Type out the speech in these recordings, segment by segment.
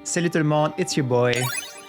Salut tout le monde, it's your boy,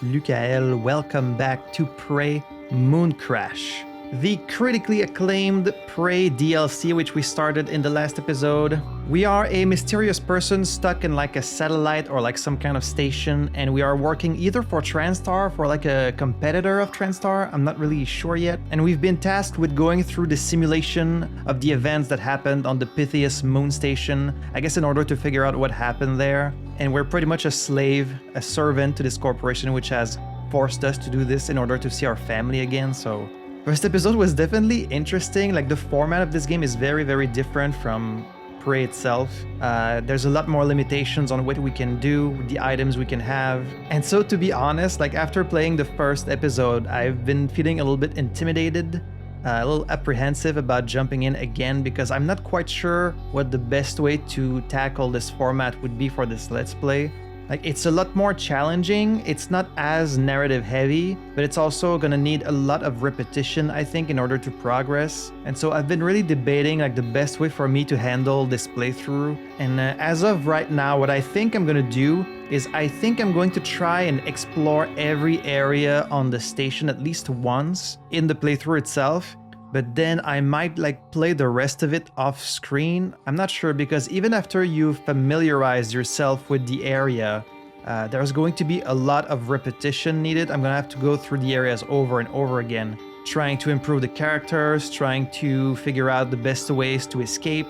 Lukael. Welcome back to Prey Mooncrash, the critically acclaimed Prey DLC which we started in the last episode. We are a mysterious person stuck in like a satellite or like some kind of station, and we are working either for TranStar, for like a competitor of TranStar, I'm not really sure yet. And we've been tasked with going through the simulation of the events that happened on the Pytheas moon station, I guess in order to figure out what happened there. And we're pretty much a slave, a servant to this corporation which has forced us to do this in order to see our family again. So first episode was definitely interesting. Like the format of this game is very, very different from Prey itself. There's a lot more limitations on what we can do, the items we can have. And so to be honest, like after playing the first episode, I've been feeling a little bit intimidated, a little apprehensive about jumping in again because I'm not quite sure what the best way to tackle this format would be for this Let's Play. Like, it's a lot more challenging, it's not as narrative heavy, but it's also gonna need a lot of repetition, I think, in order to progress. And so I've been really debating like the best way for me to handle this playthrough. And as of right now, what I think I'm gonna do is I think I'm going to try and explore every area on the station at least once in the playthrough itself. But then I might like play the rest of it off screen. I'm not sure, because even after you've familiarized yourself with the area, there's going to be a lot of repetition needed. I'm gonna have to go through the areas over and over again, trying to improve the characters, trying to figure out the best ways to escape.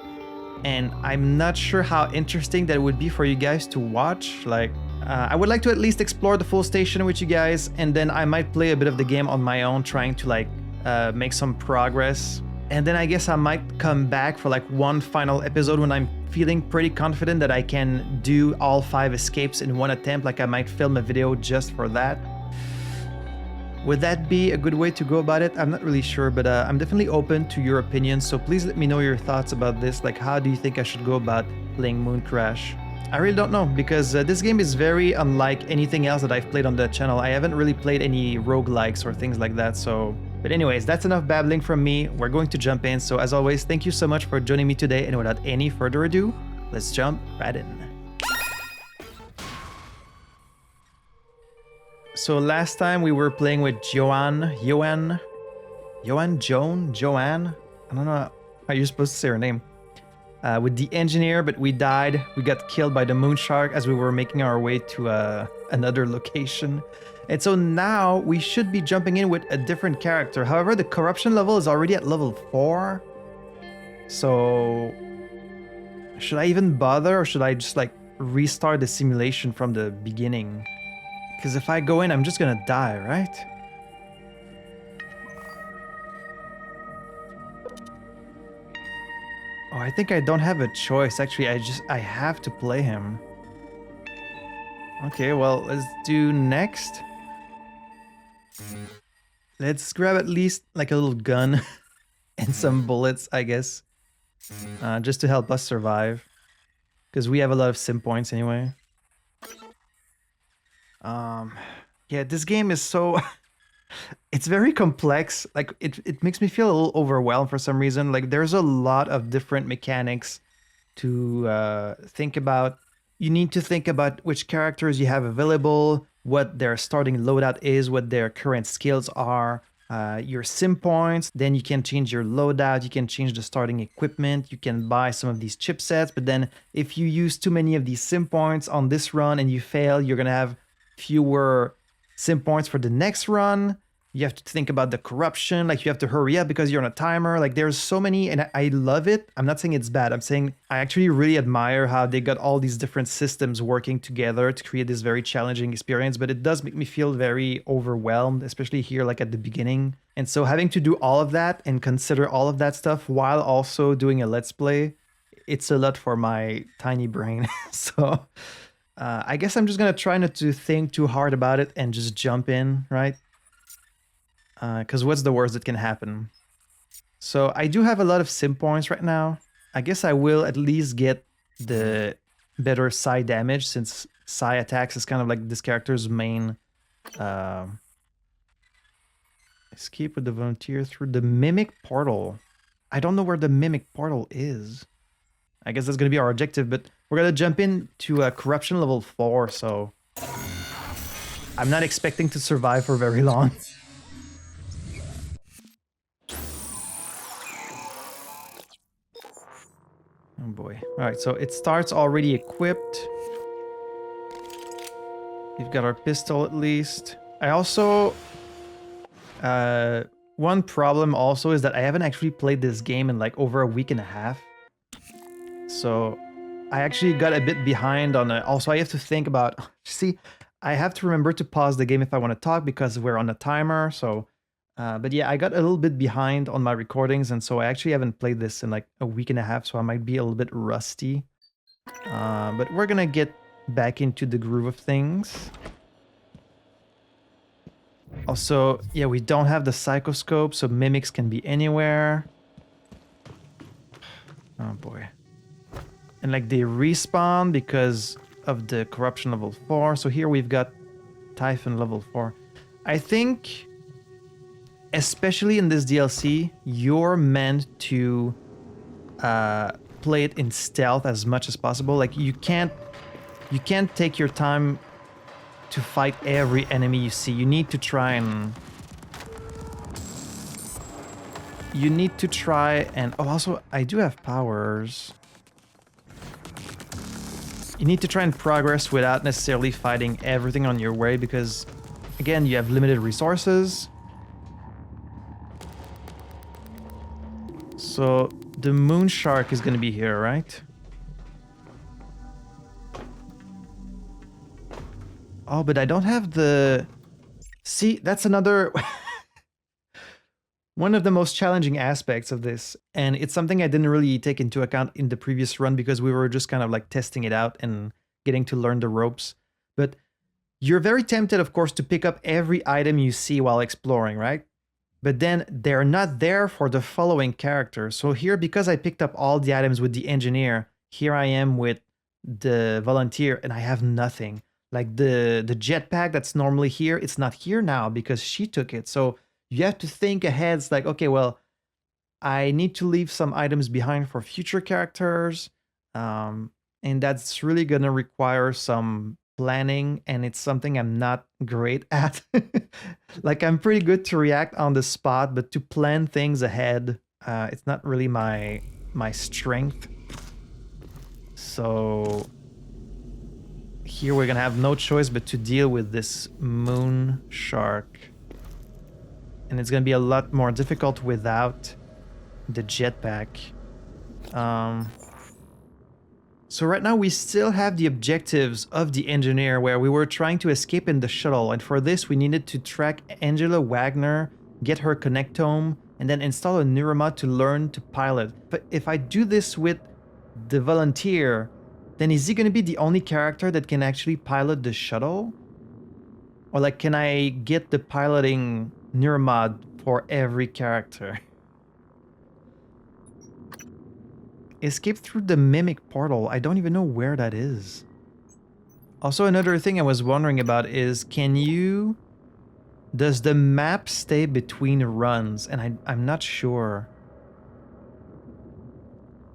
And I'm not sure how interesting that would be for you guys to watch. Like, I would like to at least explore the full station with you guys, and then I might play a bit of the game on my own, trying to like make some progress. And then I guess I might come back for like one final episode when I'm feeling pretty confident that I can do all 5 escapes in one attempt. Like I might film a video just for that. Would that be a good way to go about it? I'm not really sure, but I'm definitely open to your opinions. So please let me know your thoughts about this. Like, how do you think I should go about playing Mooncrash? I really don't know, because this game is very unlike anything else that I've played on the channel. I haven't really played any roguelikes or things like that, so... But anyways, that's enough babbling from me. We're going to jump in. So as always, thank you so much for joining me today. And without any further ado, let's jump right in. So last time we were playing with Joanne. I don't know how you're supposed to say her name. With the engineer, but we died. We got killed by the moon shark as we were making our way to another location. And so now we should be jumping in with a different character. However, the corruption level is already at level 4. So should I even bother, or should I just like restart the simulation from the beginning? Because if I go in, I'm just gonna die, right? Oh, I think I don't have a choice. Actually, I have to play him. Okay, well, let's do next. Let's grab at least like a little gun and some bullets, I guess. Just to help us survive. Because we have a lot of sim points anyway. Yeah, this game is so... It's very complex. Like, it makes me feel a little overwhelmed for some reason. Like, there's a lot of different mechanics to think about. You need to think about which characters you have available, what their starting loadout is, what their current skills are, your sim points. Then you can change your loadout, you can change the starting equipment, you can buy some of these chipsets. But then if you use too many of these sim points on this run and you fail, you're gonna have fewer sim points for the next run. You have to think about the corruption, like you have to hurry up because you're on a timer. Like there's so many, and I love it. I'm not saying it's bad. I'm saying I actually really admire how they got all these different systems working together to create this very challenging experience, but it does make me feel very overwhelmed, especially here like at the beginning. And so having to do all of that and consider all of that stuff while also doing a Let's Play, it's a lot for my tiny brain. So I guess I'm just gonna try not to think too hard about it and just jump in, right? Because what's the worst that can happen? So I do have a lot of sim points right now. I guess I will at least get the better psi damage, since psi attacks is kind of like this character's main escape with the volunteer through the mimic portal. I don't know where the mimic portal is. I guess that's gonna be our objective, but we're gonna jump into corruption level 4, so I'm not expecting to survive for very long. Oh boy. Alright, so it starts already equipped. We've got our pistol at least. I also... one problem also is that I haven't actually played this game in like over a week and a half. So I actually got a bit behind on it. Also, I have to think about... See, I have to remember to pause the game if I want to talk because we're on a timer. So, but yeah, I got a little bit behind on my recordings. And so I actually haven't played this in like a week and a half. So I might be a little bit rusty. But we're going to get back into the groove of things. Also, yeah, we don't have the psychoscope, so mimics can be anywhere. Oh boy. And like they respawn because of the corruption level 4. So here we've got Typhon level 4. I think, especially in this DLC, you're meant to play it in stealth as much as possible. Like you can't take your time to fight every enemy you see. You need to try and... Oh, also, I do have powers. You need to try and progress without necessarily fighting everything on your way because, again, you have limited resources. So, the moon shark is going to be here, right? Oh, but I don't have the... See, that's another... one of the most challenging aspects of this. And it's something I didn't really take into account in the previous run because we were just kind of like testing it out and getting to learn the ropes. But you're very tempted, of course, to pick up every item you see while exploring, right? But then they're not there for the following character. So here, because I picked up all the items with the engineer, here I am with the volunteer and I have nothing. Like the jetpack that's normally here, it's not here now because she took it. So you have to think ahead. It's like, okay, well, I need to leave some items behind for future characters. And that's really going to require some planning. And it's something I'm not great at. Like, I'm pretty good to react on the spot, but to plan things ahead, it's not really my strength. So... here we're gonna have no choice but to deal with this moon shark. And it's gonna be a lot more difficult without the jetpack. So right now we still have the objectives of the engineer where we were trying to escape in the shuttle. And for this we needed to track Angela Wagner, get her connectome, and then install a neuromod to learn to pilot. But if I do this with the volunteer, then is he going to be the only character that can actually pilot the shuttle? Or like, can I get the piloting neuromod for every character? Escape through the mimic portal. I don't even know where that is. Also, another thing I was wondering about is, does the map stay between runs? And I'm not sure.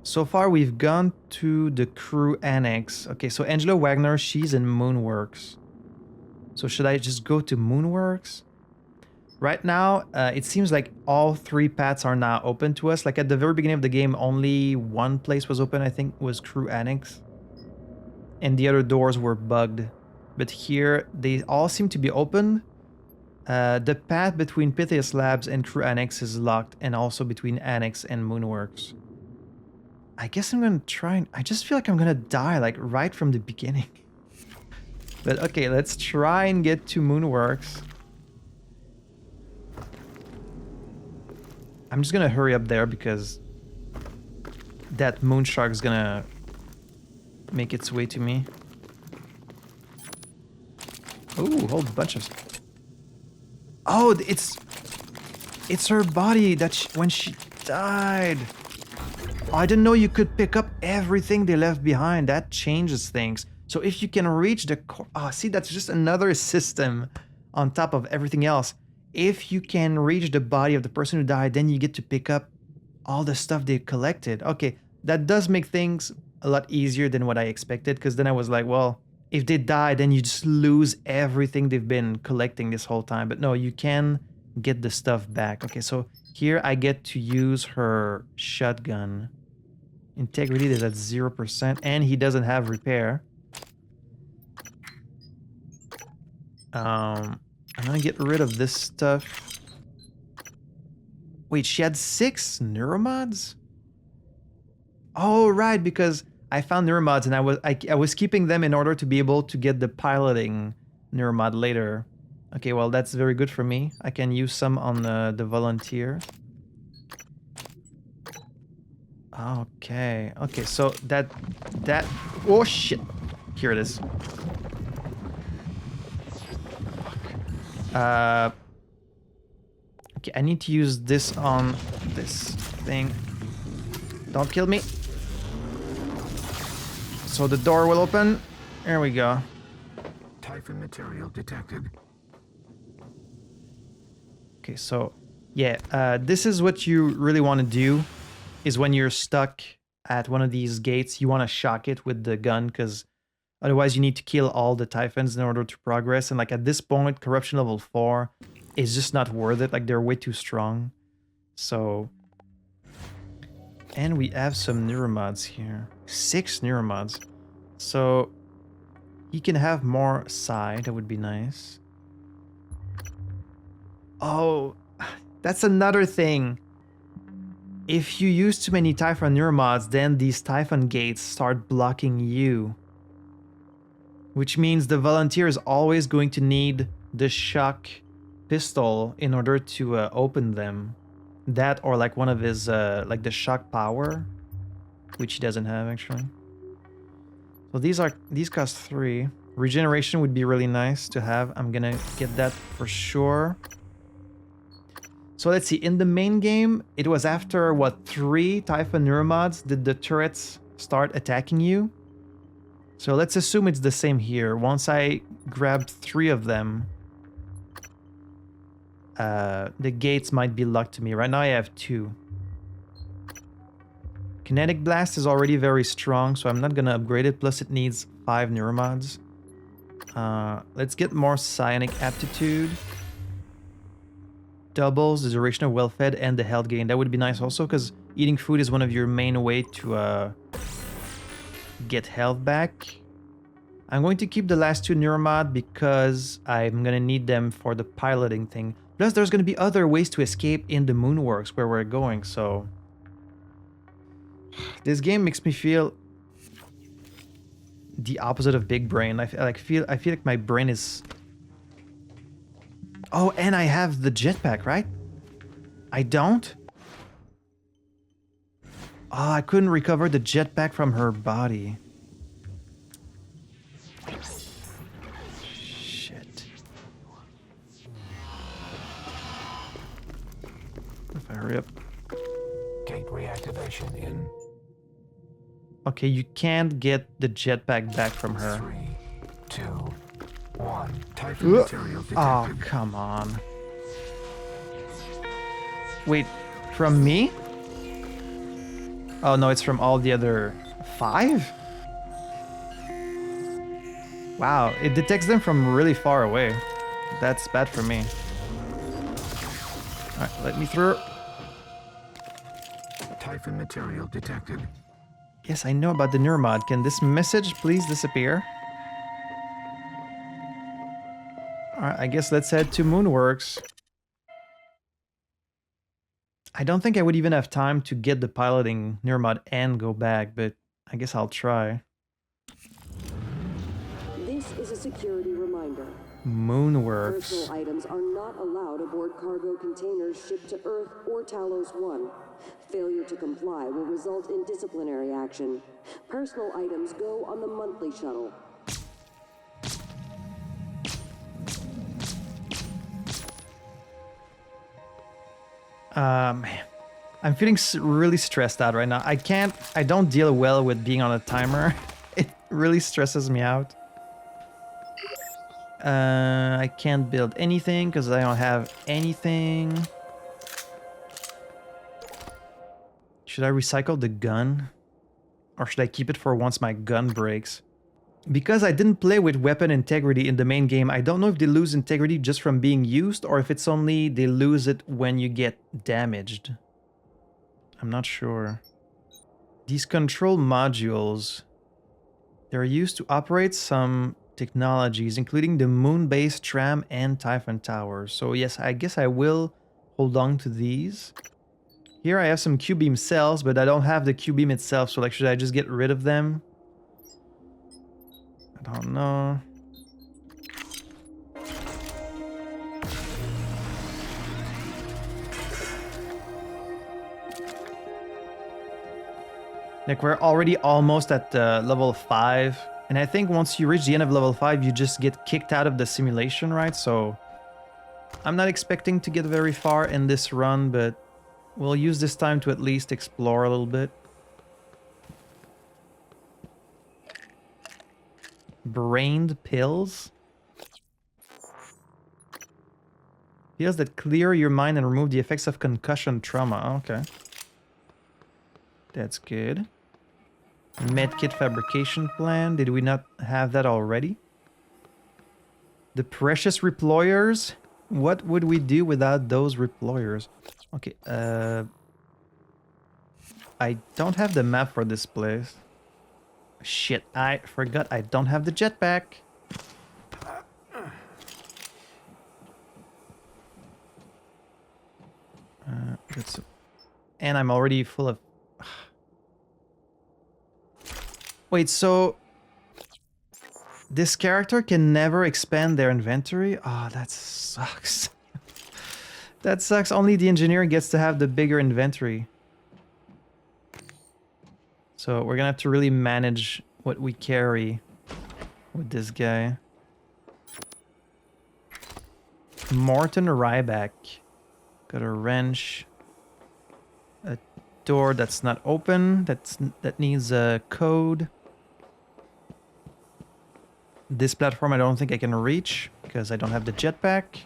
So far, we've gone to the crew annex. Okay, so Angela Wagner, she's in Moonworks. So should I just go to Moonworks? Right now, it seems like all 3 paths are now open to us. Like at the very beginning of the game, only one place was open, I think was crew annex. And the other doors were bugged. But here, they all seem to be open. The path between Pytheas Labs and crew annex is locked, and also between annex and Moonworks. I guess I'm gonna try and... I just feel like I'm gonna die, like, right from the beginning. But okay, let's try and get to Moonworks. I'm just gonna hurry up there because that moon shark is gonna make its way to me. Oh, whole bunch of... Oh, it's her body that when she died. Oh, I didn't know you could pick up everything they left behind. That changes things. So if you can reach the core... Oh, see, that's just another system on top of everything else. If you can reach the body of the person who died, then you get to pick up all the stuff they collected. Okay, that does make things a lot easier than what I expected, because then I was like, well, if they die, then you just lose everything they've been collecting this whole time. But no, you can get the stuff back. Okay, so here I get to use her shotgun. Integrity is at 0%, and he doesn't have repair. I'm gonna get rid of this stuff. Wait, she had 6 neuromods? Oh, right, because I found neuromods and I was keeping them in order to be able to get the piloting neuromod later. Okay, well, that's very good for me. I can use some on the volunteer. Okay, okay, so that, oh shit, here it is. Okay, I need to use this on this thing. Don't kill me. So the door will open. There we go. Typhon material detected. Okay, so yeah, this is what you really want to do, is when you're stuck at one of these gates, you want to shock it with the gun, because otherwise you need to kill all the Typhons in order to progress. And like at this point, corruption level 4 is just not worth it. Like they're way too strong. So, and we have some neuromods here. 6 neuromods. So he can have more psi, that would be nice. Oh, that's another thing. If you use too many Typhon neuromods, then these Typhon gates start blocking you. Which means the volunteer is always going to need the shock pistol in order to open them. That or like one of his, like the shock power, which he doesn't have actually. So these cost 3. Regeneration would be really nice to have. I'm gonna get that for sure. So let's see, in the main game, it was after, what, 3 Typhon neuromods did the turrets start attacking you? So let's assume it's the same here. Once I grabbed 3 of them, the gates might be locked to me. Right now I have 2. Kinetic Blast is already very strong, so I'm not gonna upgrade it, plus it needs 5 neuromods. Let's get more psionic aptitude. Doubles the duration of well-fed and the health gain. That would be nice also, because eating food is one of your main way to get health back. I'm going to keep the last 2 neuromod because I'm gonna need them for the piloting thing. Plus there's gonna be other ways to escape in the Moonworks where we're going, so... This game makes me feel the opposite of big brain. I feel like my brain is... Oh, and I have the jetpack, right? I don't? Oh, I couldn't recover the jetpack from her body. Shit. If I hurry up. Gate reactivation in. Okay, you can't get the jetpack back from her. 3, 2, 1. Typhon material detected. Oh, come on. Wait, from me? Oh no, it's from all the other 5? Wow, it detects them from really far away. That's bad for me. Alright, let me through. Typhon material detected. Yes, I know about the neuromod. Can this message please disappear? Alright, I guess let's head to Moonworks. I don't think I would even have time to get the piloting neuromod and go back, but I guess I'll try. This is a security reminder. Moonworks. Personal items are not allowed aboard cargo containers shipped to Earth or Talos 1. Failure to comply will result in disciplinary action. Personal items go on the monthly shuttle. I'm feeling really stressed out right now. I don't deal well with being on a timer. It really stresses me out. I can't build anything because I don't have anything. Should I recycle the gun? Or should I keep it for once my gun breaks? Because I didn't play with weapon integrity in the main game, I don't know if they lose integrity just from being used or if it's only they lose it when you get damaged. I'm not sure. These control modules, they're used to operate some technologies, including the moon-based tram and Typhon Tower. So yes, I guess I will hold on to these. Here I have some Q-beam cells, but I don't have the Q-beam itself, so like, should I just get rid of them? I don't know. Like, we're already almost at level 5. And I think once you reach the end of level 5, you just get kicked out of the simulation, right? So I'm not expecting to get very far in this run, but we'll use this time to at least explore a little bit. Brained pills? Pills that clear your mind and remove the effects of concussion trauma. Okay. That's good. Medkit fabrication plan. Did we not have that already? The precious reployers? What would we do without those reployers? Okay, I don't have the map for this place. Shit, I forgot I don't have the jetpack. And I'm already full of... Wait, so... this character can never expand their inventory? Oh, that sucks. That sucks. Only the engineer gets to have the bigger inventory. So we're gonna have to really manage what we carry with this guy. Morton Ryback. Got a wrench. A door that's not open. That needs a code. This platform I don't think I can reach because I don't have the jetpack.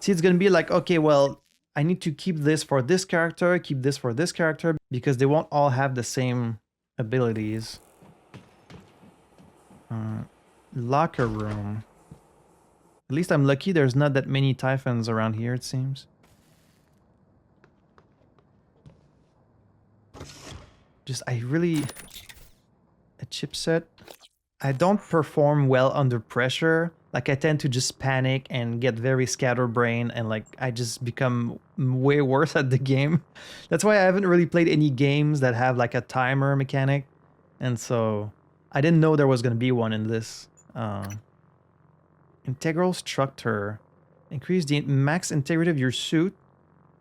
See, it's gonna be like, okay, well, I need to keep this for this character, keep this for this character, because they won't all have the same abilities. Locker room. At least I'm lucky there's not that many Typhons around here, it seems. Just, I really... a chipset. I don't perform well under pressure. Like, I tend to just panic and get very scatterbrained, and like, I just become way worse at the game. That's why I haven't really played any games that have like a timer mechanic. And so, I didn't know there was gonna be one in this. Integral structure. Increase the max integrity of your suit.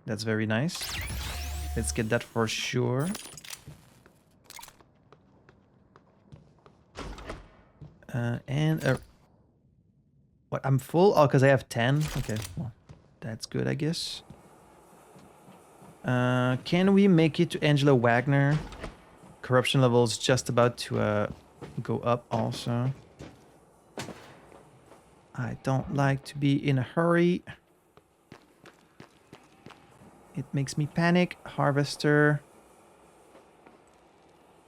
That's very nice. Let's get that for sure. What, I'm full? Oh, because I have 10? Okay, well, that's good, I guess. Can we make it to Angela Wagner? Corruption level is just about to go up also. I don't like to be in a hurry. It makes me panic. Harvester.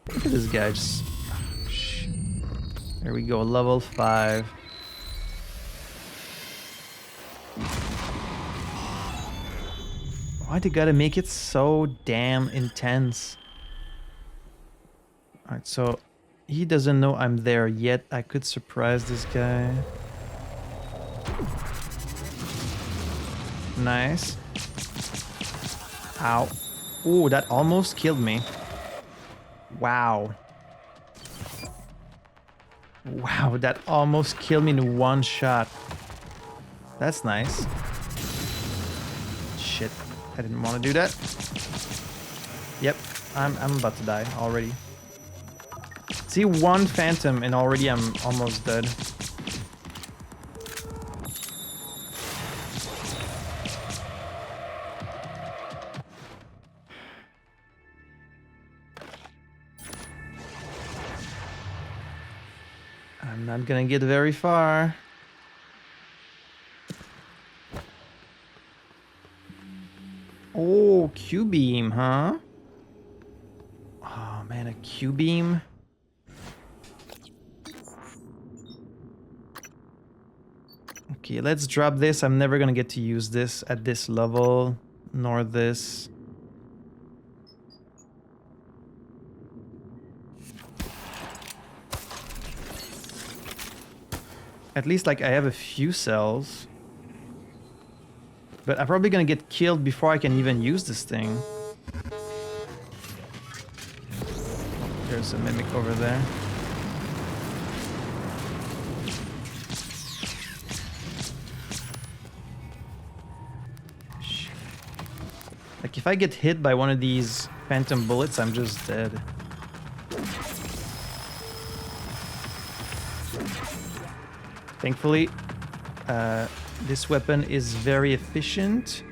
Look at this guy just... There we go, level 5. Why they gotta make it so damn intense? Alright, so he doesn't know I'm there yet. I could surprise this guy. Nice. Ow. Ooh, that almost killed me. Wow. Wow, that almost killed me in one shot. That's nice. Shit, I didn't want to do that. Yep, I'm about to die already. See, one phantom and already I'm almost dead. I'm not gonna get very far. Oh, Q-beam, huh? Oh man, a Q-beam. Okay, let's drop this. I'm never gonna get to use this at this level, nor this. At least, like, I have a few cells. But I'm probably gonna get killed before I can even use this thing. There's a mimic over there. Shit. Like, if I get hit by one of these phantom bullets, I'm just dead. Thankfully, this weapon is very efficient.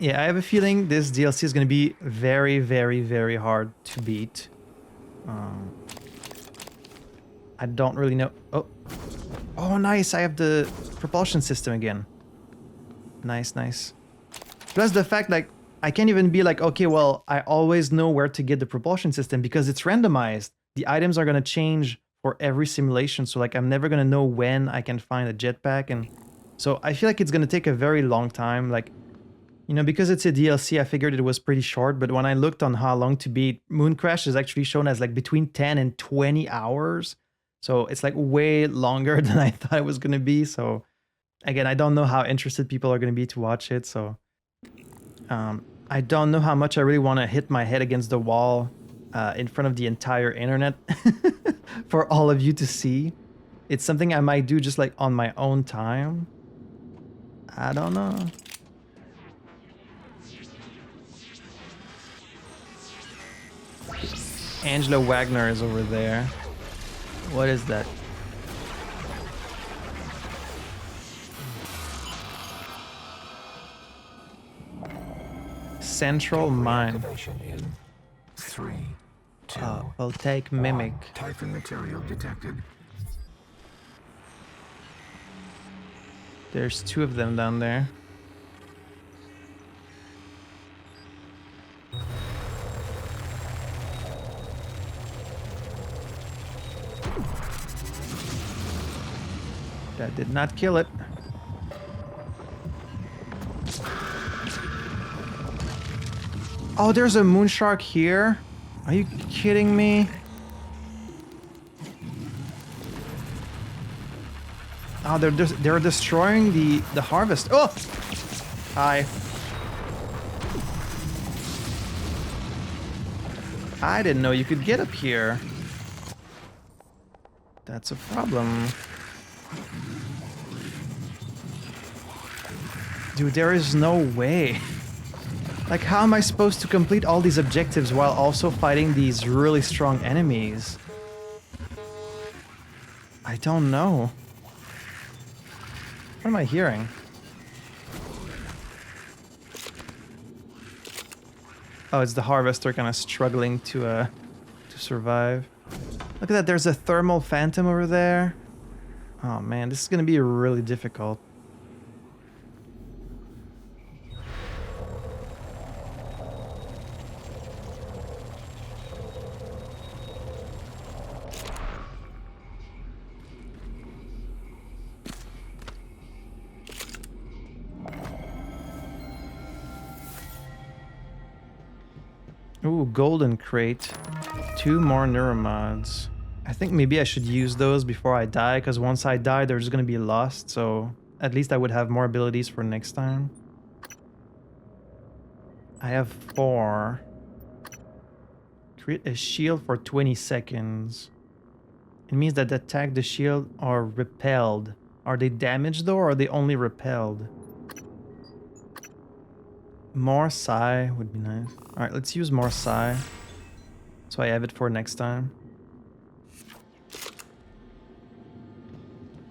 Yeah, I have a feeling this DLC is going to be very, very, very hard to beat. I don't really know. Oh, nice. I have the propulsion system again. Nice, nice. Plus the fact, like, I can't even be like, okay, well, I always know where to get the propulsion system because it's randomized. The items are going to change for every simulation. So, like, I'm never going to know when I can find a jetpack. And so I feel like it's going to take a very long time. Like, you know, because it's a DLC, I figured it was pretty short. But when I looked on how long to beat, Mooncrash is actually shown as like between 10 and 20 hours. So it's like way longer than I thought it was going to be. So again, I don't know how interested people are going to be to watch it. So I don't know how much I really want to hit my head against the wall in front of the entire internet for all of you to see. It's something I might do just like on my own time. I don't know. Angela Wagner is over there. What is that? Central Mine. Activation in 3, 2. We'll take Mimic. Typhon material detected. There's two of them down there. That did not kill it. Oh, there's a moon shark here? Are you kidding me? Oh, they're destroying the harvest. Oh! Hi. I didn't know you could get up here. That's a problem. Dude, there is no way. Like, how am I supposed to complete all these objectives while also fighting these really strong enemies? I don't know. What am I hearing? Oh, it's the harvester kind of struggling to survive. Look at that, there's a thermal phantom over there. Oh man, this is gonna be really difficult. Ooh, golden crate. 2 more neuromods. I think maybe I should use those before I die, because once I die, they're just gonna be lost, so at least I would have more abilities for next time. I have 4. Create a shield for 20 seconds. It means that attack the shield are repelled. Are they damaged though, or are they only repelled? More psi would be nice. Alright, let's use more psi. So I have it for next time.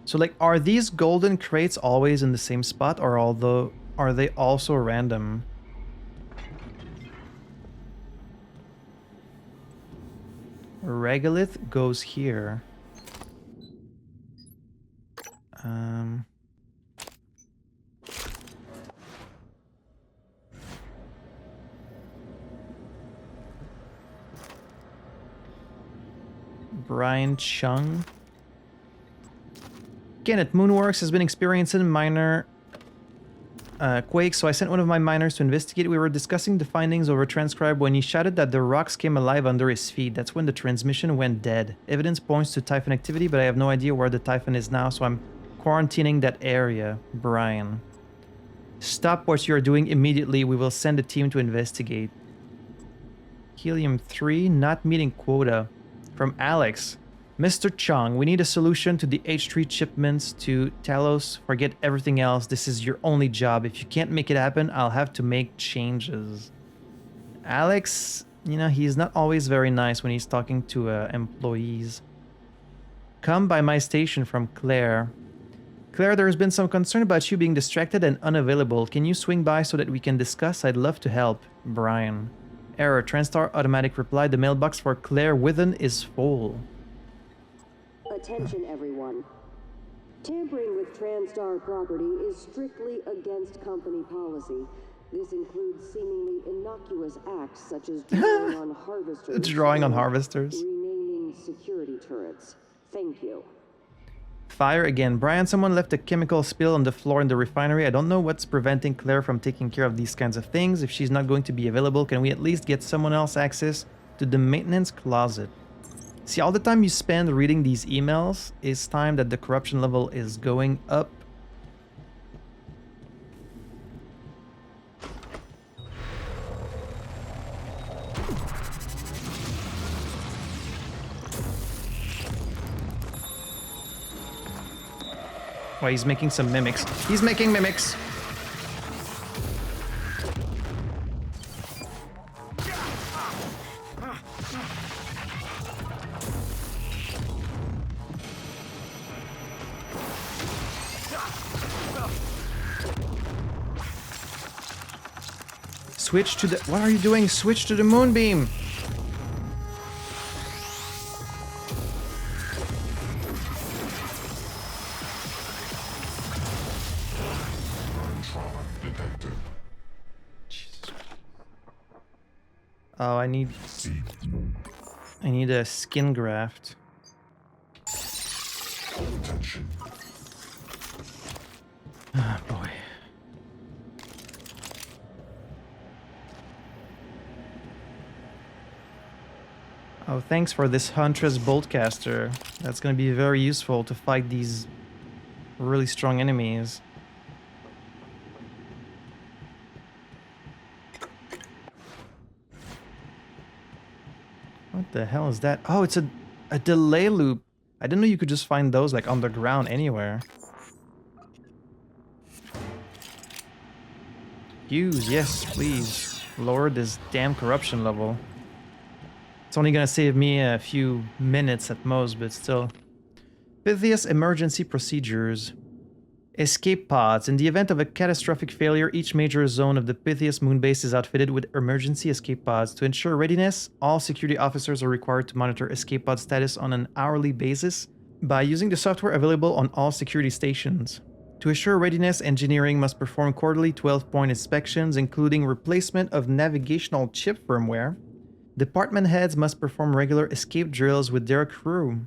So like, are these golden crates always in the same spot, or are they also random? Regolith goes here. Brian Chung. Kenneth, Moonworks has been experiencing minor quakes, so I sent one of my miners to investigate. We were discussing the findings over transcribe when he shouted that the rocks came alive under his feet. That's when the transmission went dead. Evidence points to Typhon activity, but I have no idea where the Typhon is now, so I'm quarantining that area. Brian. Stop what you're doing immediately. We will send a team to investigate. Helium-3, not meeting quota. From Alex. Mr. Chung, we need a solution to the H3 shipments to Talos. Forget everything else. This is your only job. If you can't make it happen, I'll have to make changes. Alex, you know, he's not always very nice when he's talking to employees. Come by my station from Claire. Claire, there's been some concern about you being distracted and unavailable. Can you swing by so that we can discuss? I'd love to help. Brian. Error. Transtar automatic reply. The mailbox for Claire Withen is full. Attention, everyone. Tampering with TranStar property is strictly against company policy. This includes seemingly innocuous acts such as drawing on harvesters. Drawing on harvesters. Renaming security turrets. Thank you. Fire again. Brian, someone left a chemical spill on the floor in the refinery. I don't know what's preventing Claire from taking care of these kinds of things. If she's not going to be available, can we at least get someone else access to the maintenance closet? See, all the time you spend reading these emails is time that the corruption level is going up. Well, he's making some mimics. He's making mimics. Switch to the... What are you doing? Switch to the moonbeam. Oh, I need a skin graft. Attention. Ah, boy. Oh, thanks for this Huntress Boltcaster. That's gonna be very useful to fight these really strong enemies. What the hell is that? Oh, it's a delay loop. I didn't know you could just find those like on the ground anywhere. Use, yes, please. Lower this damn corruption level. It's only gonna save me a few minutes at most, but still. Pytheas emergency procedures. Escape pods. In the event of a catastrophic failure, each major zone of the Pytheas moonbase is outfitted with emergency escape pods. To ensure readiness, all security officers are required to monitor escape pod status on an hourly basis by using the software available on all security stations. To assure readiness, engineering must perform quarterly 12-point inspections, including replacement of navigational chip firmware. Department heads must perform regular escape drills with their crew.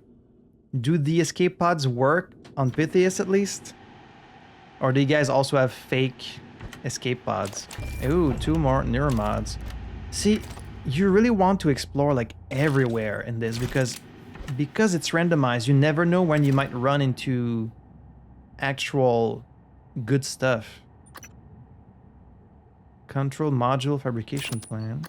Do the escape pods work on Pytheas at least? Or do you guys also have fake escape pods? Ooh, 2 more neuromods. See, you really want to explore like everywhere in this because it's randomized. You never know when you might run into actual good stuff. Control module fabrication plan.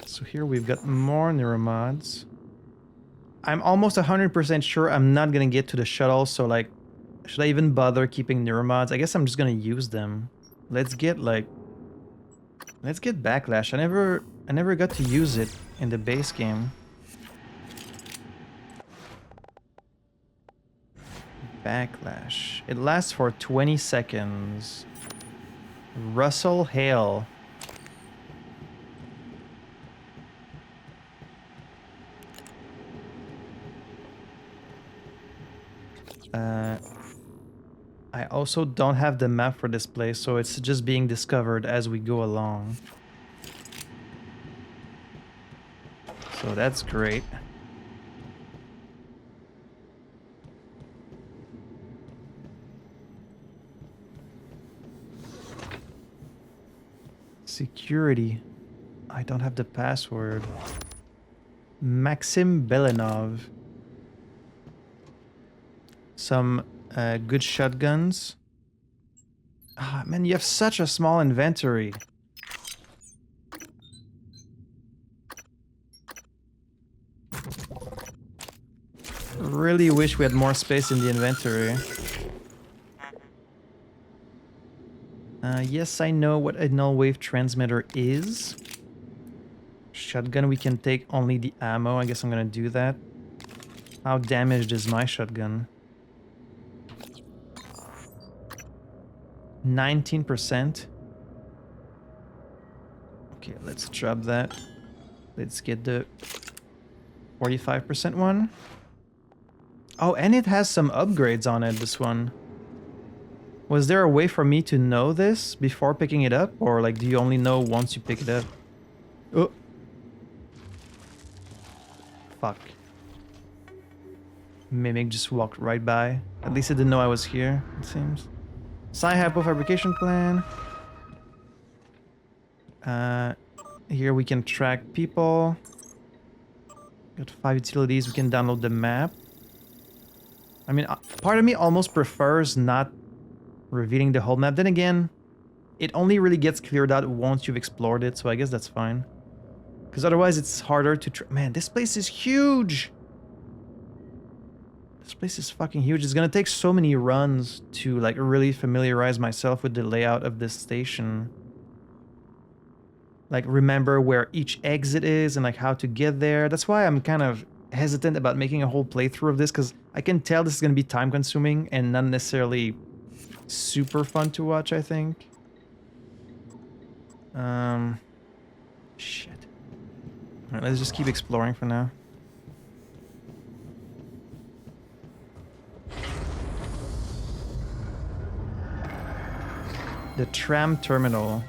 So here we've got more neuromods. I'm almost 100% sure I'm not gonna get to the shuttle, so like, should I even bother keeping neuromods? I guess I'm just gonna use them. Let's get Backlash. I never got to use it in the base game. Backlash. It lasts for 20 seconds. Russell Hale. I also don't have the map for this place, so it's just being discovered as we go along. So that's great. Security. I don't have the password. Maxim Belenov. Some good shotguns. Ah, man, you have such a small inventory. Really wish we had more space in the inventory. Yes, I know what a null wave transmitter is. Shotgun, we can take only the ammo. I guess I'm gonna do that. How damaged is my shotgun? 19%. Okay, let's drop that. Let's get the 45% one. Oh, and it has some upgrades on it, this one. Was there a way for me to know this before picking it up? Or like, do you only know once you pick it up? Oh. Fuck. Mimic just walked right by. At least it didn't know I was here, it seems. Sci-Hypo fabrication plan. Here we can track people. Got 5 utilities, we can download the map. I mean, part of me almost prefers not revealing the whole map. Then again, it only really gets cleared out once you've explored it, so I guess that's fine. Because otherwise it's harder to... Man, this place is huge! This place is fucking huge. It's gonna take so many runs to like really familiarize myself with the layout of this station. Like remember where each exit is and like how to get there. That's why I'm kind of hesitant about making a whole playthrough of this, because I can tell this is gonna be time consuming and not necessarily super fun to watch, I think. Shit. Alright, let's just keep exploring for now. The tram terminal.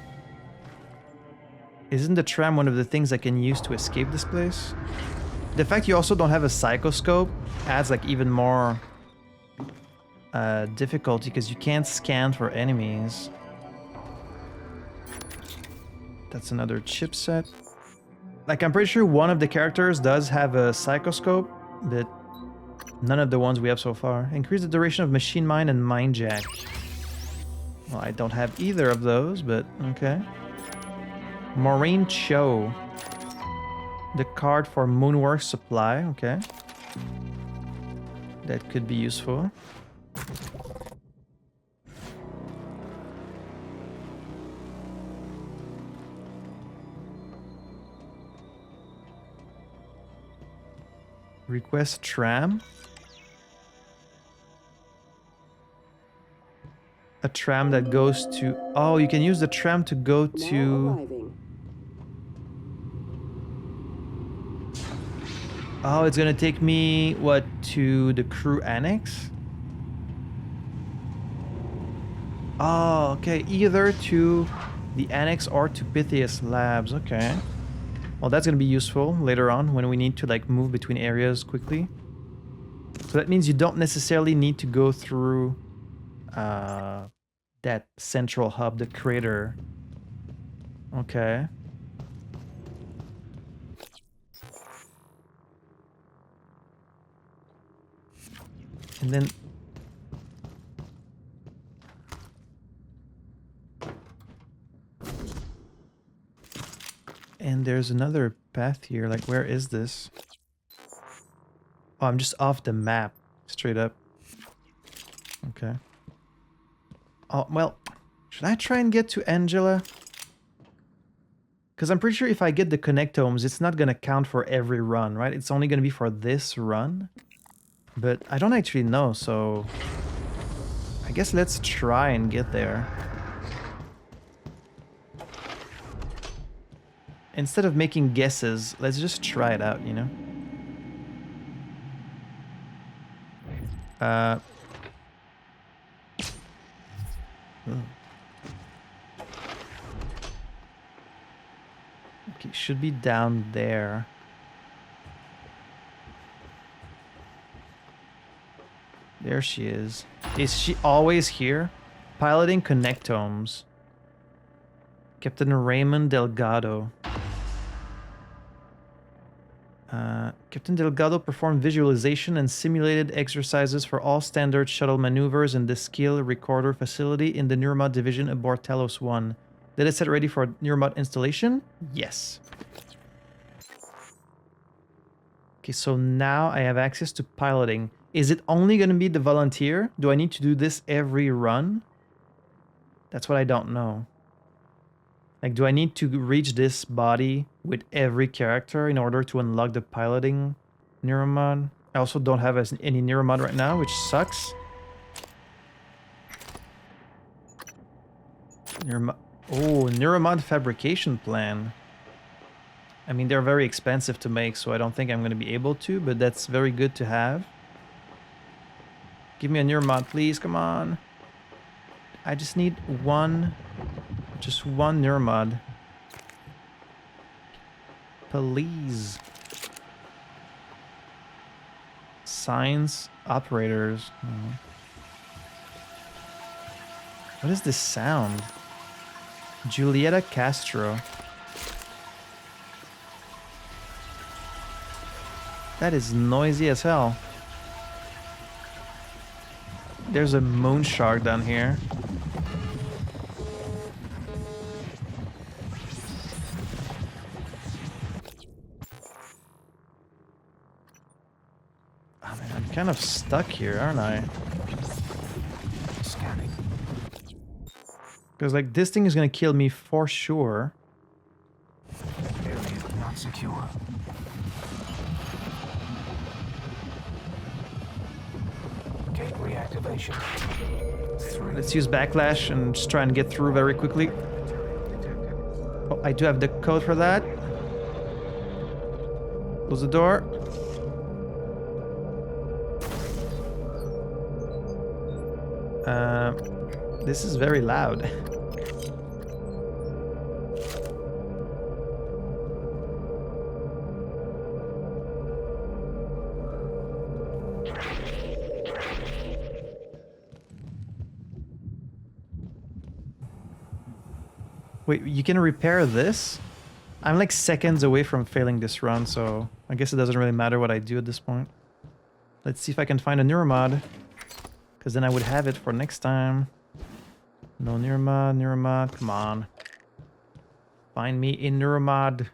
Isn't the tram one of the things I can use to escape this place? The fact you also don't have a psychoscope adds like even more difficulty, because you can't scan for enemies. That's another chipset. Like, I'm pretty sure one of the characters does have a psychoscope, but none of the ones we have so far. Increase the duration of machine mine and mine jack. Well, I don't have either of those, but okay. Maureen Cho. The card for Moonworks supply, okay. That could be useful. Request tram. A tram that goes to... Oh, you can use the tram to go to... Oh, it's gonna take me, what, to the crew annex? Oh, okay. Either to the annex or to Pytheas labs. Okay. Well, that's gonna be useful later on when we need to like move between areas quickly. So that means you don't necessarily need to go through that central hub, the crater. Okay. And then... And there's another path here. Like, where is this? Oh, I'm just off the map. Straight up. Okay. Oh, well, should I try and get to Angela? Because I'm pretty sure if I get the connectomes, it's not going to count for every run, right? It's only going to be for this run. But I don't actually know, so... I guess let's try and get there. Instead of making guesses, let's just try it out, you know? Okay, should be down there. There she is. Is she always here? Piloting connectomes. Captain Raymond Delgado. Captain Delgado performed visualization and simulated exercises for all standard shuttle maneuvers in the skill recorder facility in the Neuromod division aboard Talos 1. Data set ready for Neuromod installation? Yes. Okay, so now I have access to piloting. Is it only going to be the volunteer? Do I need to do this every run? That's what I don't know. Like, do I need to reach this body with every character in order to unlock the piloting Neuromod? I also don't have any Neuromod right now, which sucks. Neuromod fabrication plan. I mean, they're very expensive to make, so I don't think I'm going to be able to, but that's very good to have. Give me a Neuromod, please. Come on. I just need one... Just one Neuromod. Please. Science operators. What is this sound? Julieta Castro. That is noisy as hell. There's a moon shark down here. Oh man, I'm kind of stuck here, aren't I? Scanning. Because like this thing is gonna kill me for sure. Area not secure. Gate reactivation. Let's use backlash and just try and get through very quickly. Oh, I do have the code for that. Close the door. This is very loud. Wait, you can repair this? I'm like seconds away from failing this run, so I guess it doesn't really matter what I do at this point. Let's see if I can find a Neuromod, because then I would have it for next time. No Neuromod, come on. Find me a Neuromod.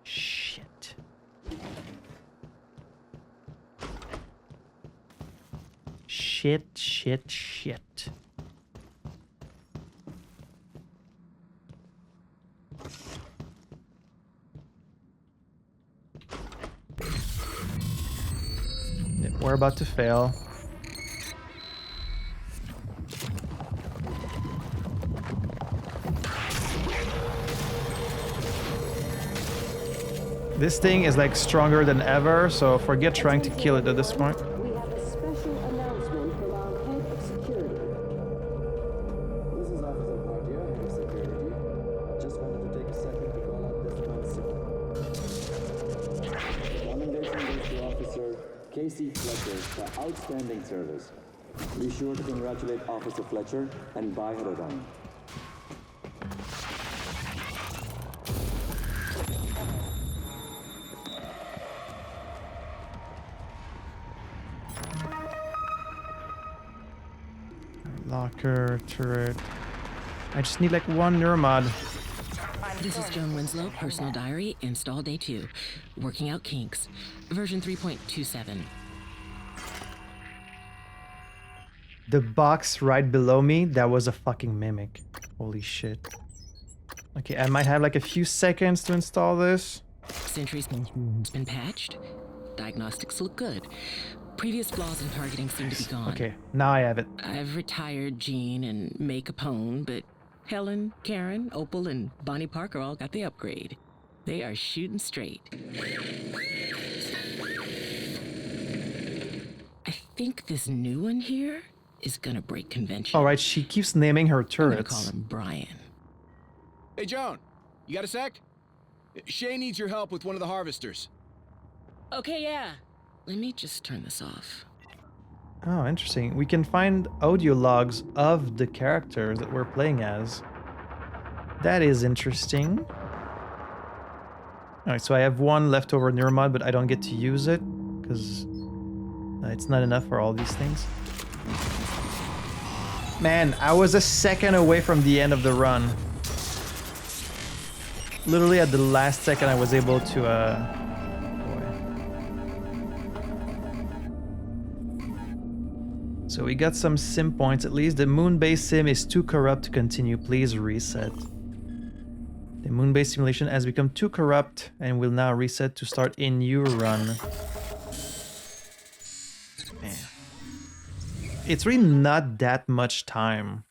Shit. Shit. Yeah, we're about to fail. This thing is like stronger than ever, so forget trying to kill it at this point. We have a special announcement from our head of security. This is Officer Pytheas, head of security. Just wanted to take a second to call out this concept. Commendation goes to Officer Casey Fletcher for outstanding service. Be sure to congratulate Officer Fletcher and buy her a gun. Locker, turret. I just need like one Neuromod. This is Joan Winslow, personal diary, install day 2. Working out kinks. Version 3.27. The box right below me, that was a fucking mimic. Holy shit. Okay, I might have like a few seconds to install this. Sentry's been patched. Diagnostics look good. Previous flaws in targeting seem to be gone. Okay, now I have it. I've retired Jean and May Capone, but Helen, Karen, Opal, and Bonnie Parker all got the upgrade. They are shooting straight. I think this new one here is gonna break convention. All right, she keeps naming her I'm gonna call turrets. him Brian. Hey, Joan, you got a sec? Shay needs your help with one of the harvesters. Okay, yeah. Let me just turn this off. Oh, interesting. We can find audio logs of the characters that we're playing as. That is interesting. Alright, so I have one leftover neuromod, but I don't get to use it because it's not enough for all these things. Man, I was a second away from the end of the run. Literally at the last second I was able to boy. So we got some sim points at least. The moon-based sim is too corrupt to continue. Please reset. The moon-based simulation has become too corrupt and will now reset to start a new run. Man. It's really not that much time.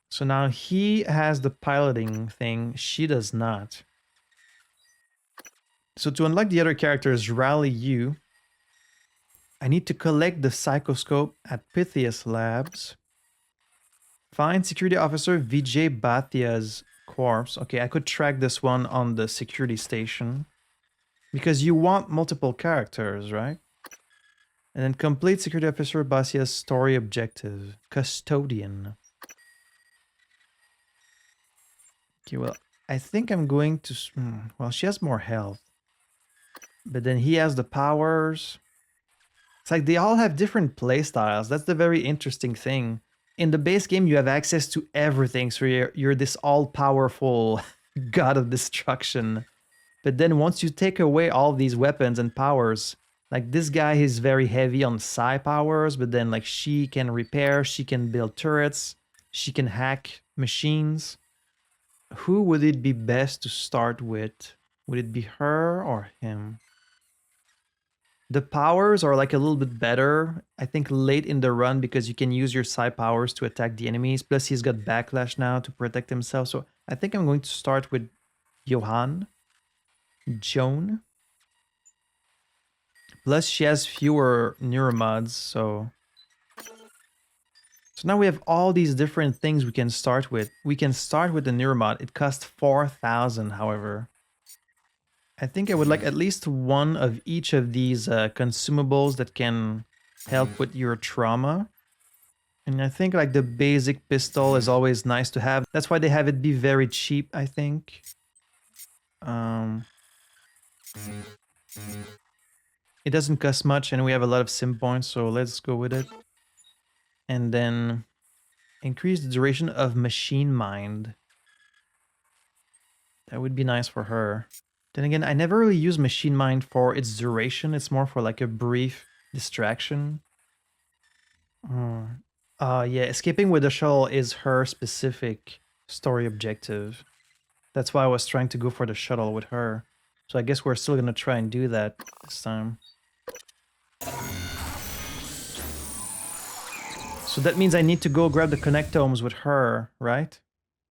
So now he has the piloting thing, she does not. So to unlock the other characters, rally you. I need to collect the psychoscope at Pytheas Labs. Find security officer Vijay Bhathia's corpse. Okay, I could track this one on the security station. Because you want multiple characters, right? And then complete security officer Bhathia's story objective. Custodian. Okay, well, I think I'm going to... Well, she has more health. But then he has the powers. It's like they all have different playstyles. That's the very interesting thing. In the base game, you have access to everything. So you're this all-powerful god of destruction. But then once you take away all these weapons and powers, like this guy is very heavy on psi powers, but then like she can repair, she can build turrets, she can hack machines. Who would it be best to start with? Would it be her or him? The powers are like a little bit better, I think, late in the run because you can use your psi powers to attack the enemies. Plus, he's got backlash now to protect himself. So I think I'm going to start with Johan. Joan. Plus, she has fewer neuromods, so... So now we have all these different things we can start with. We can start with the neuromod. It costs 4,000, however. I think I would like at least one of each of these consumables that can help with your trauma. And I think like the basic pistol is always nice to have. That's why they have it be very cheap, I think. It doesn't cost much and we have a lot of sim points, so let's go with it. And then increase the duration of machine mind. That would be nice for her. Then again, I never really use machine mind for its duration. It's more for like a brief distraction. Yeah, escaping with the shuttle is her specific story objective. That's why I was trying to go for the shuttle with her. So I guess we're still gonna try and do that this time. So that means I need to go grab the connectomes with her, right?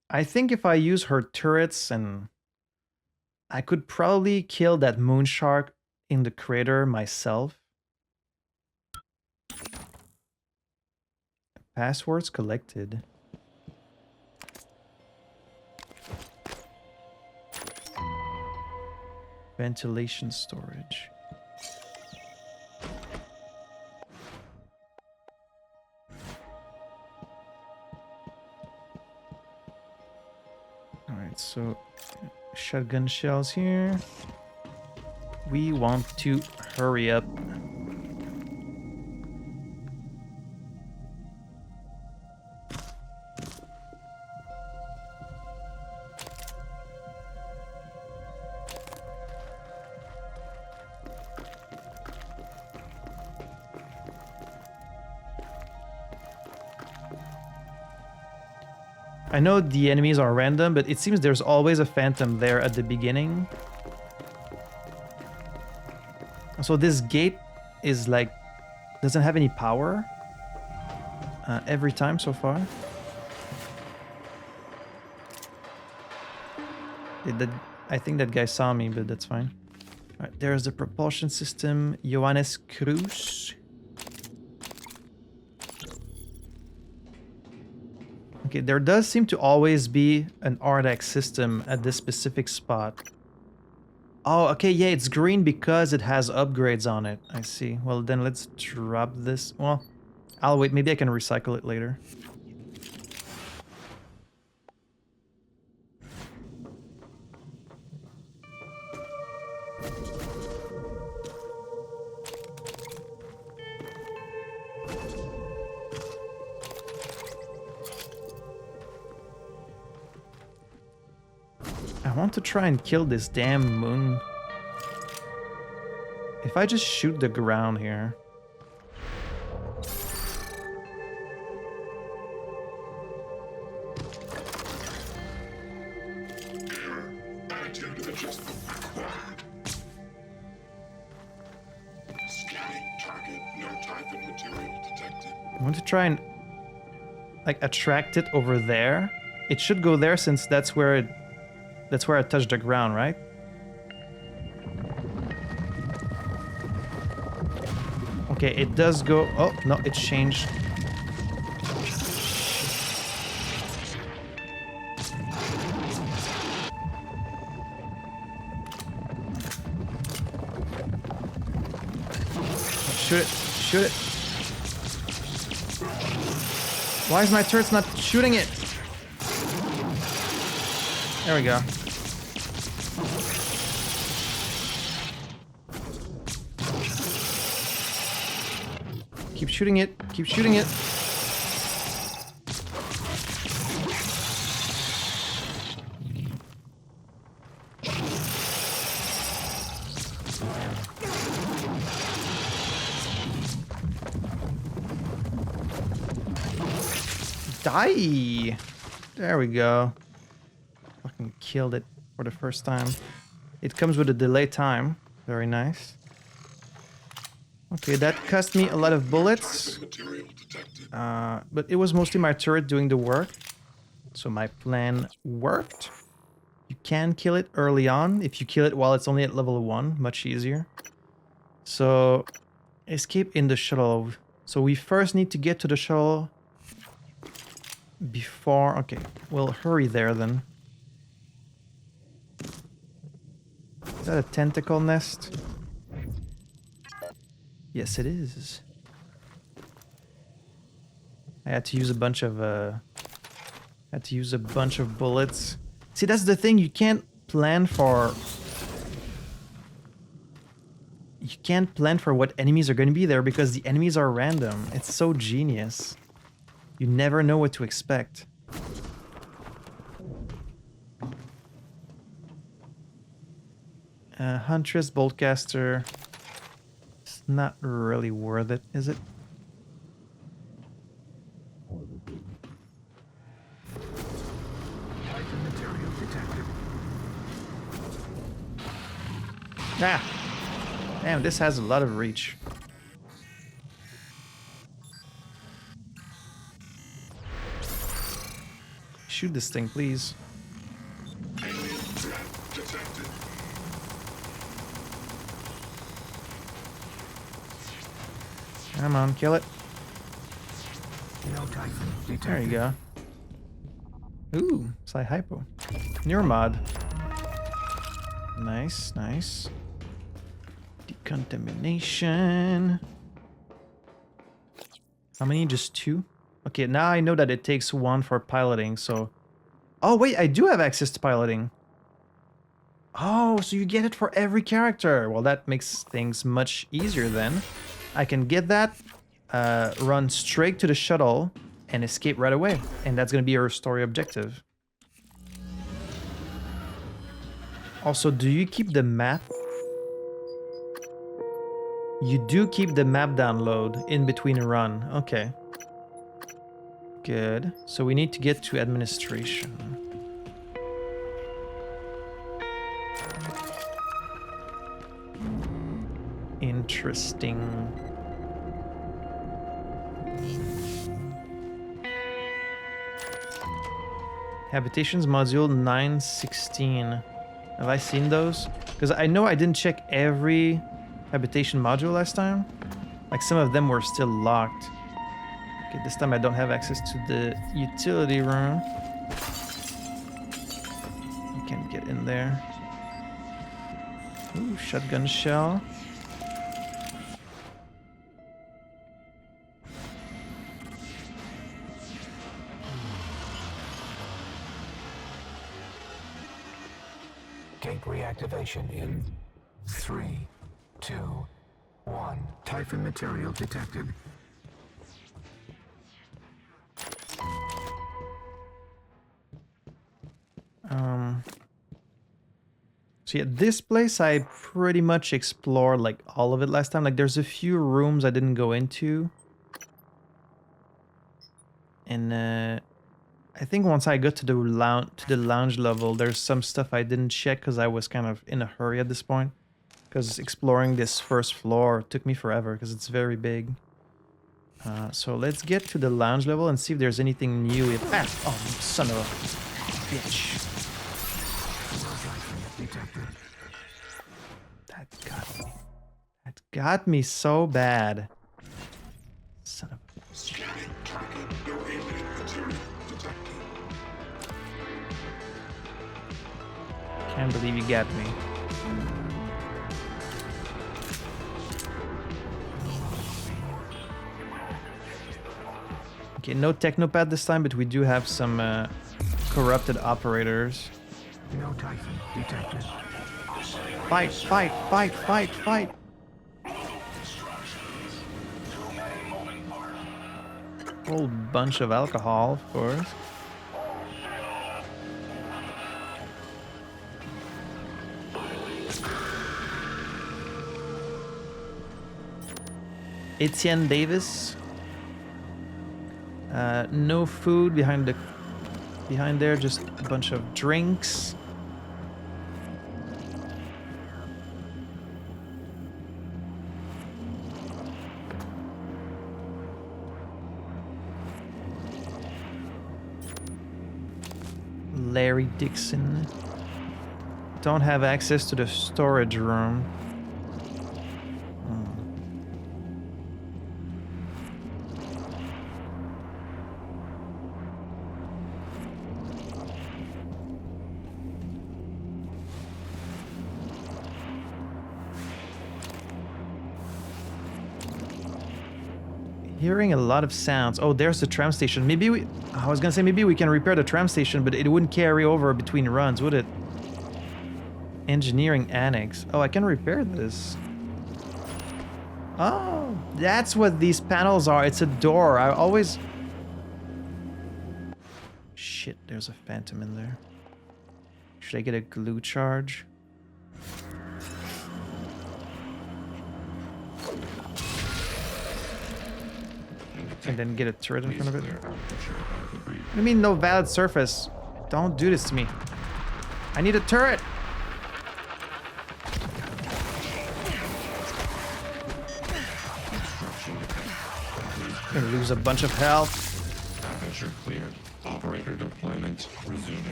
I think if I use her turrets and... I could probably kill that moon shark in the crater myself. Passwords collected. Ventilation storage. Alright, so shotgun shells here. We want to hurry up. I know the enemies are random, but it seems there's always a phantom there at the beginning. So this gate is like, doesn't have any power every time so far. I think that guy saw me, but that's fine. All right, there's the propulsion system, Johannes Cruz. Okay, there does seem to always be an RDAC system at this specific spot. Oh, okay, yeah, it's green because it has upgrades on it. I see. Well, then let's drop this. Well, I'll wait. Maybe I can recycle it later. I want to try and kill this damn moon. If I just shoot the ground here. Attitude adjustment required. Scanning target. No Typhon material detected. I want to try and like attract it over there. It should go there since that's where I touched the ground, right? Okay, it does go. Oh, no, it changed. Shoot it. Shoot it. Why is my turret not shooting it? There we go. Keep shooting it. Keep shooting it. Die! There we go. Fucking killed it for the first time. It comes with a delay time. Very nice. Okay, that cost me a lot of bullets. Material detected. But it was mostly my turret doing the work. So my plan worked. You can kill it early on. If you kill it while it's only at level 1, much easier. So, escape in the shuttle. So we first need to get to the shuttle before... Okay, we'll hurry there then. Is that a tentacle nest? Yes, it is. I had to use a bunch of bullets. See, that's the thing. You can't plan for what enemies are going to be there because the enemies are random. It's so genius. You never know what to expect. Huntress, Boltcaster. It's not really worth it, is it? Typhon material detected. Ah! Damn, this has a lot of reach. Shoot this thing, please. Alien threat detected. Come on, kill it. No Typhon detected. There you go. Ooh, Psy-Hypo. Neuromod. Nice, nice. Decontamination. How many? Just 2? Okay, now I know that it takes 1 for piloting, so... Oh, wait, I do have access to piloting. Oh, so you get it for every character. Well, that makes things much easier then. I can get that, run straight to the shuttle, and escape right away. And that's going to be our story objective. Also, do you keep the map? You do keep the map download in between a run. Okay. Good. So we need to get to administration. Interesting. Habitations module 916. Have I seen those? Because I know I didn't check every habitation module last time. Like some of them were still locked. Okay, this time I don't have access to the utility room. You can't get in there. Ooh, shotgun shell. Gate reactivation in 3, 2, 1. Typhon material detected. So yeah, this place I pretty much explored like all of it last time. Like there's a few rooms I didn't go into. And I think once I got to the lounge level, there's some stuff I didn't check because I was kind of in a hurry at this point. Because exploring this first floor took me forever because it's very big. So let's get to the lounge level and see if there's anything new. Oh, son of a bitch. That got me. That got me so bad. Son of a... Can't believe you got me. Okay, no technopad this time, but we do have some corrupted operators. No Typhon detected. Fight, fight, fight, fight, fight! Whole bunch of alcohol, of course. Etienne Davis. No food behind there, just a bunch of drinks. Larry Dixon. Don't have access to the storage room. Hearing a lot of sounds. Oh, there's the tram station. I was gonna say maybe we can repair the tram station, but it wouldn't carry over between runs, would it? Engineering annex. Oh, I can repair this. Oh, that's what these panels are. It's a door. I always... Shit, there's a phantom in there. Should I get a glue charge? And then get a turret in front of it. What do you mean no valid surface? Don't do this to me. I need a turret! I'm gonna lose a bunch of health. Measure cleared. Operator deployment resuming.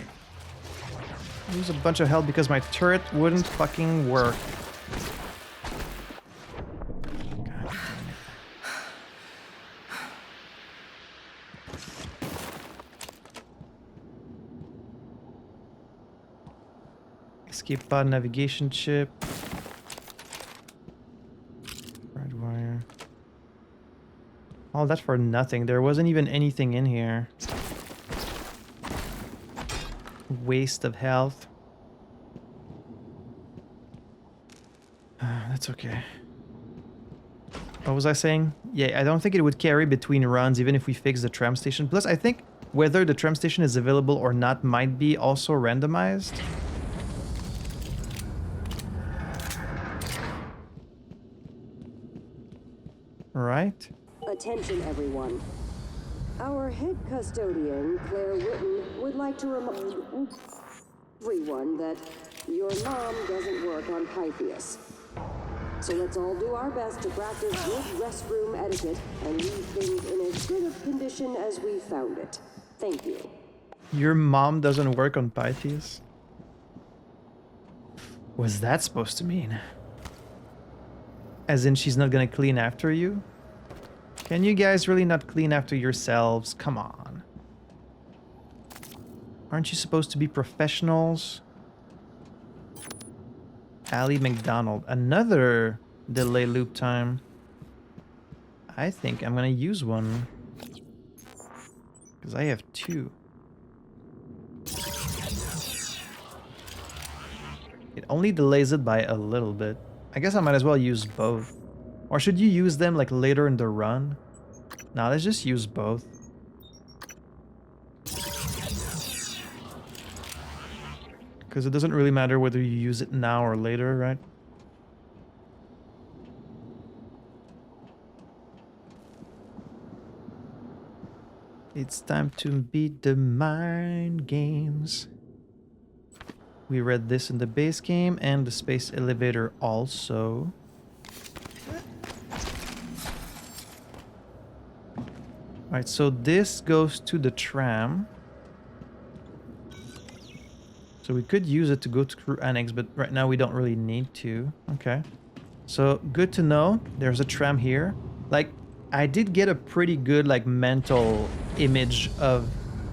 Lose a bunch of health because my turret wouldn't fucking work. Escape pod navigation chip. Red wire. All that for nothing. There wasn't even anything in here. Waste of health. That's okay. What was I saying? Yeah, I don't think it would carry between runs even if we fix the tram station. Plus, I think whether the tram station is available or not might be also randomized. Right? Attention, everyone. Our head custodian, Claire Witten, would like to remind everyone that your mom doesn't work on Pytheas. So let's all do our best to practice good restroom etiquette and leave things in as good of condition as we found it. Thank you. Your mom doesn't work on Pytheas? What's that supposed to mean? As in she's not gonna clean after you? Can you guys really not clean after yourselves? Come on. Aren't you supposed to be professionals? Ali McDonald. Another delay loop time. I think I'm gonna use one. Because I have 2. It only delays it by a little bit. I guess I might as well use both. Or should you use them like later in the run? Nah, let's just use both. Because it doesn't really matter whether you use it now or later, right? It's time to beat the mind games. We read this in the base game and the space elevator also. Alright, so this goes to the tram. So we could use it to go to crew annex, but right now we don't really need to. Okay. So good to know. There's a tram here. Like, I did get a pretty good like mental image of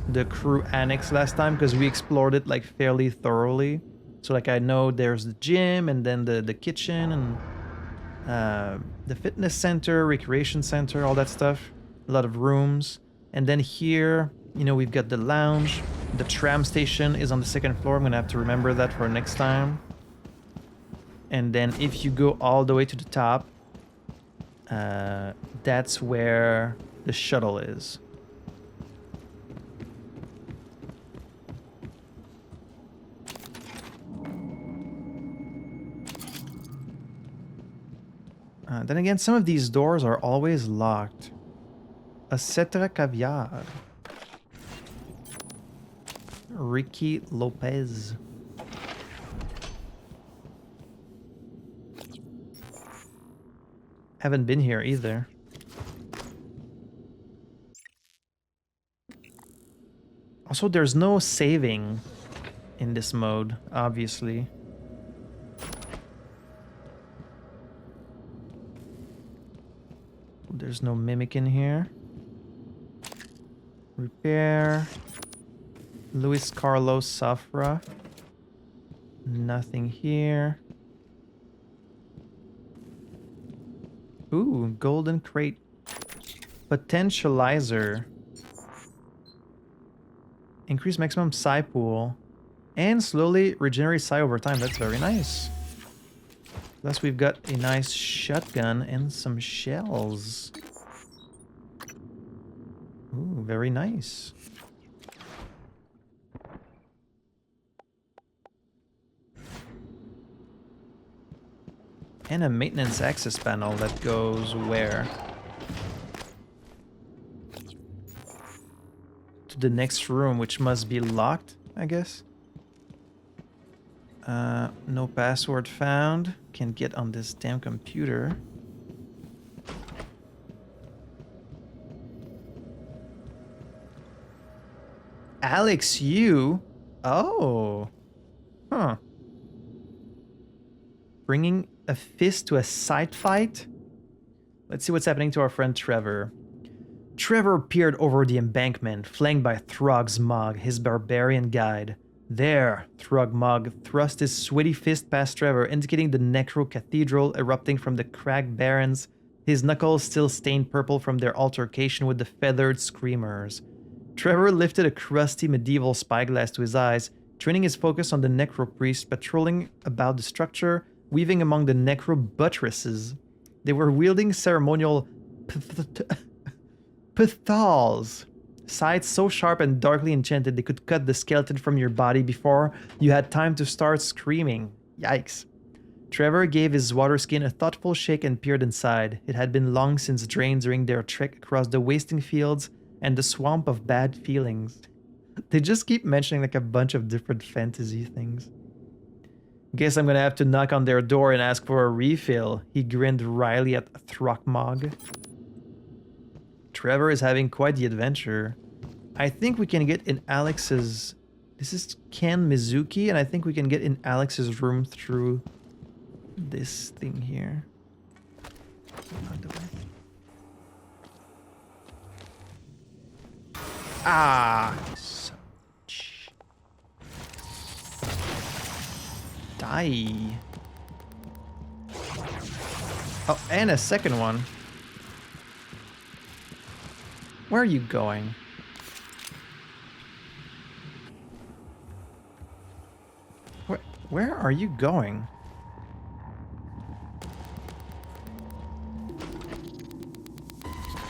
the crew annex last time because we explored it like fairly thoroughly. So like I know there's the gym and then the kitchen and the fitness center, recreation center, all that stuff. A lot of rooms. And then here, you know, we've got the lounge. The tram station is on the 2nd floor. I'm gonna have to remember that for next time. And then if you go all the way to the top, that's where the shuttle is. Then again, some of these doors are always locked. A Cetra Caviar. Ricky Lopez. Haven't been here either. Also, there's no saving in this mode, obviously. There's no mimic in here. Repair. Luis Carlos Safra. Nothing here. Ooh, golden crate. Potentializer. Increase maximum psi pool. And slowly regenerate psi over time. That's very nice. Plus we've got a nice shotgun and some shells. Ooh, very nice. And a maintenance access panel that goes where? To the next room, which must be locked, I guess. No password found. Can't get on this damn computer. Alex, you? Oh. Huh. Bringing a fist to a side fight? Let's see what's happening to our friend Trevor. Trevor peered over the embankment, flanked by Throg's Mog, his barbarian guide. There, Throg Mog thrust his sweaty fist past Trevor, indicating the Necro Cathedral erupting from the cracked barrens, his knuckles still stained purple from their altercation with the feathered screamers. Trevor lifted a crusty medieval spyglass to his eyes, turning his focus on the Necro Priest patrolling about the structure, weaving among the Necro buttresses. They were wielding ceremonial pithals, sides so sharp and darkly enchanted they could cut the skeleton from your body before you had time to start screaming. Yikes. Trevor gave his water skin a thoughtful shake and peered inside. It had been long since drained during their trek across the wasting fields and the swamp of bad feelings. They just keep mentioning like a bunch of different fantasy things. Guess I'm gonna have to knock on their door and ask for a refill. He grinned wryly at Throckmog. Trevor is having quite the adventure. I think we can get in Alex's... This is Ken Mizuki, and I think we can get in Alex's room through this thing here. Out the way. Ah! Die. Oh, and a second one. Where are you going? Where are you going?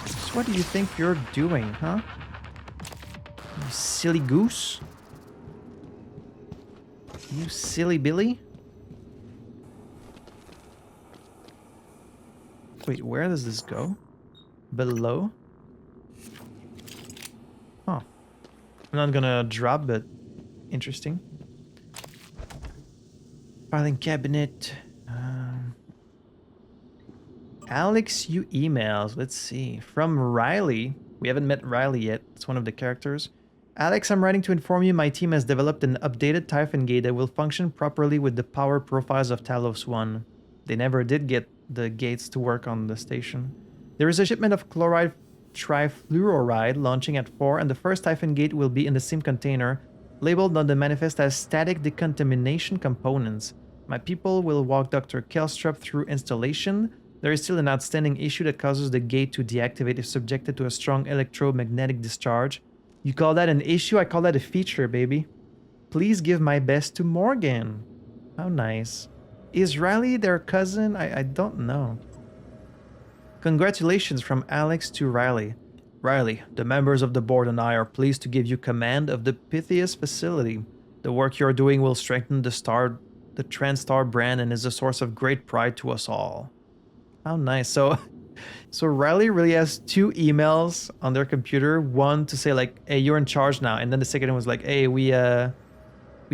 So what do you think you're doing, huh? You silly goose? You silly Billy? Wait, where does this go? Below? Huh. I'm not gonna drop, but interesting. Filing cabinet. Alex, you emails. Let's see. From Riley. We haven't met Riley yet. It's one of the characters. Alex, I'm writing to inform you my team has developed an updated Typhon gate that will function properly with the power profiles of Talos 1. They never did get the gates to work on the station. There is a shipment of chloride trifluoride launching at 4, and the first Typhon gate will be in the same container, labeled on the manifest as static decontamination components. My people will walk Dr. Kelstrup through installation. There is still an outstanding issue that causes the gate to deactivate if subjected to a strong electromagnetic discharge. You call that an issue? I call that a feature, baby. Please give my best to Morgan. How nice. Is Riley their cousin? I don't know. Congratulations from Alex to Riley. Riley, the members of the board and I are pleased to give you command of the Pytheas facility. The work you're doing will strengthen the TranStar brand and is a source of great pride to us all. How nice. So Riley really has 2 emails on their computer. One to say like, hey, you're in charge now. And then the second one was like, hey, we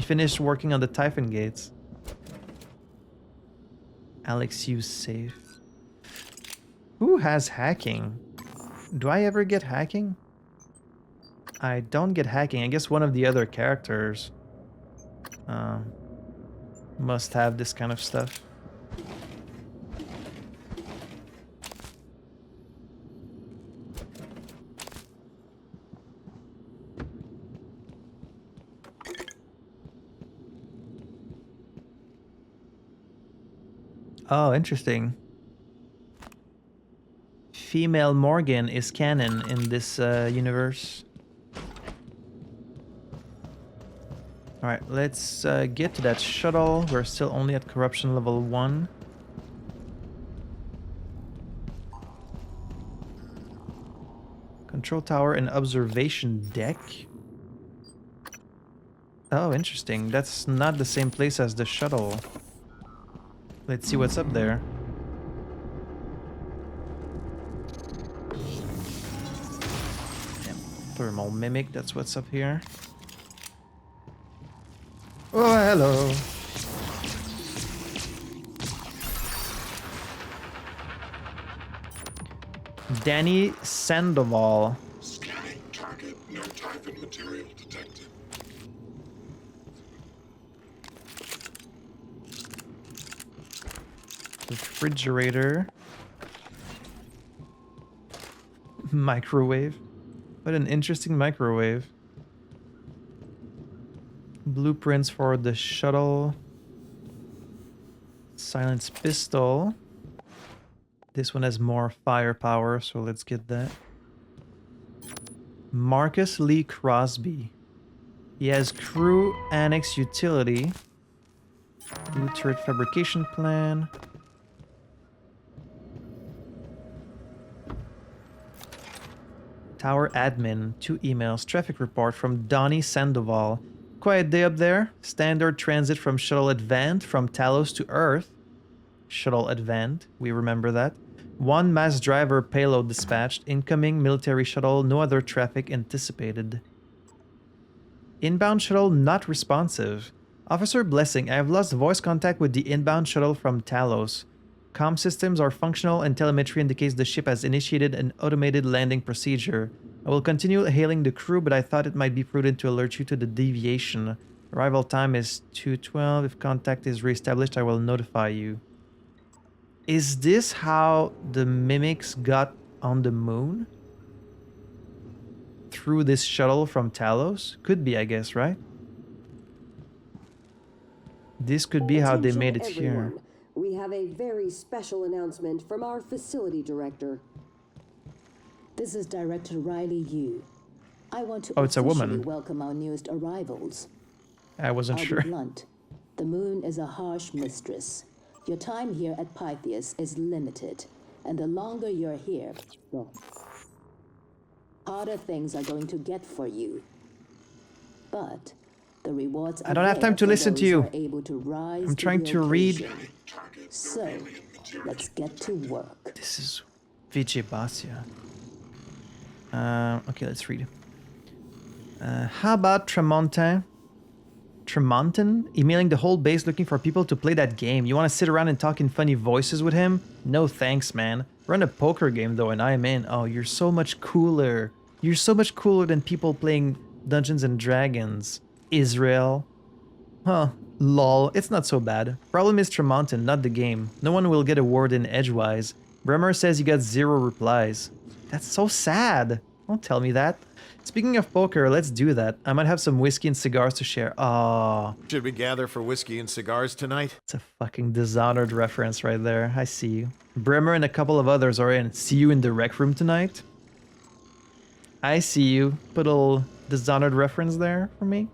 finished working on the Typhon gates. Alex, you safe. Who has hacking? Do I ever get hacking? I don't get hacking. I guess one of the other characters must have this kind of stuff. Oh, interesting. Female Morgan is canon in this universe. Alright, let's get to that shuttle. We're still only at corruption level 1. Control tower and observation deck. Oh, interesting. That's not the same place as the shuttle. Let's see what's up there. Thermal mimic, that's what's up here. Oh, hello. Danny Sandoval. Scanning target. No Typhon material detected. Refrigerator. Microwave. What an interesting microwave. Blueprints for the shuttle. Silence pistol. This one has more firepower, so let's get that. Marcus Lee Crosby. He has crew annex utility. Blue turret fabrication plan. Tower admin, 2 emails, traffic report from Donnie Sandoval. Quiet day up there. Standard transit from Shuttle Advent from Talos to Earth. Shuttle Advent, we remember that. 1 mass driver payload dispatched. Incoming military shuttle, no other traffic anticipated. Inbound shuttle not responsive. Officer Blessing, I have lost voice contact with the inbound shuttle from Talos. Comm systems are functional and telemetry indicates the ship has initiated an automated landing procedure. I will continue hailing the crew, but I thought it might be prudent to alert you to the deviation. Arrival time is 2:12. If contact is reestablished, I will notify you. Is this how the mimics got on the moon? through this shuttle from Talos? Could be, I guess, right? This could be how they Attention, made it here. everyone. We have a very special announcement from our facility director. This is Director Riley Yu. I want to Oh, it's a officially woman. welcome our newest arrivals. I wasn't I'll sure. be blunt. The moon is a harsh mistress. Your time here at Pytheas is limited, and the longer you're here, the harder things are going to get for you. But the rewards are I don't have there time to for listen to those who you. are able to rise I'm trying the to read. occasion. So, let's get to work. This is Vijay Basia. Okay, let's read. How about Tremontin? Emailing the whole base looking for people to play that game. You want to sit around and talk in funny voices with him? No thanks, man. Run a poker game though and I'm in. Oh, you're so much cooler. You're so much cooler than people playing Dungeons and Dragons. Israel. Huh. Lol. It's not so bad. Problem is Tremontin, not the game. No one will get a word in edgewise. Bremer says you got 0 replies. That's so sad. Don't tell me that. Speaking of poker, let's do that. I might have some whiskey and cigars to share. Ah, Should we gather for whiskey and cigars tonight? it's a fucking Dishonored reference right there. I see you. Bremer and a couple of others are in. See you in the rec room tonight. I see you. Put a little Dishonored reference there for me.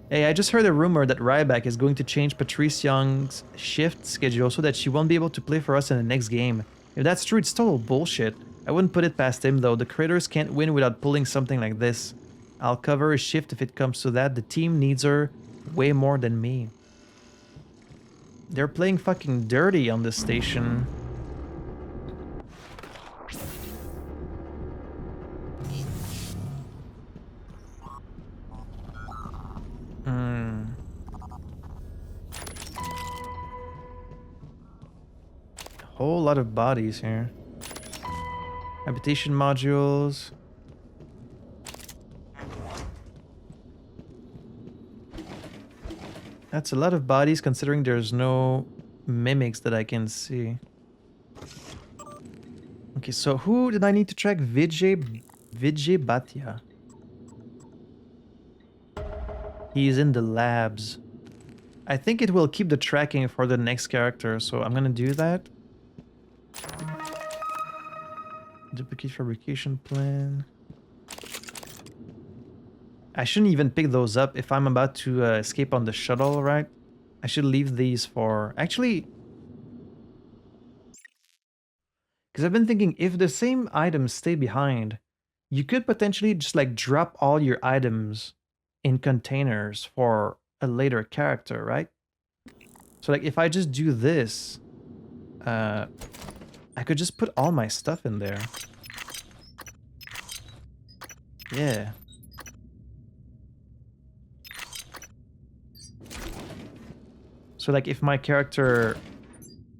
Hey, I just heard a rumor that Ryback is going to change Patrice Young's shift schedule so that she won't be able to play for us in the next game. If that's true, it's total bullshit. I wouldn't put it past him though. The creators can't win without pulling something like this. I'll cover his shift if it comes to that. The team needs her way more than me. They're playing fucking dirty on this station. Whole lot of bodies here. Habitation modules. That's a lot of bodies considering there's no mimics that I can see. Okay, so who did I need to track? Vijay Bhatia. He's in the labs. I think it will keep the tracking for the next character, so I'm gonna do that. Duplicate fabrication plan. I shouldn't even pick those up if I'm about to escape on the shuttle, right? I should leave these for... Actually... Because I've been thinking, if the same items stay behind, you could potentially just like drop all your items in containers for a later character, right? So like if I just do this, I could just put all my stuff in there. Yeah. So like if my character,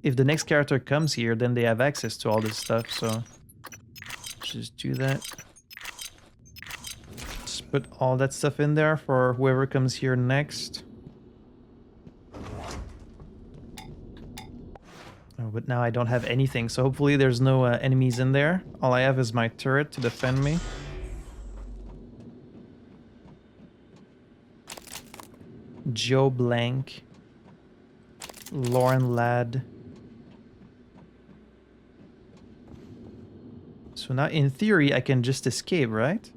if the next character comes here, then they have access to all this stuff, so just do that. Just put all that stuff in there for whoever comes here next. Oh, but now I don't have anything, so hopefully there's no enemies in there. All I have is my turret to defend me. Joe Blank. Lauren Ladd. So now in theory I can just escape, right?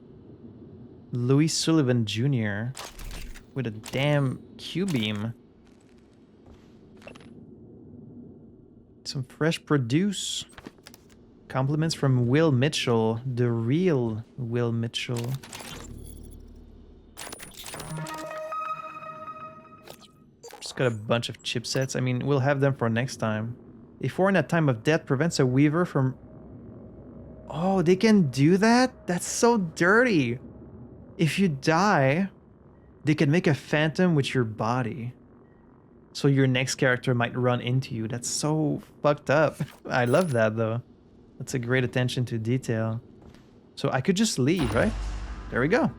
Louis Sullivan Jr. with a damn Q-beam. Some fresh produce. Compliments from Will Mitchell, the real Will Mitchell. Just got a bunch of chipsets. I mean, we'll have them for next time. A foreign at time of death prevents a weaver from... Oh, they can do that? That's so dirty. If you die, they can make a phantom with your body. So your next character might run into you. That's so fucked up. I love that though. That's a great attention to detail. So I could just leave, right? There we go.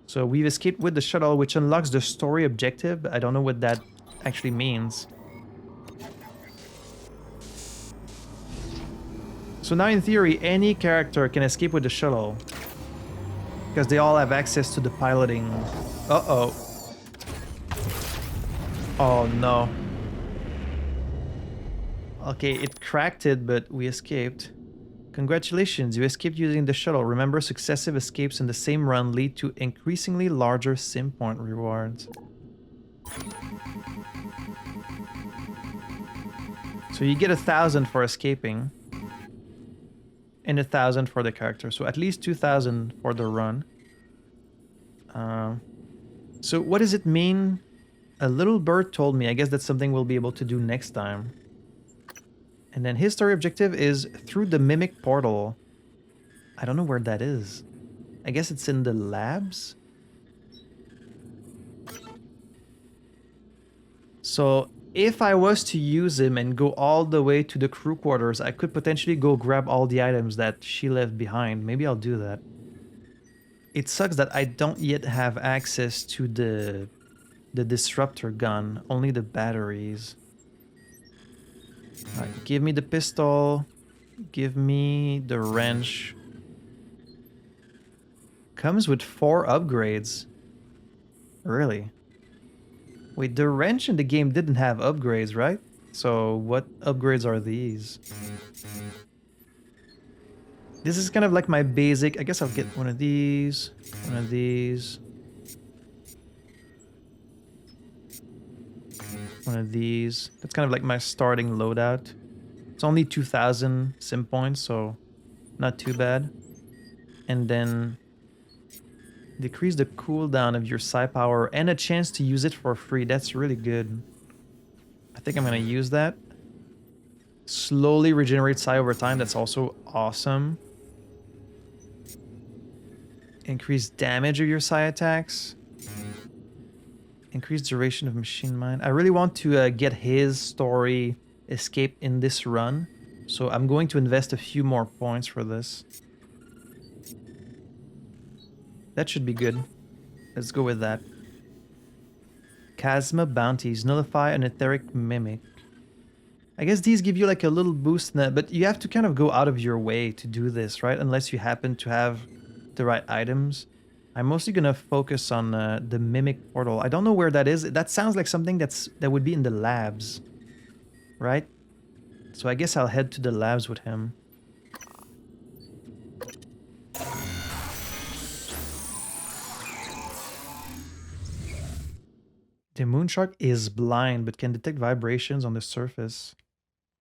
So we've escaped with the shuttle, which unlocks the story objective. I don't know what that actually means. So now in theory, any character can escape with the shuttle. Because they all have access to the piloting. Uh-oh. Oh no. Okay, it cracked it, but we escaped. Congratulations, you escaped using the shuttle. Remember, successive escapes in the same run lead to increasingly larger sim point rewards. So you get 1,000 for escaping. And 1,000 for the character. So at least 2,000 for the run. So what does it mean? A little bird told me. I guess that's something we'll be able to do next time. And then his story objective is through the Mimic portal. I don't know where that is. I guess it's in the labs? So if I was to use him and go all the way to the crew quarters, I could potentially go grab all the items that she left behind. Maybe I'll do that. It sucks that I don't yet have access to the disruptor gun, only the batteries. Alright, give me the pistol, give me the wrench. Comes with 4 upgrades. Really? Wait, the wrench in the game didn't have upgrades, right? So what upgrades are these? This is kind of like my basic. I guess I'll get one of these, one of these, one of these. That's kind of like my starting loadout. It's only 2,000 sim points, so not too bad. And then decrease the cooldown of your psi power and a chance to use it for free. That's really good. I think I'm gonna use that. Slowly regenerate psi over time. That's also awesome. Increase damage of your psi attacks. Increase duration of machine mind. I really want to get his story escape in this run. So I'm going to invest a few more points for this. That should be good. Let's go with that. Chasma bounties. Nullify an etheric mimic. I guess these give you like a little boost, but you have to kind of go out of your way to do this, right? Unless you happen to have the right items. I'm mostly gonna focus on the mimic portal. I don't know where that is. That sounds like something that would be in the labs, right? So I guess I'll head to the labs with him. The moon shark is blind but can detect vibrations on the surface.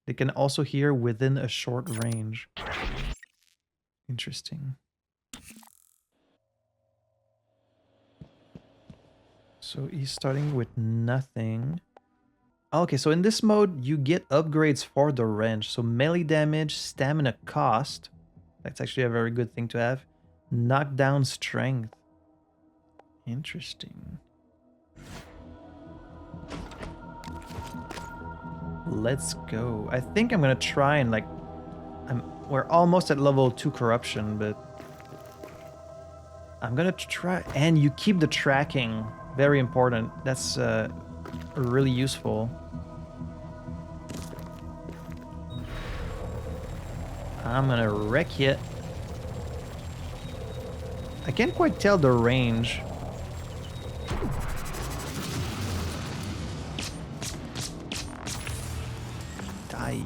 They can also hear within a short range. Interesting. So he's starting with nothing. Okay, so in this mode, you get upgrades for the wrench. So melee damage, stamina cost. That's actually a very good thing to have. Knockdown strength. Interesting. Let's go. I think I'm gonna try and like... we're almost at level 2 corruption, but... I'm gonna try... And you keep the tracking. Very important. That's really useful. I'm gonna wreck it. I can't quite tell the range. Die.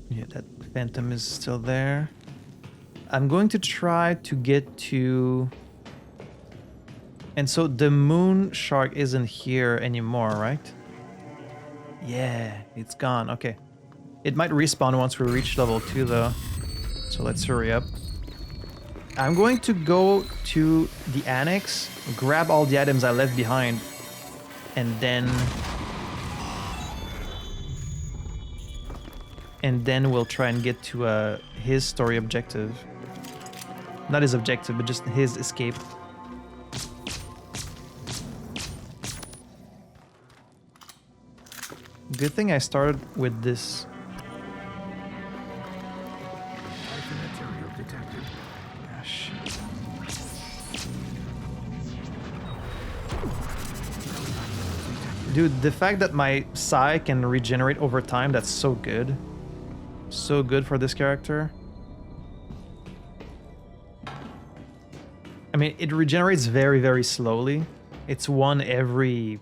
Yeah, that phantom is still there. I'm going to try to get to... And so the moon shark isn't here anymore, right? Yeah, it's gone. Okay. It might respawn once we reach level 2 though. So let's hurry up. I'm going to go to the annex, grab all the items I left behind, and then we'll try and get to his story objective. Not his objective, but just his escape. Good thing I started with this. Material detected. Ah, shit. Dude, the fact that my psi can regenerate over time, that's so good. So good for this character. I mean, it regenerates very, very slowly. It's one every...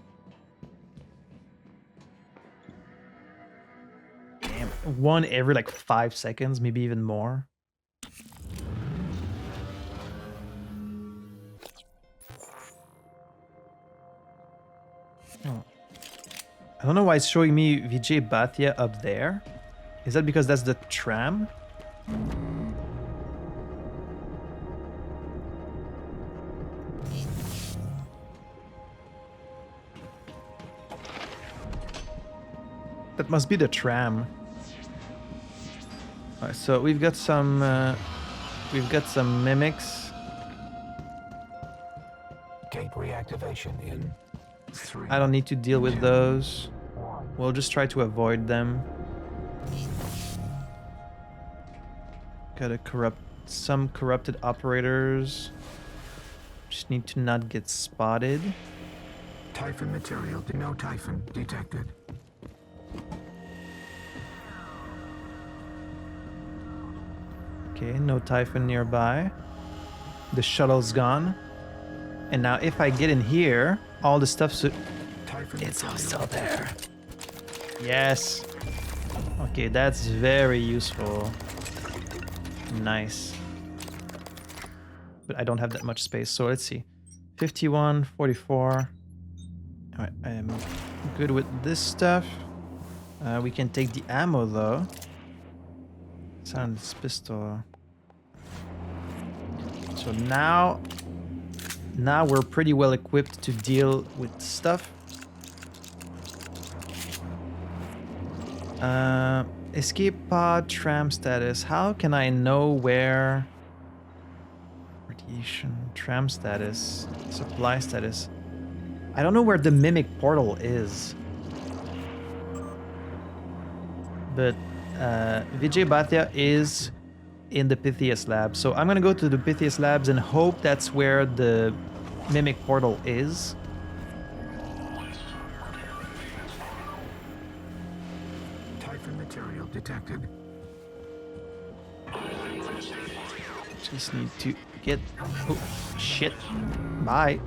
Damn, one every like 5 seconds, maybe even more. Oh. I don't know why it's showing me Vijay Bhatia up there. Is that because that's the tram? That must be the tram. Alright, so we've got some mimics. Gate reactivation in 3. I don't need to deal with those. We'll just try to avoid them. Gotta corrupt some corrupted operators. Just need to not get spotted. Typhon material. No Typhon detected. Okay, no Typhon nearby. The shuttle's gone. And now if I get in here, all the stuff's... It's all still there. Yes. Okay, that's very useful. Nice. But I don't have that much space, so let's see. 51, 44. Alright, I am good with this stuff. We can take the ammo though. Sound this pistol. So now we're pretty well equipped to deal with stuff. Escape pod, tram status. How can I know where? Radiation, tram status, supply status. I don't know where the mimic portal is. But Vijay Bhatia is in the Pytheas lab. So I'm gonna go to the Pytheas labs and hope that's where the mimic portal is. Typhon material detected. Just need to get... Oh, shit. Bye.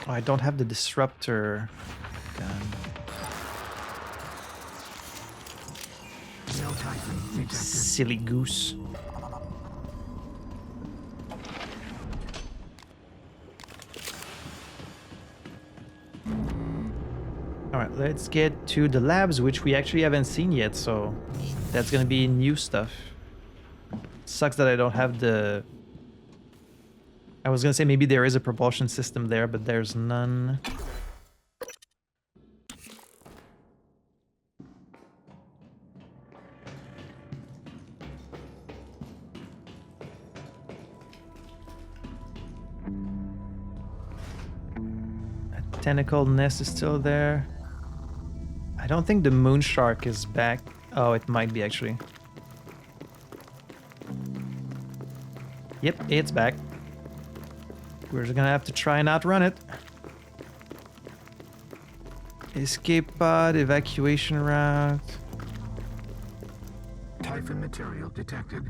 Oh, I don't have the disruptor gun. No Typhon detected. Silly goose. Alright, let's get to the labs, which we actually haven't seen yet, so that's gonna be new stuff. Sucks that I don't have the... I was gonna say maybe there is a propulsion system there, but there's none. A tentacle nest is still there. I don't think the moon shark is back. Oh, it might be actually. Yep, it's back. We're just gonna have to try and outrun it. Escape pod, evacuation route. Typhon material detected.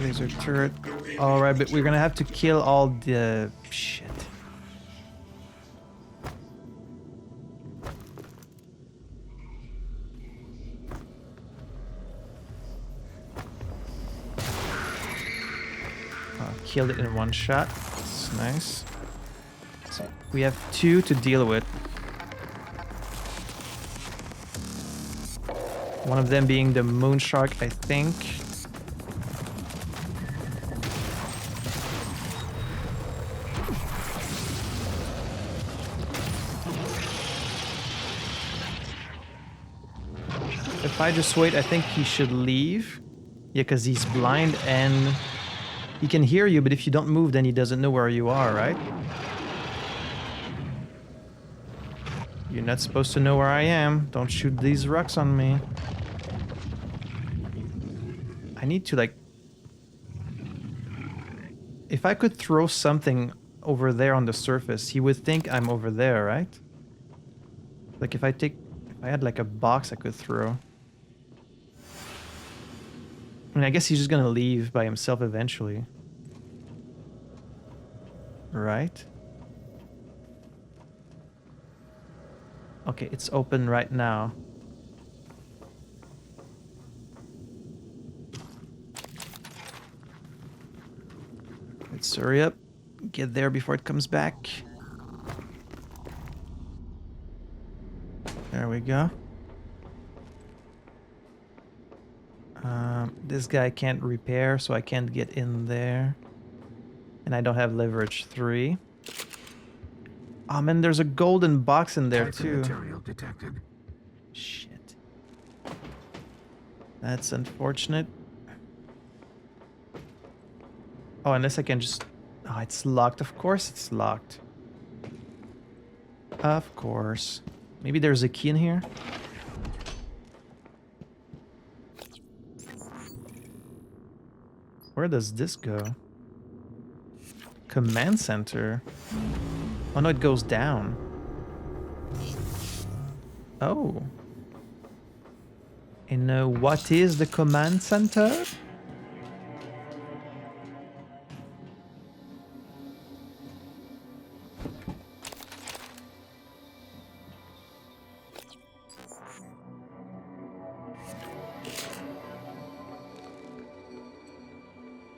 Laser turret. Alright, but we're gonna have to kill all the... Shit. Killed it in one shot. That's nice. So we have 2 to deal with. One of them being the moon shark, I think. If I just wait, I think he should leave. Yeah, because he's blind and... He can hear you, but if you don't move, then he doesn't know where you are, right? You're not supposed to know where I am. Don't shoot these rocks on me. I need to like... If I could throw something over there on the surface, he would think I'm over there, right? Like if I had like a box I could throw. I mean, I guess he's just gonna leave by himself eventually. Right? Okay, it's open right now. Let's hurry up. Get there before it comes back. There we go. This guy can't repair, so I can't get in there. And I don't have leverage 3. Oh man, there's a golden box in there Typhon too. material detected. Shit. That's unfortunate. Oh, unless I can just... Oh, it's locked. Of course it's locked. Of course. Maybe there's a key in here? Where does this go? Command center? Oh no, it goes down. Oh. And what is the command center?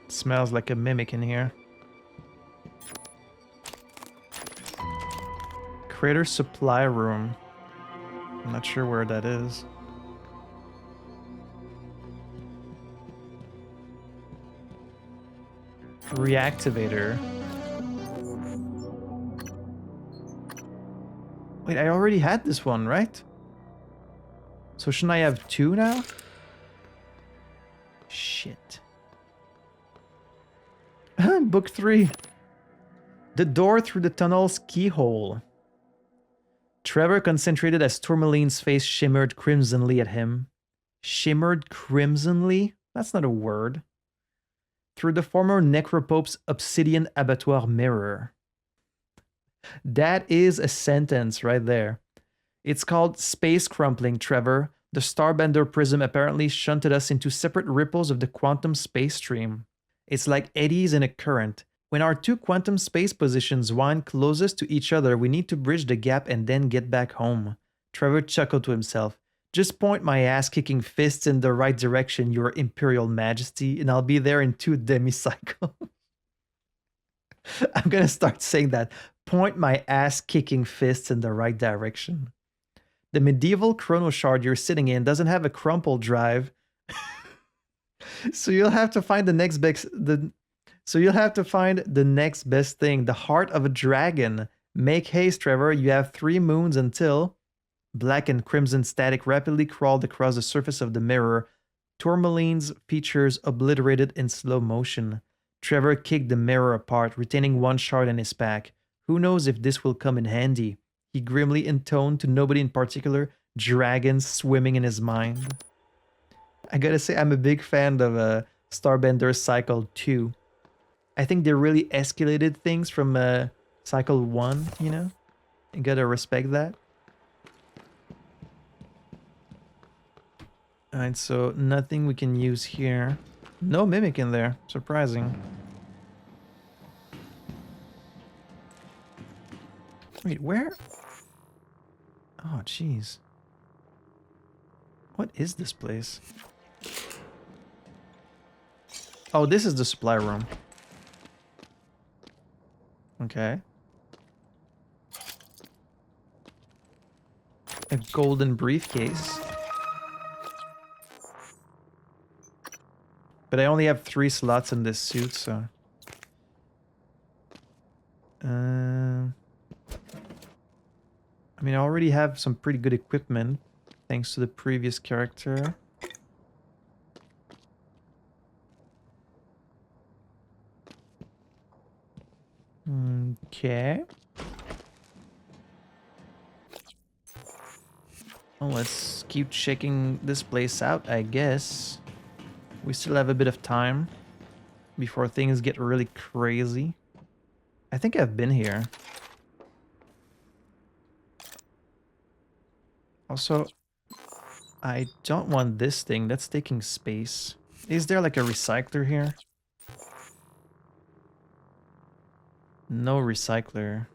Smells like a mimic in here. Crater supply room. I'm not sure where that is. Reactivator. Wait, I already had this one, right? So shouldn't I have 2 now? Shit. Book 3. The door through the tunnel's keyhole. Trevor concentrated as Tourmaline's face shimmered crimsonly at him. Shimmered crimsonly? That's not a word. Through the former Necropope's obsidian abattoir mirror. That is a sentence right there. It's called space crumpling, Trevor. The Starbender prism apparently shunted us into separate ripples of the quantum space stream. It's like eddies in a current. When our 2 quantum space positions wind closest to each other, we need to bridge the gap and then get back home. Trevor chuckled to himself. Just point my ass-kicking fists in the right direction, Your Imperial Majesty, and I'll be there in 2 demicycles. I'm gonna start saying that. Point my ass-kicking fists in the right direction. The medieval chrono shard you're sitting in doesn't have a crumple drive. So you'll have to find the next best thing, the heart of a dragon. Make haste, Trevor. You have 3 moons until... Black and crimson static rapidly crawled across the surface of the mirror, Tourmaline's features obliterated in slow motion. Trevor kicked the mirror apart, retaining 1 shard in his pack. Who knows if this will come in handy? He grimly intoned to nobody in particular, dragons swimming in his mind. I gotta say, I'm a big fan of Starbender Cycle 2. I think they really escalated things from Cycle 1, you know? You gotta respect that. Alright, so nothing we can use here. No mimic in there. Surprising. Wait, where? Oh, jeez. What is this place? Oh, this is the supply room. Okay. A golden briefcase. But I only have 3 slots in this suit, so... I mean, I already have some pretty good equipment, thanks to the previous character. Okay. Well, let's keep checking this place out, I guess. We still have a bit of time before things get really crazy. I think I've been here. Also, I don't want this thing. That's taking space. Is there like a recycler here? No recycler.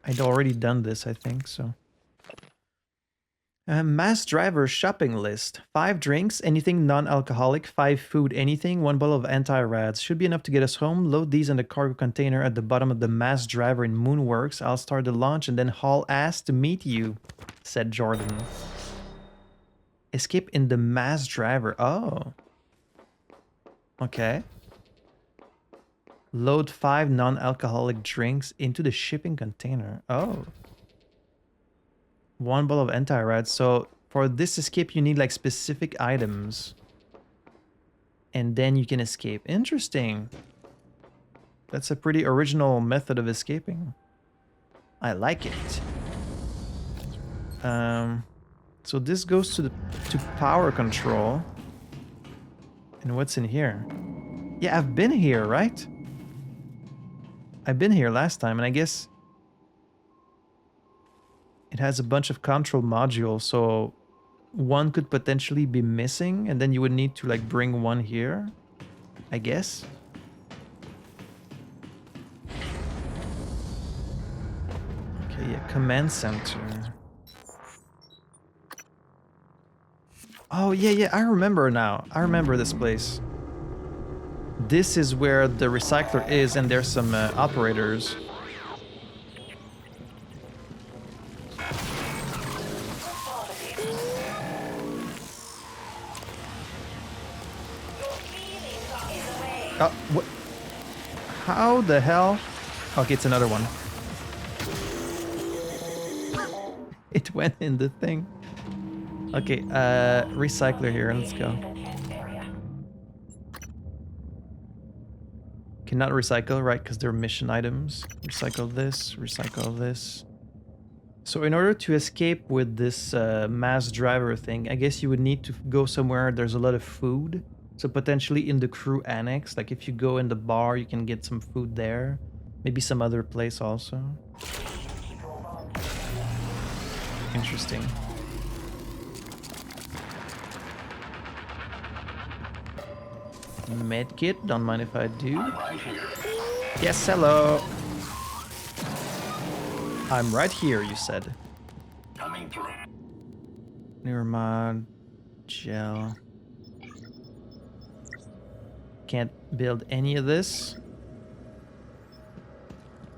I'd already done this, I think, so. Mass driver shopping list. 5 drinks, anything non-alcoholic, 5 food, anything, 1 bottle of anti-rads. Should be enough to get us home. Load these in the cargo container at the bottom of the mass driver in Moonworks. I'll start the launch and then haul ass to meet you, said Jordan. Escape in the mass driver. Oh. Okay. Load 5 non-alcoholic drinks into the shipping container. Oh. 1 bottle of anti-rad. So for this escape, you need like specific items. And then you can escape. Interesting. That's a pretty original method of escaping. I like it. So this goes to power control. And what's in here? Yeah, I've been here, right? I've been here last time, and I guess it has a bunch of control modules, so one could potentially be missing, and then you would need to like bring one here, I guess. Okay, yeah, command center. Oh, yeah, I remember now. I remember this place. This is where the recycler is, and there's some operators. Oh, what? How the hell? Okay, it's another one. It went in the thing. Okay, recycler here, let's go. Cannot recycle, right? Because they're mission items. Recycle this, recycle this. So in order to escape with this mass driver thing, I guess you would need to go somewhere there's a lot of food. So potentially in the crew annex, like if you go in the bar, you can get some food there. Maybe some other place also. Interesting. Medkit, don't mind if I do. Yes, hello. I'm right here, you said. Coming through. Neuromod, gel. Can't build any of this.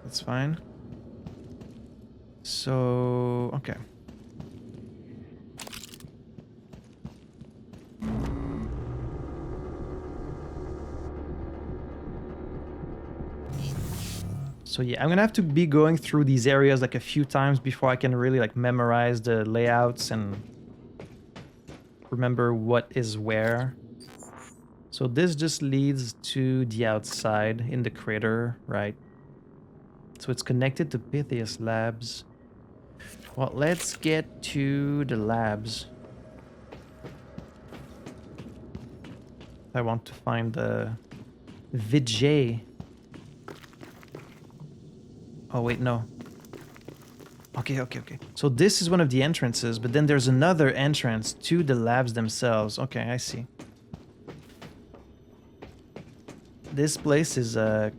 That's fine. So, okay. So yeah, I'm gonna have to be going through these areas like a few times before I can really like memorize the layouts and remember what is where. So this just leads to the outside in the crater, right? So it's connected to Pytheas labs. Well, let's get to the labs. I want to find the Vijay. Oh, wait, no. Okay. So this is one of the entrances, but then there's another entrance to the labs themselves. Okay, I see. This place is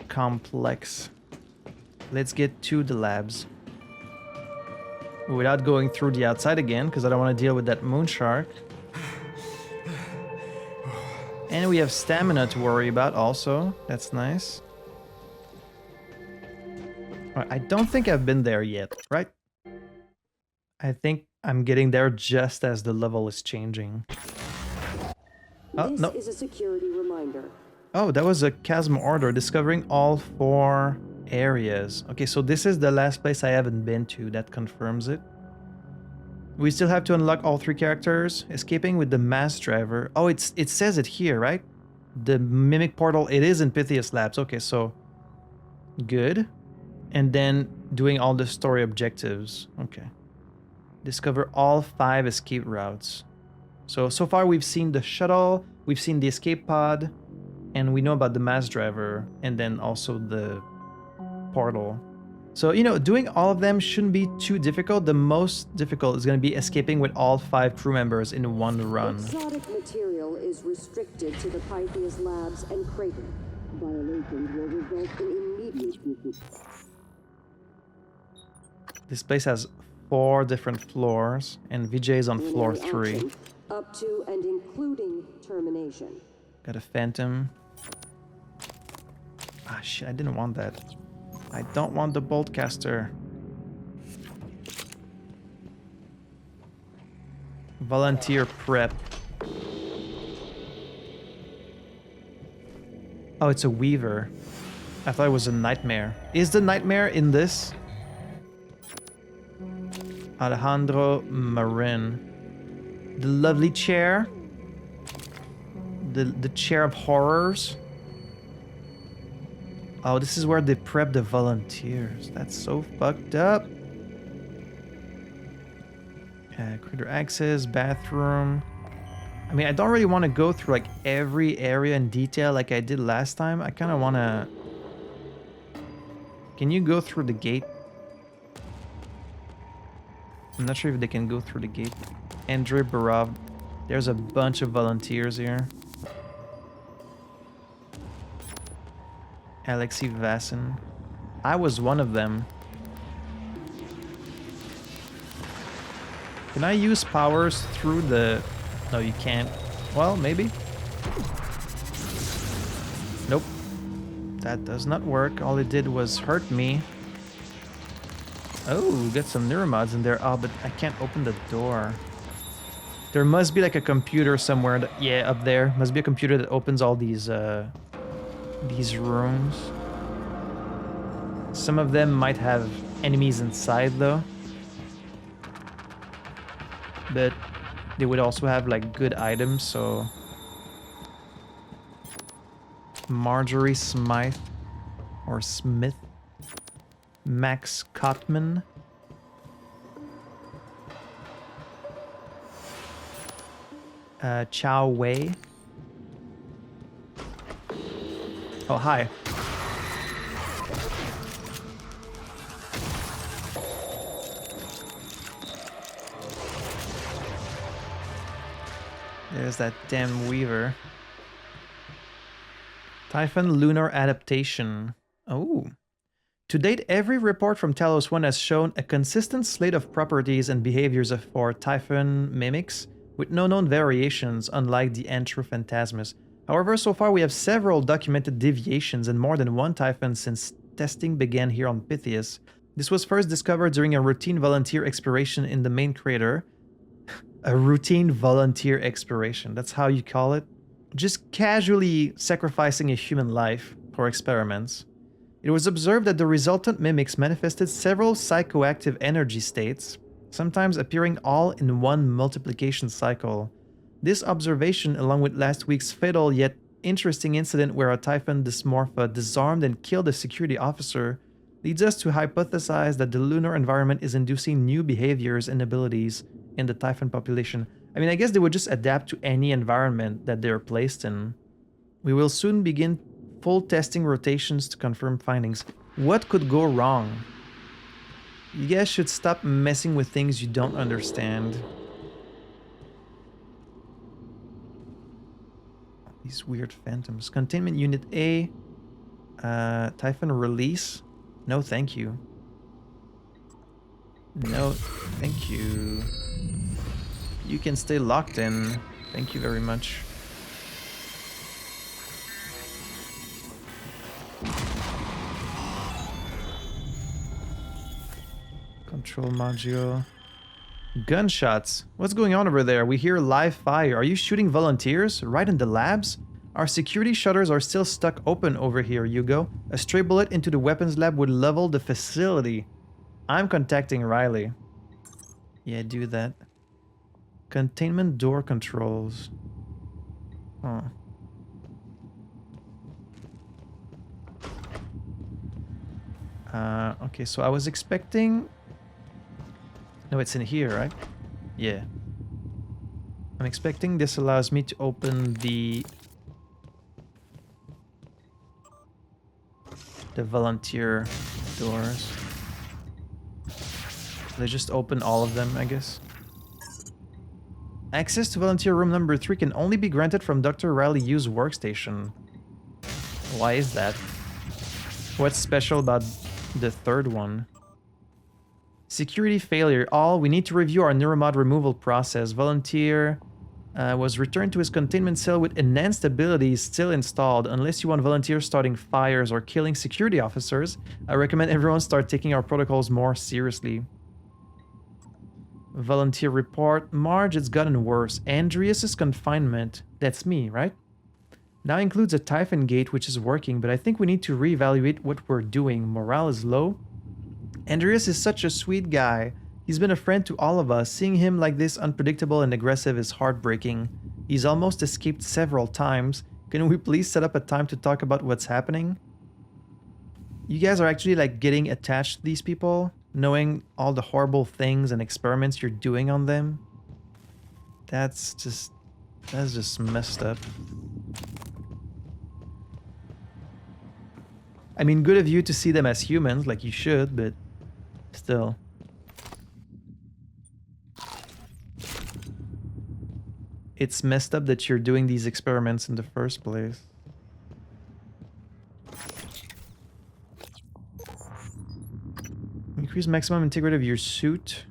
complex. Let's get to the labs. Without going through the outside again, because I don't want to deal with that moon shark. And we have stamina to worry about also. That's nice. I don't think I've been there yet, right? I think I'm getting there just as the level is changing. Oh, This no. is a security reminder. Oh, that was a chasm order, discovering all 4 areas. Okay, so this is the last place I haven't been to. That confirms it. We still have to unlock all 3 characters. Escaping with the mass driver. Oh, it says it here, right? The Mimic Portal, it is in Pytheas Labs. Okay, so good. And then doing all the story objectives. Okay. Discover all 5 escape routes. So far we've seen the shuttle, we've seen the escape pod, and we know about the mass driver, and then also the portal. So, you know, doing all of them shouldn't be too difficult. The most difficult is going to be escaping with all 5 crew members in one run. Exotic material is restricted to the Pytheas Labs and Crater. Violations will result in immediate... This place has 4 different floors, and Vijay is on floor 3. Up to and including termination. Got a phantom. Ah, shit, I didn't want that. I don't want the bolt caster. Volunteer prep. Oh, it's a weaver. I thought it was a nightmare. Is the nightmare in this? Alejandro Marin. The lovely chair. The chair of horrors. Oh, this is where they prep the volunteers. That's so fucked up. Critter access, bathroom. I mean, I don't really want to go through like every area in detail like I did last time. I kind of want to... Can you go through the gate? I'm not sure if they can go through the gate. Andrei Barov. There's a bunch of volunteers here. Alexei Vassin. I was one of them. Can I use powers through the... No, you can't. Well, maybe. Nope. That does not work. All it did was hurt me. Oh, got some neuromods in there. Oh, but I can't open the door. There must be like a computer somewhere. That, yeah, up there. Must be a computer that opens all these rooms. Some of them might have enemies inside though. But they would also have like good items, so... Marjorie Smythe. Or Smith. Max Cotman. Chow Wei. Oh, hi. There's that damn Weaver. Typhon Lunar Adaptation. Oh. To date, every report from Talos 1 has shown a consistent slate of properties and behaviors for Typhon mimics, with no known variations, unlike the Antrophantasmus. However, so far we have several documented deviations and more than one Typhon since testing began here on Pytheas. This was first discovered during a routine volunteer exploration in the main crater. A routine volunteer exploration, that's how you call it? Just casually sacrificing a human life for experiments. It was observed that the resultant mimics manifested several psychoactive energy states, sometimes appearing all in one multiplication cycle. This observation, along with last week's fatal yet interesting incident where a Typhon dysmorpha disarmed and killed a security officer, leads us to hypothesize that the lunar environment is inducing new behaviors and abilities in the Typhon population. I mean, I guess they would just adapt to any environment that they're placed in. We will soon begin full testing rotations to confirm findings. What could go wrong? You guys should stop messing with things you don't understand. These weird phantoms. Containment Unit A. Typhon release. No, thank you. No, thank you. You can stay locked in. Thank you very much. Control module. Gunshots. What's going on over there? We hear live fire. Are you shooting volunteers? Right in the labs? Our security shutters are still stuck open over here, Hugo. A stray bullet into the weapons lab would level the facility. I'm contacting Riley. Yeah, do that. Containment door controls. Oh. Okay, so I was expecting... No, it's in here, right? Yeah. I'm expecting this allows me to open the volunteer doors. They just open all of them, I guess. Access to volunteer room number 3 can only be granted from Dr. Riley Yu's workstation. Why is that? What's special about the third one? Security failure. All, we need to review our neuromod removal process. Volunteer was returned to his containment cell with enhanced abilities still installed. Unless you want volunteers starting fires or killing security officers, I recommend everyone start taking our protocols more seriously. Volunteer report. Marge, it's gotten worse. Andreas's confinement. That's me, right? Now includes a Typhon gate, which is working, but I think we need to reevaluate what we're doing. Morale is low. Andreas is such a sweet guy. He's been a friend to all of us. Seeing him like this unpredictable and aggressive is heartbreaking. He's almost escaped several times. Can we please set up a time to talk about what's happening? You guys are actually like getting attached to these people, knowing all the horrible things and experiments you're doing on them. That's just messed up. I mean, good of you to see them as humans, like you should, but still. It's messed up that you're doing these experiments in the first place. Increase maximum integrity of your suit.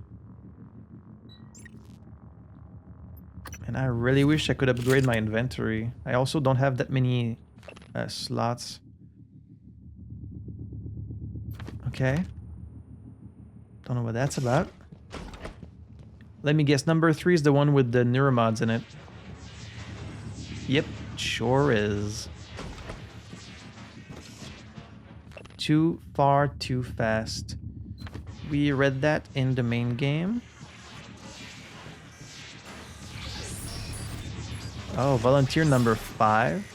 And I really wish I could upgrade my inventory. I also don't have that many slots. Okay. Don't know what that's about. Let me guess, number 3 is the one with the neuromods in it. Yep, sure is. Too far, too fast. We read that in the main game. Oh, volunteer number 5.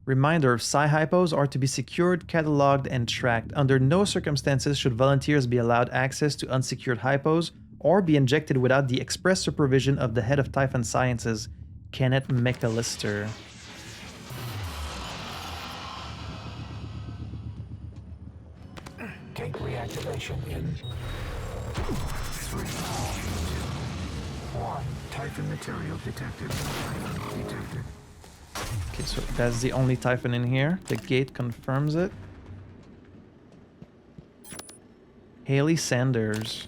Reminder, Psi-hypos are to be secured, cataloged, and tracked. Under no circumstances should volunteers be allowed access to unsecured hypos or be injected without the express supervision of the head of Typhon Sciences, Kenneth McAllister. Gate reactivation in 3, 2, 1. Typhon material detected. Typhon detected. Okay, so that's the only Typhon in here. The gate confirms it. Haley Sanders.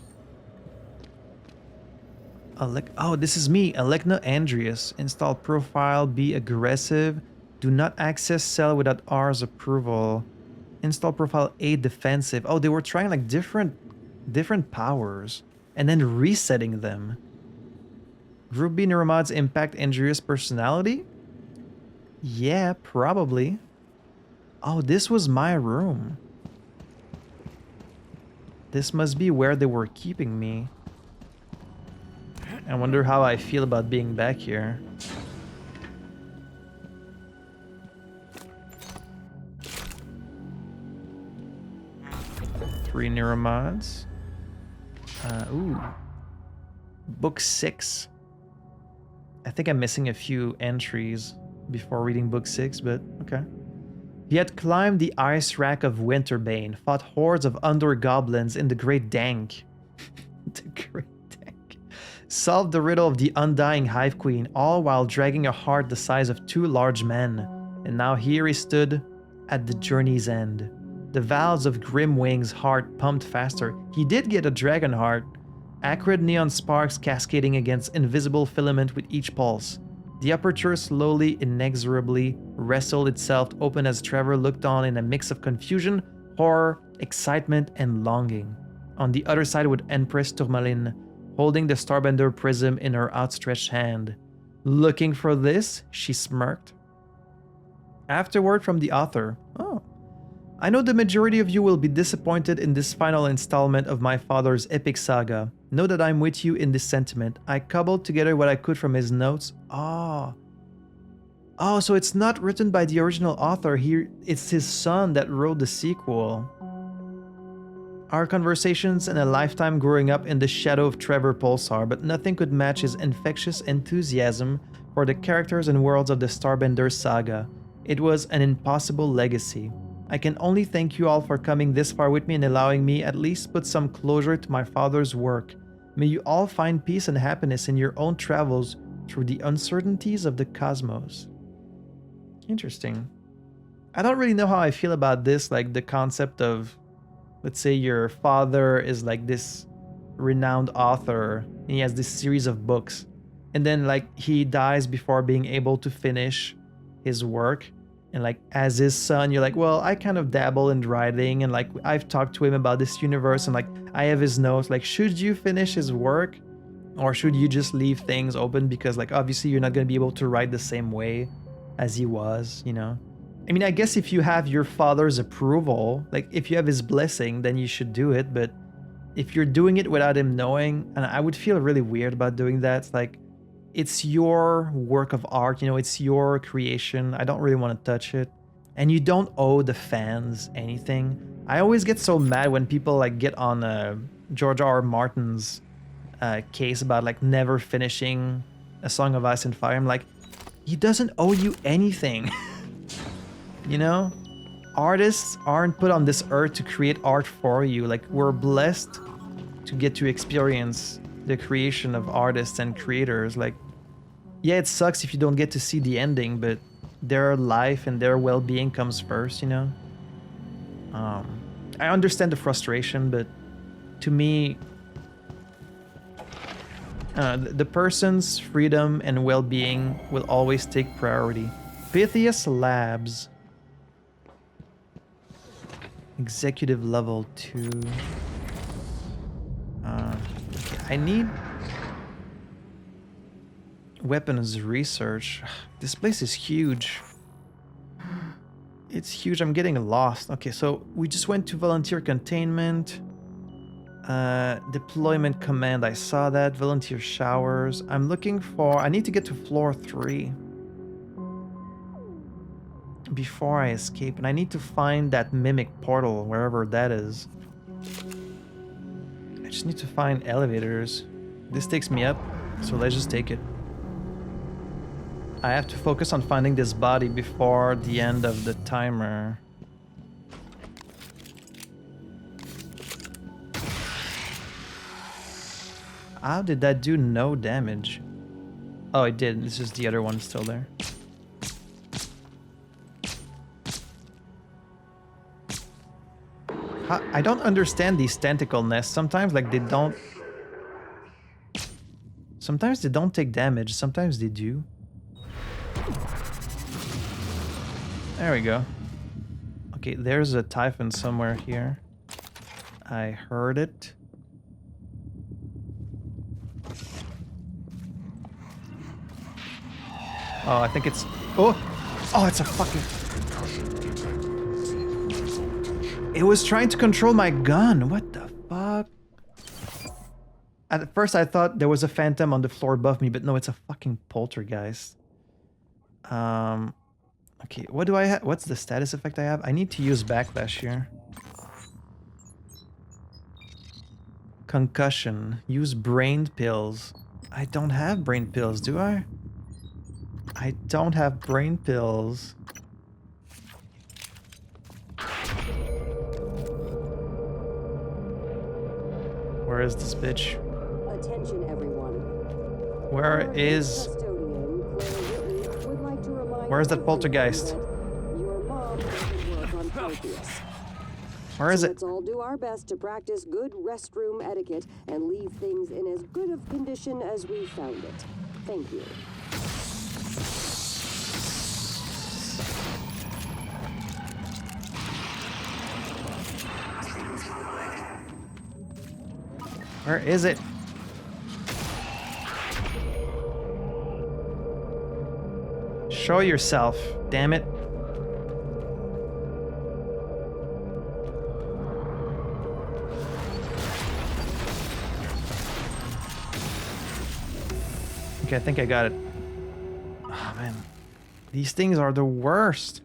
Oh, this is me. Alekna Andreas. Install profile. Be aggressive. Do not access cell without R's approval. Install profile A defensive. Oh, they were trying like different powers and then resetting them. Group B neuromods impact Andreas' personality? Yeah, probably. Oh, this was my room. This must be where they were keeping me. I wonder how I feel about being back here. Three neuromods. Ooh. Book 6. I think I'm missing a few entries before reading book 6, but okay. He had climbed the ice rack of Winterbane, fought hordes of under-goblins in the Great Dank. The Great Dank. Solved the riddle of the Undying Hive Queen, all while dragging a heart the size of 2 large men. And now here he stood at the journey's end. The valves of Grimwing's heart pumped faster. He did get a dragon heart. Acrid neon sparks cascading against invisible filament with each pulse. The aperture slowly, inexorably wrestled itself open as Trevor looked on in a mix of confusion, horror, excitement, and longing. On the other side was Empress Tourmaline, holding the Starbender prism in her outstretched hand. Looking for this, she smirked. Afterword from the author. Oh. I know the majority of you will be disappointed in this final installment of my father's epic saga. Know that I'm with you in this sentiment. I cobbled together what I could from his notes. Oh, so it's not written by the original author. It's his son that wrote the sequel. Our conversations and a lifetime growing up in the shadow of Trevor Pulsar, but nothing could match his infectious enthusiasm for the characters and worlds of the Starbender saga. It was an impossible legacy. I can only thank you all for coming this far with me and allowing me at least put some closure to my father's work. May you all find peace and happiness in your own travels through the uncertainties of the cosmos. Interesting. I don't really know how I feel about this, like the concept of, let's say your father is like this renowned author and he has this series of books, and then like he dies before being able to finish his work, and like as his son you're like, well, I kind of dabble in writing and like I've talked to him about this universe and like I have his notes, like should you finish his work or should you just leave things open because like obviously you're not going to be able to write the same way as he was, you know? I mean, I guess if you have your father's approval, like if you have his blessing, then you should do it. But if you're doing it without him knowing, and I would feel really weird about doing that. It's like, it's your work of art, you know, it's your creation. I don't really want to touch it. And you don't owe the fans anything. I always get so mad when people like get on George R. R. Martin's case about like never finishing A Song of Ice and Fire. I'm like, he doesn't owe you anything. You know, artists aren't put on this earth to create art for you. Like, we're blessed to get to experience the creation of artists and creators. Like, yeah, it sucks if you don't get to see the ending, but their life and their well-being comes first, you know? I understand the frustration, but to me, the person's freedom and well-being will always take priority. Pytheas Labs. Executive level 2. I need weapons research. This place is huge. It's huge. I'm getting lost. Okay, so we just went to volunteer containment. Deployment command. I saw that. Volunteer showers. I'm looking for... I need to get to floor 3 before I escape, and I need to find that mimic portal wherever that is. I just need to find elevators. This takes me up, so let's just take it. I have to focus on finding this body before the end of the timer. How did that do no damage? Oh, it did. This is the other one still there. I don't understand these tentacle nests. Sometimes like they don't... Sometimes they don't take damage. Sometimes they do. There we go. Okay, there's a Typhon somewhere here. I heard it. Oh, I think it's... Oh! Oh, it's a fucking... It was trying to control my gun. What the fuck? At first I thought there was a phantom on the floor above me, but no, it's a fucking poltergeist. Okay, what do I have? What's the status effect I have? I need to use backlash here. Concussion. Use brain pills. I don't have brain pills, do I? I don't have brain pills. Where is this bitch? Attention, everyone. Where is... Where is that poltergeist? Your mom doesn't work on Pytheas. Where is it? Let's all do our best to practice good restroom etiquette and leave things in as good of condition as we found it. Thank you. Where is it? Show yourself, damn it. Okay, I think I got it. Oh, man. These things are the worst.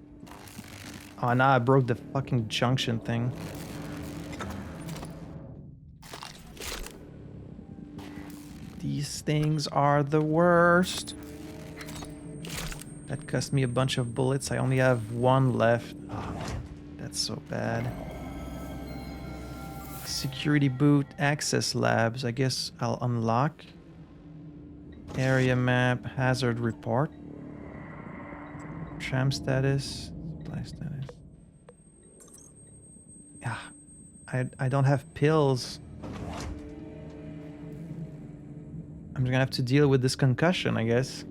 Oh, now I broke the fucking junction thing. These things are the worst. That cost me a bunch of bullets. I only have one left. Oh, man. That's so bad. Security boot, access labs. I guess I'll unlock. Area map, hazard report. Tram status, supply status. Yeah, I don't have pills. I'm just gonna have to deal with this concussion, I guess.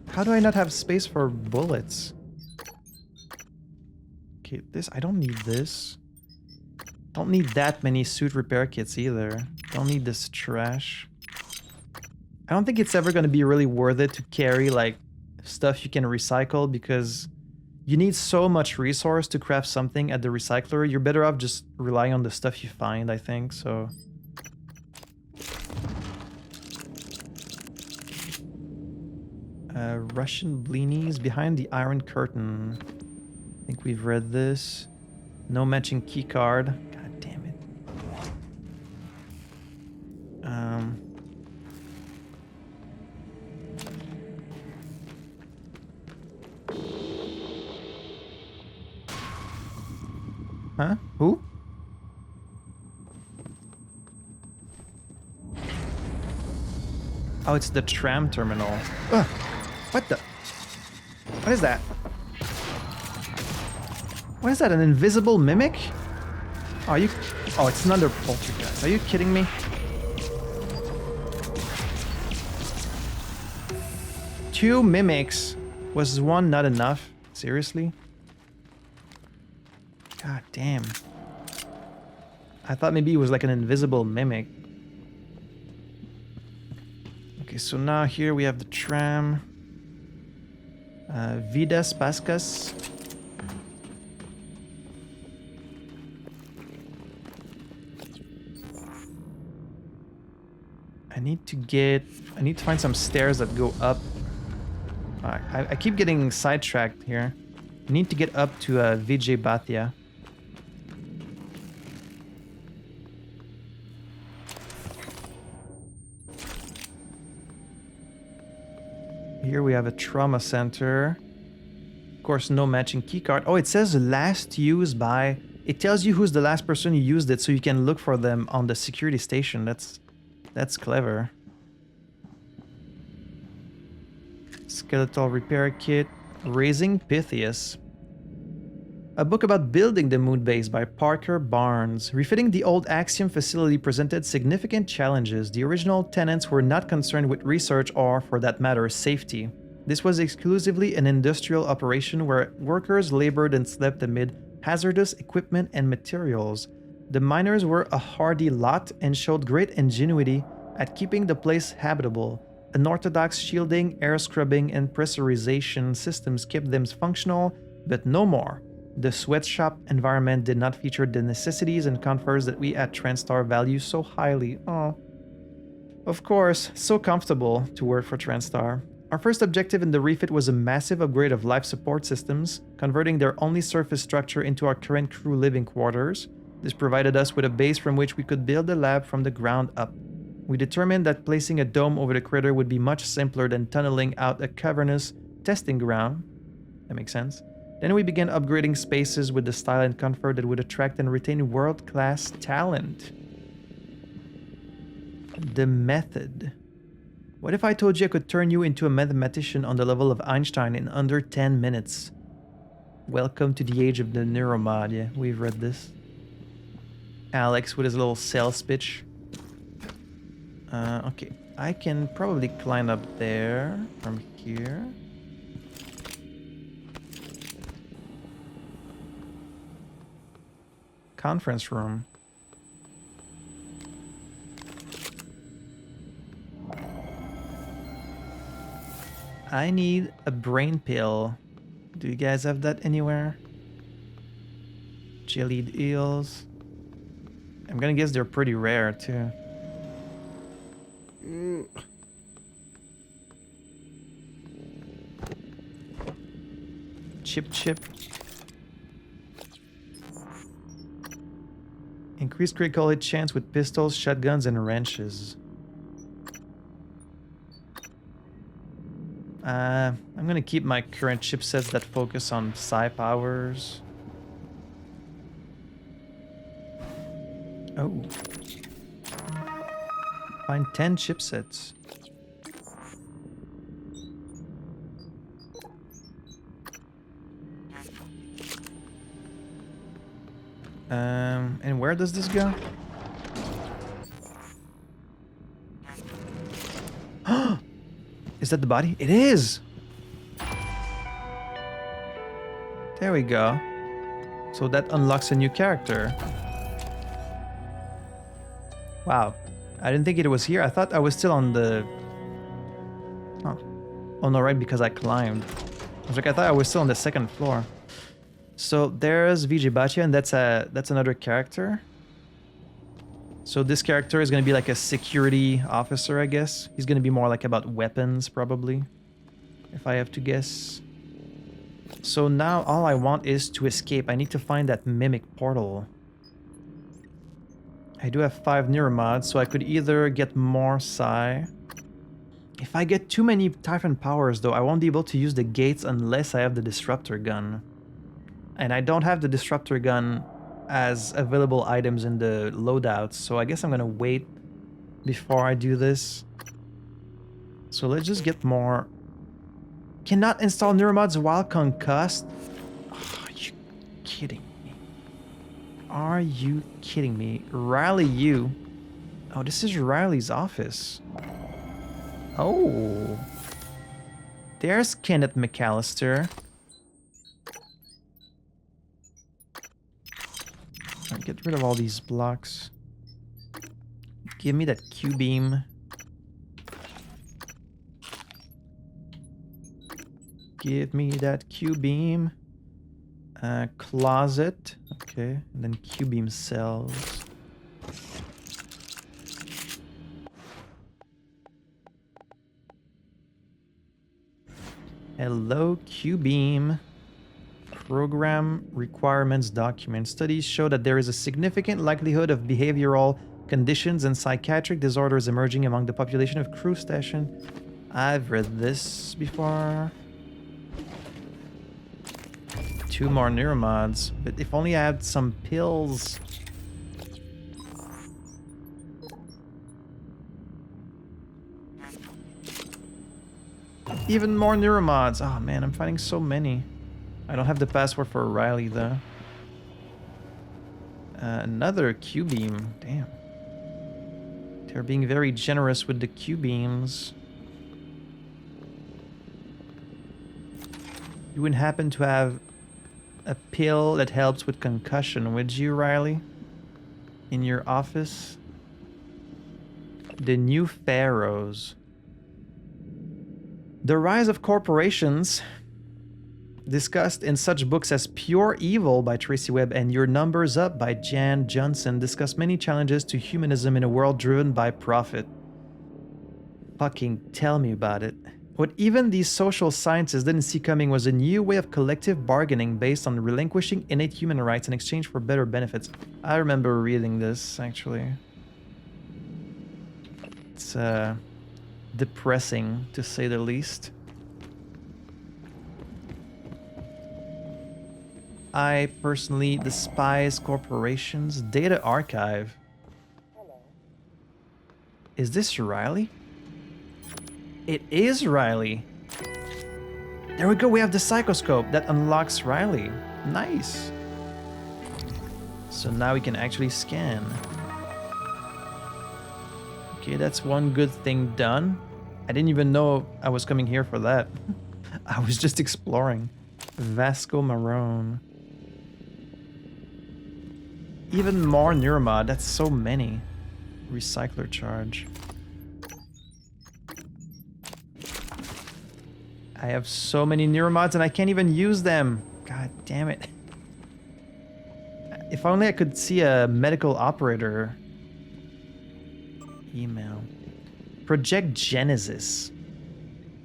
How do I not have space for bullets? Okay, this, I don't need this. Don't need that many suit repair kits either. Don't need this trash. I don't think it's ever going to be really worth it to carry like stuff you can recycle because you need so much resource to craft something at the recycler. You're better off just relying on the stuff you find, I think, so. Russian blinis behind the Iron Curtain. I think we've read this. No matching key card. God damn it. Huh? Who? Oh, it's the tram terminal. Ugh. What the? What is that? What is that? An invisible mimic? Are you? Oh, it's another poltergeist. Are you kidding me? Two mimics. Was one not enough? Seriously? God damn. I thought maybe it was like an invisible mimic. Okay, so now here we have the tram. Vidas Pascas. I need to find some stairs that go up. I keep getting sidetracked here. I need to get up to Vijay Bhatia. Here we have a trauma center. Of course, no matching keycard. Oh, it says last used by... It tells you who's the last person who used it so you can look for them on the security station. That's clever. Skeletal repair kit. Raising Pytheas. A book about building the moon base by Parker Barnes. Refitting the old Axiom facility presented significant challenges. The original tenants were not concerned with research or, for that matter, safety. This was exclusively an industrial operation where workers labored and slept amid hazardous equipment and materials. The miners were a hardy lot and showed great ingenuity at keeping the place habitable. Unorthodox shielding, air scrubbing, and pressurization systems kept them functional, but no more. The sweatshop environment did not feature the necessities and comforts that we at TranStar value so highly. Oh. Of course, so comfortable to work for TranStar. Our first objective in the refit was a massive upgrade of life support systems, converting their only surface structure into our current crew living quarters. This provided us with a base from which we could build the lab from the ground up. We determined that placing a dome over the crater would be much simpler than tunneling out a cavernous testing ground. That makes sense. Then we began upgrading spaces with the style and comfort that would attract and retain world-class talent. The method. What if I told you I could turn you into a mathematician on the level of Einstein in under 10 minutes? Welcome to the age of the neuromod. Yeah, we've read this. Alex with his little sales pitch. Okay, I can probably climb up there from here. Conference room. I need a brain pill. Do you guys have that anywhere? Jellied eels. I'm gonna guess they're pretty rare too. chip. Increased critical hit chance with pistols, shotguns, and wrenches. I'm gonna keep my current chipsets that focus on psi powers. Oh. Find 10 chipsets. And where does this go? Is that the body? It is! There we go. So that unlocks a new character. Wow. I didn't think it was here. I thought I was still on the... Oh no, right, because I climbed. I was like, I thought I was still on the second floor. So there's Vijay Bhatia, and that's another character. So this character is going to be like a security officer, I guess. He's going to be more like about weapons, probably, if I have to guess. So now all I want is to escape. I need to find that mimic portal. I do have 5 neuromods, so I could either get more psi. If I get too many Typhon powers, though, I won't be able to use the gates unless I have the disruptor gun. And I don't have the disruptor gun as available items in the loadouts, so I guess I'm gonna wait before I do this. So let's just get more. Cannot install neuromods while concussed? Oh, are you kidding me? Are you kidding me? Riley, you. Oh, this is Riley's office. Oh. There's Kenneth McAllister. Get rid of all these blocks. Give me that Q-beam. Give me that Q-beam. Closet. Okay. And then Q-beam cells. Hello, Q-beam. Program requirements document. Studies show that there is a significant likelihood of behavioral conditions and psychiatric disorders emerging among the population of crew station. I've read this before. 2 more neuromods, but if only I had some pills. Even more neuromods. Oh man, I'm finding so many. I don't have the password for Riley, though. Another Q-beam. Damn. They're being very generous with the Q-beams. You wouldn't happen to have a pill that helps with concussion, would you, Riley? In your office? The new pharaohs. The rise of corporations, discussed in such books as Pure Evil by Tracy Webb and Your Numbers Up by Jan Johnson, discuss many challenges to humanism in a world driven by profit. Fucking tell me about it. What even these social sciences didn't see coming was a new way of collective bargaining based on relinquishing innate human rights in exchange for better benefits. I remember reading this, actually. It's depressing, to say the least. I personally despise corporations. Data archive. Is this Riley? It is Riley. There we go, we have the psychoscope that unlocks Riley. Nice. So now we can actually scan. Okay, that's one good thing done. I didn't even know I was coming here for that. I was just exploring. Vasco Marone. Even more neuromod, that's so many. Recycler charge. I have so many neuromods and I can't even use them. God damn it. If only I could see a medical operator. Email. Project Genesis.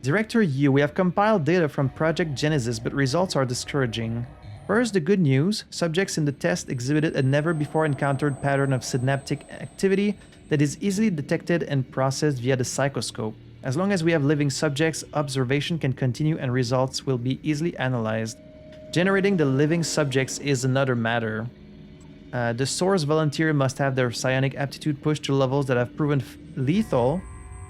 Director Yu, we have compiled data from Project Genesis, but results are discouraging. First, the good news. Subjects in the test exhibited a never-before-encountered pattern of synaptic activity that is easily detected and processed via the psychoscope. As long as we have living subjects, observation can continue and results will be easily analyzed. Generating the living subjects is another matter. The source volunteer must have their psionic aptitude pushed to levels that have proven lethal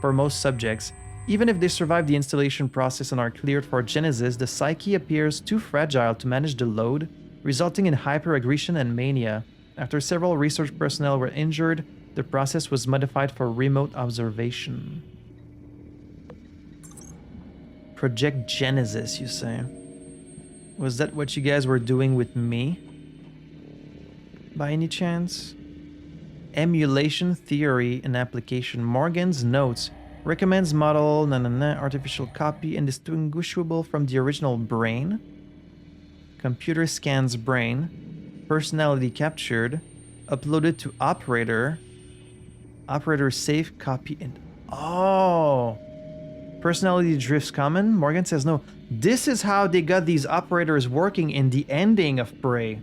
for most subjects. Even if they survive the installation process and are cleared for Genesis, the psyche appears too fragile to manage the load, resulting in hyperaggression and mania. After several research personnel were injured, the process was modified for remote observation. Project Genesis, you say? Was that what you guys were doing with me? By any chance? Emulation theory and application. Morgan's notes. Recommends model, artificial copy, indistinguishable from the original brain. Computer scans brain. Personality captured. Uploaded to operator. Operator save, copy, and... Oh! Personality drifts common? Morgan says no. This is how they got these operators working in the ending of Prey.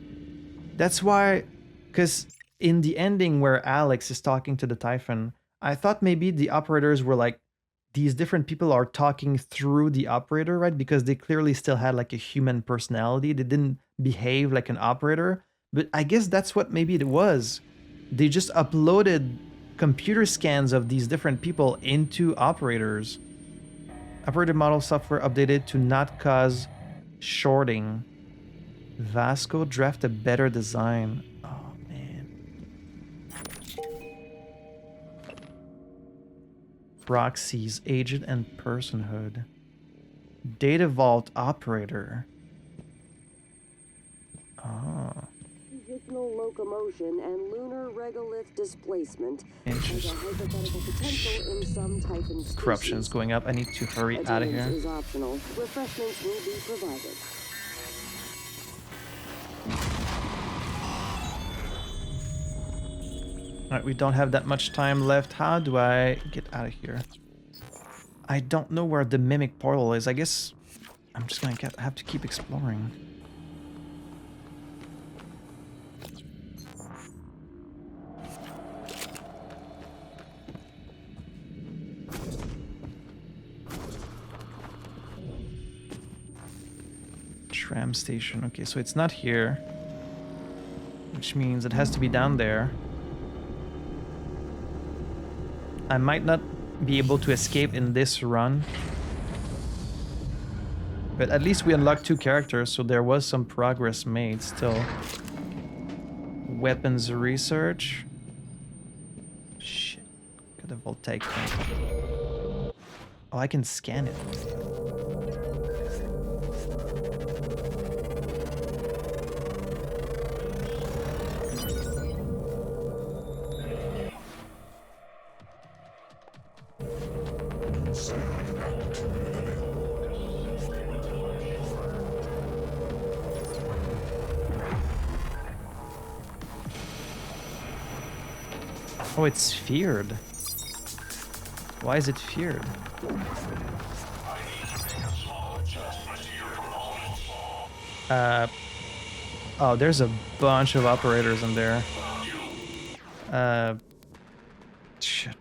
That's why... Because in the ending where Alex is talking to the Typhon, I thought maybe the operators were like, these different people are talking through the operator, right? Because they clearly still had like a human personality. They didn't behave like an operator. But I guess that's what maybe it was. They just uploaded computer scans of these different people into operators. Operator model software updated to not cause shorting. Vasco draft a better design. Oh, man. Proxies, agent and personhood. Data vault operator. Oh. Positional locomotion and lunar regolith displacement. Interesting. Has a hypothetical potential in some Typhon species. Corruption's going up. I need to hurry out of here. Attendance is optional. Refreshments will be provided. Alright, we don't have that much time left. How do I get out of here? I don't know where the mimic portal is. I guess I'm just gonna have to keep exploring. Tram station. Okay, so it's not here, which means it has to be down there. I might not be able to escape in this run, but at least we unlocked 2 characters, so there was some progress made still. Weapons research. Shit. Got a voltaic thing. Oh, I can scan it. Oh, it's feared. Why is it feared? Oh, there's a bunch of operators in there. Shit.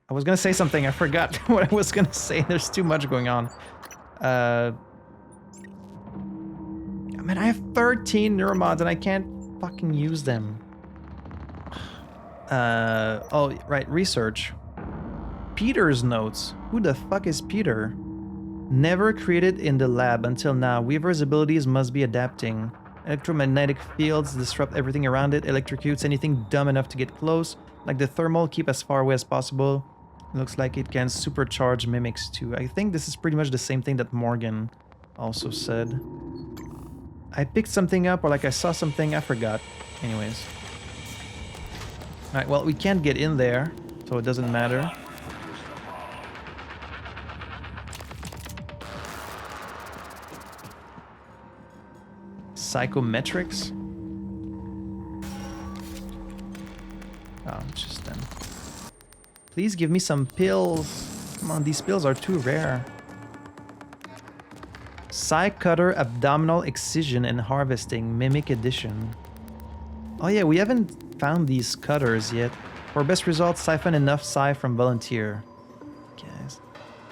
I was gonna say something, I forgot what I was gonna say. There's too much going on. I mean, I have 13 neuromods and I can't fucking use them. Oh, right, research. Peter's notes. Who the fuck is Peter? Never created in the lab until now. Weaver's abilities must be adapting. Electromagnetic fields disrupt everything around it, electrocutes anything dumb enough to get close. Like the thermal, keep as far away as possible. Looks like it can supercharge mimics too. I think this is pretty much the same thing that Morgan also said. I picked something up, or like I saw something, I forgot. Anyways. Alright, well, we can't get in there, so it doesn't matter. Psychometrics? Oh, it's just them. Please give me some pills. Come on, these pills are too rare. Psi Cutter Abdominal Excision and Harvesting Mimic Edition. Oh yeah, we haven't found these cutters yet. For best results, siphon enough psi from volunteer. Guys.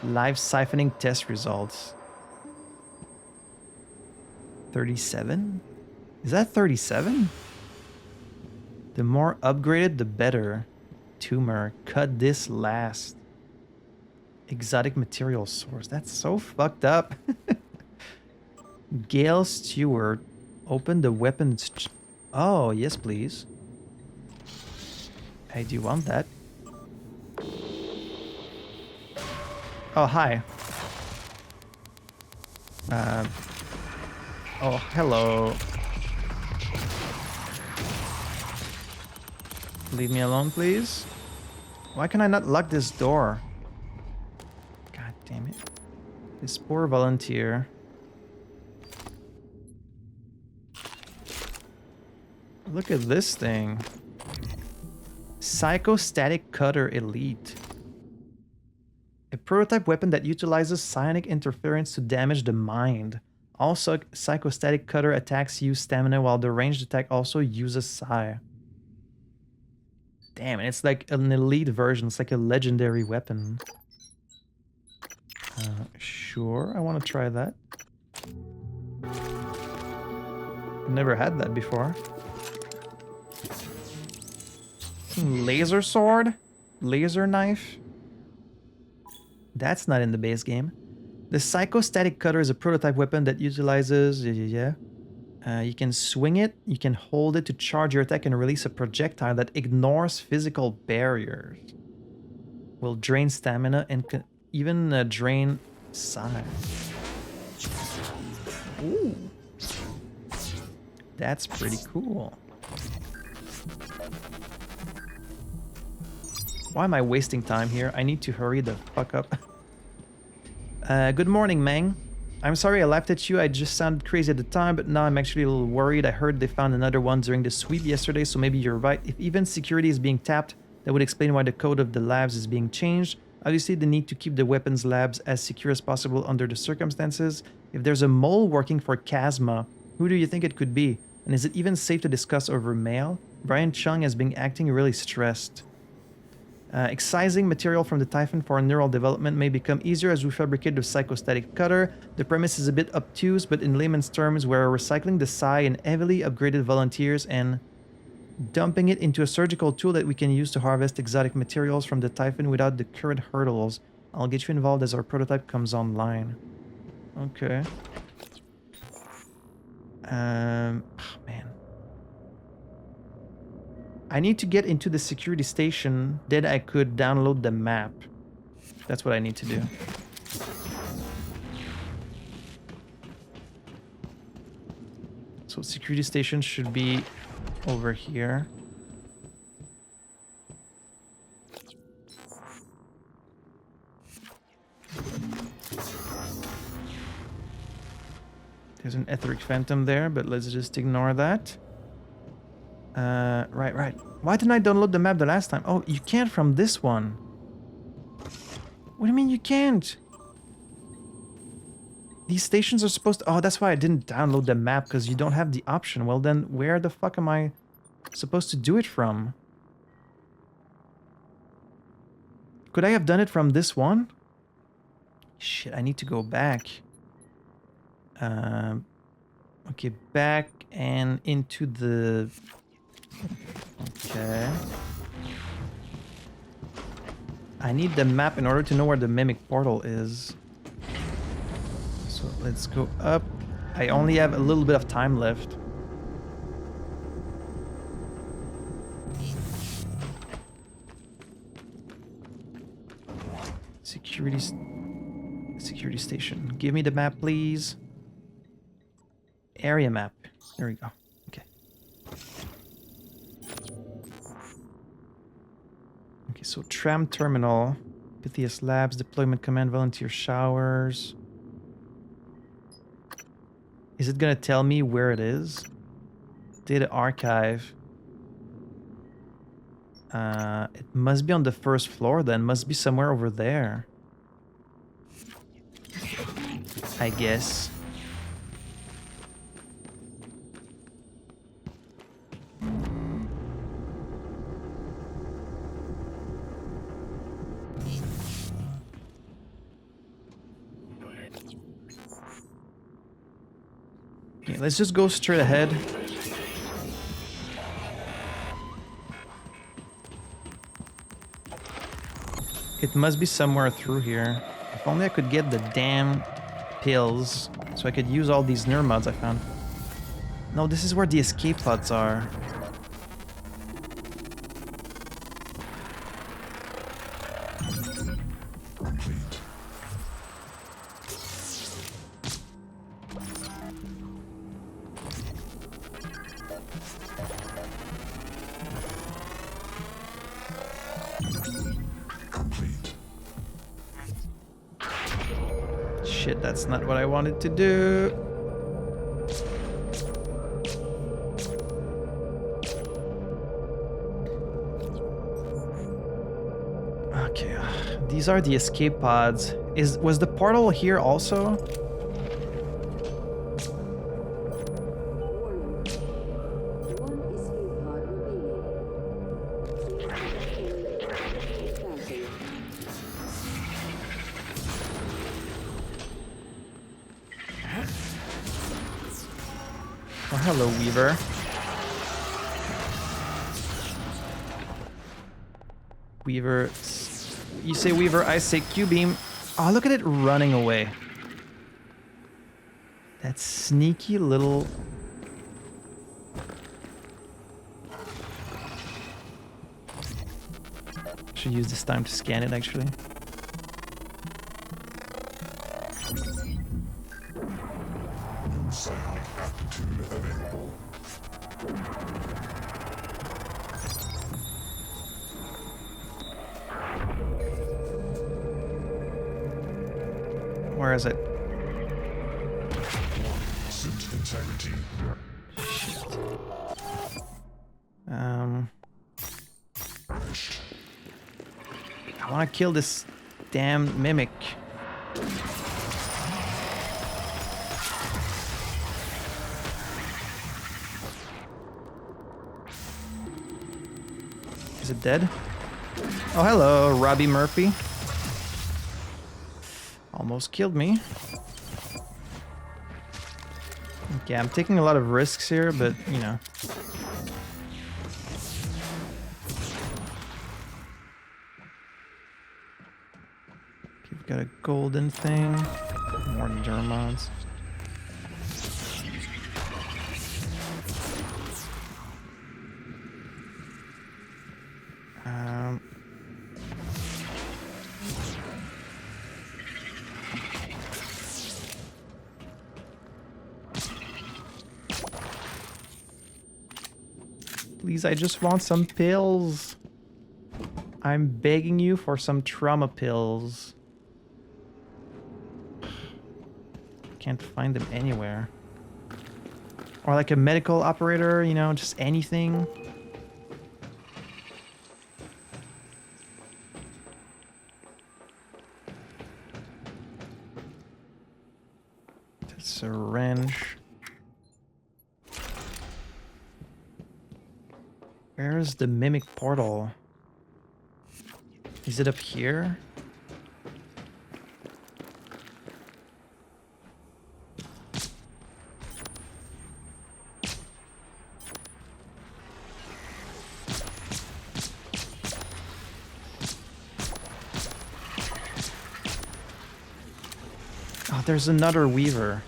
Live siphoning test results. 37? Is that 37? The more upgraded, the better. Tumor. Cut this last. Exotic material source. That's so fucked up. Gale Stewart. Open the weapons. Oh, yes, please. I do want that. Oh, hi. Oh, hello. Leave me alone, please. Why can I not lock this door? God damn it. This poor volunteer. Look at this thing. Psychostatic Cutter Elite. A prototype weapon that utilizes psionic interference to damage the mind. Also, Psychostatic Cutter attacks use stamina while the ranged attack also uses psi. Damn, it's like an elite version. It's like a legendary weapon. Sure, I want to try that. Never had that before. Laser sword? Laser knife? That's not in the base game. The Psychostatic Cutter is a prototype weapon that utilizes... you can swing it, you can hold it to charge your attack and release a projectile that ignores physical barriers. Will drain stamina and can even drain psi. Ooh. That's pretty cool. Why am I wasting time here? I need to hurry the fuck up. Good morning, Meng. I'm sorry I laughed at you. I just sounded crazy at the time, but now I'm actually a little worried. I heard they found another one during the sweep yesterday, so maybe you're right. If even security is being tapped, that would explain why the code of the labs is being changed. Obviously, the need to keep the weapons labs as secure as possible under the circumstances. If there's a mole working for Chasma, who do you think it could be? And is it even safe to discuss over mail? Brian Chung has been acting really stressed. Excising material from the Typhon for neural development may become easier as we fabricate the Psychostatic Cutter. The premise is a bit obtuse, but in layman's terms, we're recycling the psi in heavily upgraded volunteers and dumping it into a surgical tool that we can use to harvest exotic materials from the Typhon without the current hurdles. I'll get you involved as our prototype comes online. Okay. Oh, man. I need to get into the security station, then I could download the map. That's what I need to do. So security station should be over here. There's an etheric phantom there, but let's just ignore that. Right. Why didn't I download the map the last time? Oh, you can't from this one. What do you mean you can't? These stations are supposed to... Oh, that's why I didn't download the map, because you don't have the option. Well, then where the fuck am I supposed to do it from? Could I have done it from this one? Shit, I need to go back. Okay, back and into the... Okay. I need the map in order to know where the Mimic Portal is. So let's go up. I only have a little bit of time left. Security station. Give me the map, please. Area map. There we go. Okay. Okay, so tram terminal, Pytheas labs, deployment command, volunteer showers. Is it gonna tell me where it is? Data archive. It must be on the first floor then. Must be somewhere over there. I guess. Okay, let's just go straight ahead. It must be somewhere through here. If only I could get the damn pills so I could use all these neuromods I found. No, this is where the escape pods are. Complete. Complete. Shit, that's not what I wanted to do. Okay, these are the escape pods. Was the portal here also? Warning. One escape pod remaining. Passing. Oh, hello, Weaver. Weaver. You say Weaver, I say Q-beam. Oh, look at it running away. That sneaky little... Should use this time to scan it, actually. New sound aptitude available. Where is it? Suit integrity. I want to kill this damn mimic. Is it dead? Oh, hello, Robbie Murphy. Almost killed me. Okay, I'm taking a lot of risks here, but, you know. Okay, we've got a golden thing. More Dermons. Please, I just want some pills. I'm begging you for some trauma pills. Can't find them anywhere. Or like a medical operator, you know, just anything. Syringe. Where's the mimic portal? Is it up here? Oh, there's another Weaver.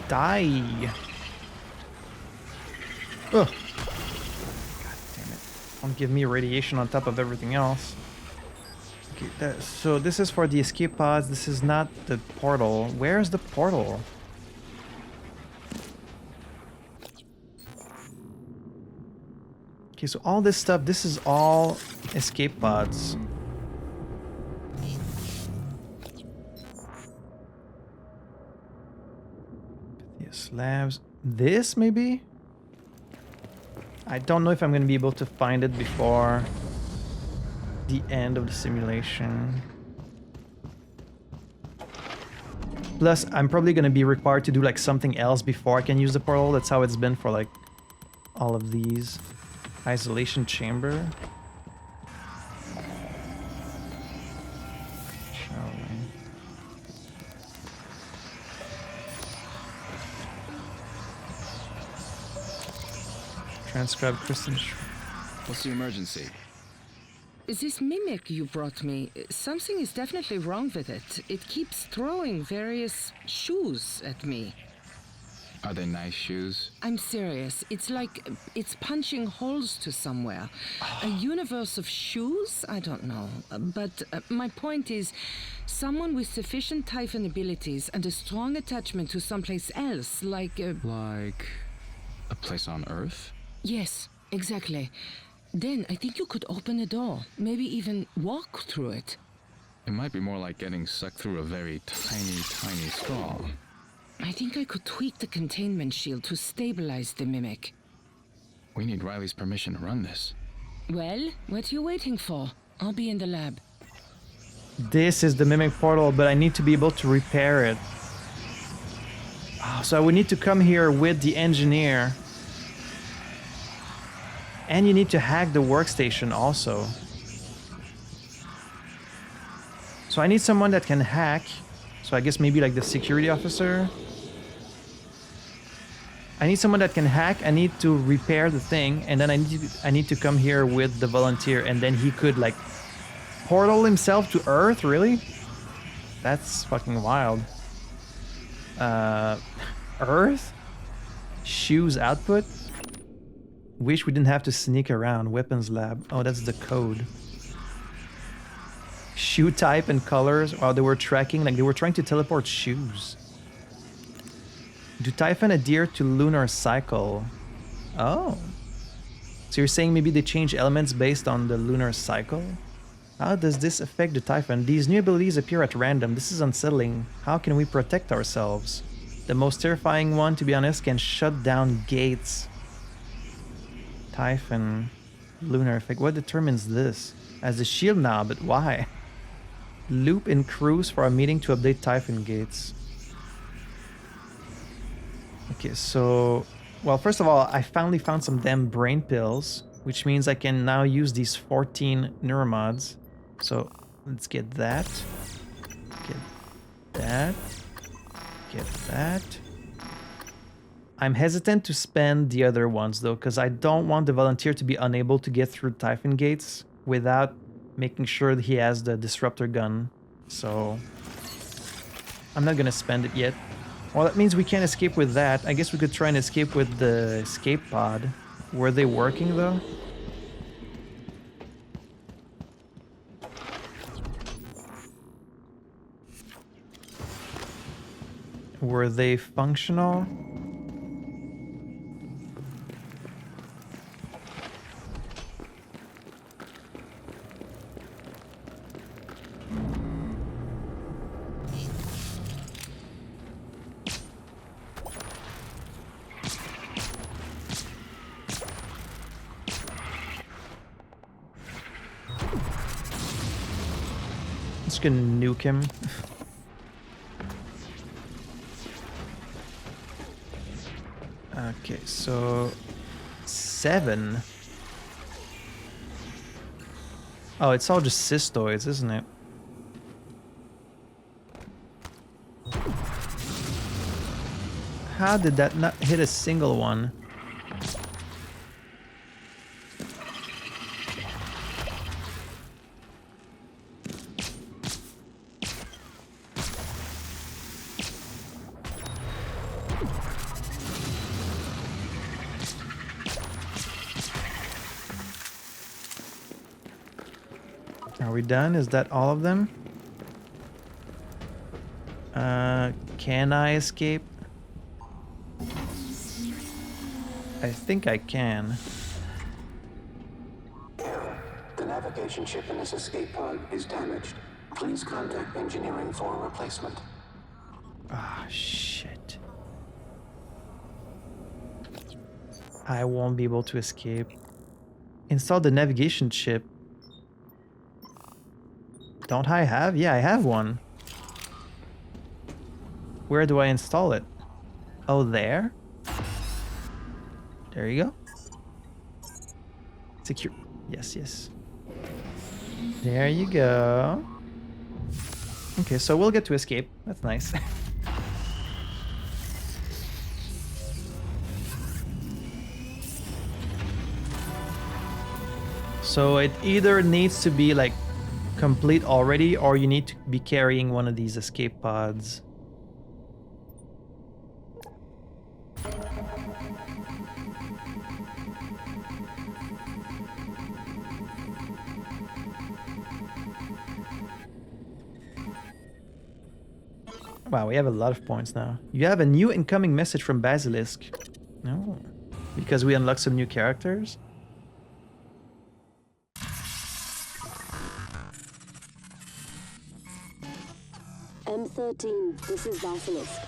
Die. Ugh. God damn it. Don't give me radiation on top of everything else. Okay, so this is for the escape pods. This is not the portal. Where's the portal? Okay, so all this stuff, this is all escape pods. Slabs. This, maybe? I don't know if I'm going to be able to find it before the end of the simulation. Plus, I'm probably going to be required to do like something else before I can use the portal. That's how it's been for like all of these. Isolation chamber. Transcribe Kristen. What's the emergency? This mimic you brought me, something is definitely wrong with it. It keeps throwing various shoes at me. Are they nice shoes? I'm serious. It's like it's punching holes to somewhere. A universe of shoes? I don't know. But my point is, someone with sufficient Typhon abilities and a strong attachment to someplace else, like... Like a place on Earth? Yes, exactly. Then I think you could open a door, maybe even walk through it. It might be more like getting sucked through a very tiny, tiny straw. I think I could tweak the containment shield to stabilize the mimic. We need Riley's permission to run this. Well, what are you waiting for? I'll be in the lab. This is the mimic portal, but I need to be able to repair it. So I would need to come here with the engineer. And you need to hack the workstation also. So I need someone that can hack. So I guess maybe like the security officer. I need someone that can hack. I need to repair the thing, and then I need to come here with the volunteer, and then he could like portal himself to Earth. Really? That's fucking wild. Earth? Shoes output? Wish we didn't have to sneak around. Weapons lab. Oh, that's the code. Shoe type and colors. Oh, they were tracking, like they were trying to teleport shoes. Do Typhon adhere to lunar cycle? Oh. So you're saying maybe they change elements based on the lunar cycle? How does this affect the Typhon? These new abilities appear at random. This is unsettling. How can we protect ourselves? The most terrifying one, to be honest, can shut down gates. Typhon. Lunar effect. What determines this? As a shield now, but why? Loop in cruise for a meeting to update Typhon gates. Okay, so... Well, first of all, I finally found some damn brain pills, which means I can now use these 14 neuromods. So, let's get that. Get that. Get that. I'm hesitant to spend the other ones though, because I don't want the volunteer to be unable to get through Typhon gates without making sure that he has the disruptor gun. So I'm not gonna spend it yet. Well, that means we can't escape with that. I guess we could try and escape with the escape pod. Were they working though? Were they functional? Just gonna nuke him. Okay, so 7. Oh, it's all just cystoids, isn't it? How did that not hit a single one? Are we done? Is that all of them? Can I escape? I think I can. The navigation chip in this escape pod is damaged. Please contact engineering for a replacement. Ah, shit. I won't be able to escape. Install the navigation chip. Don't I have? Yeah, I have one. Where do I install it? Oh, there? There you go. Secure. Yes, yes. There you go. Okay, so we'll get to escape. That's nice. So it either needs to be like complete already, or you need to be carrying one of these escape pods. Wow, we have a lot of points now. You have a new incoming message from Basilisk. No. Because we unlocked some new characters? M13, this is Basilisk.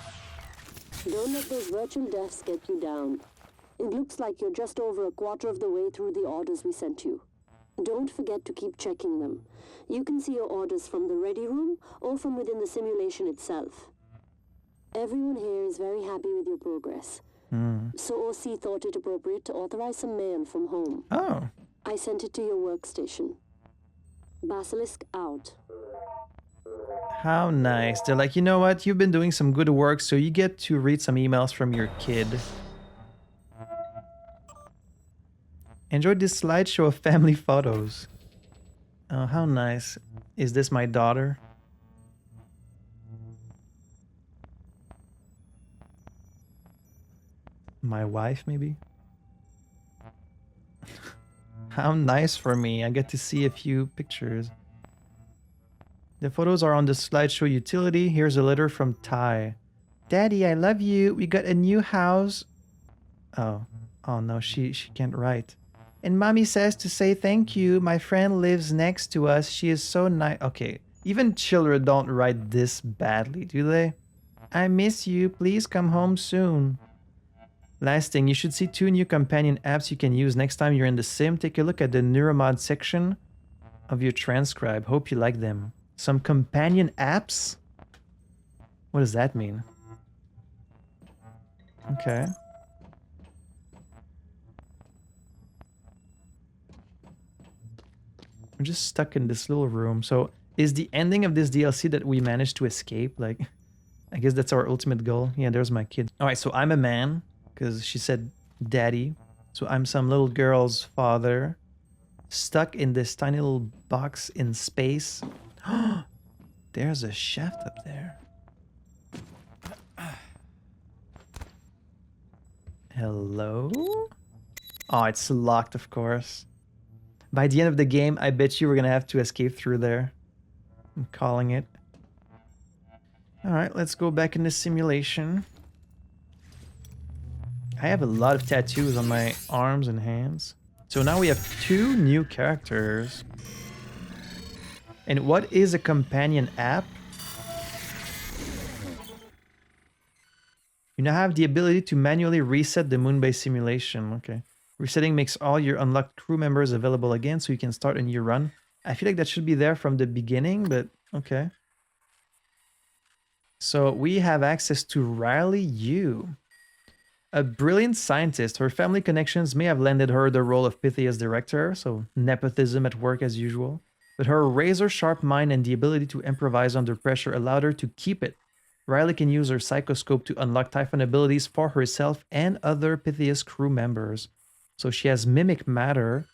Don't let those virtual deaths get you down. It looks like you're just over a quarter of the way through the orders we sent you. Don't forget to keep checking them. You can see your orders from the ready room or from within the simulation itself. Everyone here is very happy with your progress. So OC thought it appropriate to authorize some mail from home. Oh. I sent it to your workstation. Basilisk out. How nice. They're like, you know what? You've been doing some good work, so you get to read some emails from your kid. Enjoyed this slideshow of family photos. Oh, how nice. Is this my daughter? My wife, maybe? How nice for me. I get to see a few pictures. The photos are on the slideshow utility. Here's a letter from Ty. Daddy, I love you. We got a new house. Oh. Oh no, she can't write. And Mommy says to say thank you. My friend lives next to us. She is so nice. Okay. Even children don't write this badly, do they? I miss you. Please come home soon. Last thing, you should see 2 new companion apps you can use next time you're in the sim. Take a look at the Neuromod section of your transcribe. Hope you like them. Some companion apps? What does that mean? Okay. I'm just stuck in this little room. So is the ending of this DLC that we managed to escape? Like, I guess that's our ultimate goal. Yeah, there's my kid. All right, so I'm a man because she said daddy. So I'm some little girl's father stuck in this tiny little box in space. There's a shaft up there. Hello? Oh, it's locked, of course. By the end of the game, I bet you we're gonna have to escape through there. I'm calling it. Alright, let's go back in the simulation. I have a lot of tattoos on my arms and hands. So now we have 2 new characters. And what is a companion app? You now have the ability to manually reset the moon-based simulation. Okay. Resetting makes all your unlocked crew members available again so you can start a new run. I feel like that should be there from the beginning, but okay. So we have access to Riley Yu. A brilliant scientist, her family connections may have landed her the role of Pytheas director, so nepotism at work as usual. But her razor-sharp mind and the ability to improvise under pressure allowed her to keep it. Riley can use her psychoscope to unlock Typhon abilities for herself and other Pytheas crew members. So she has Mimic Matter,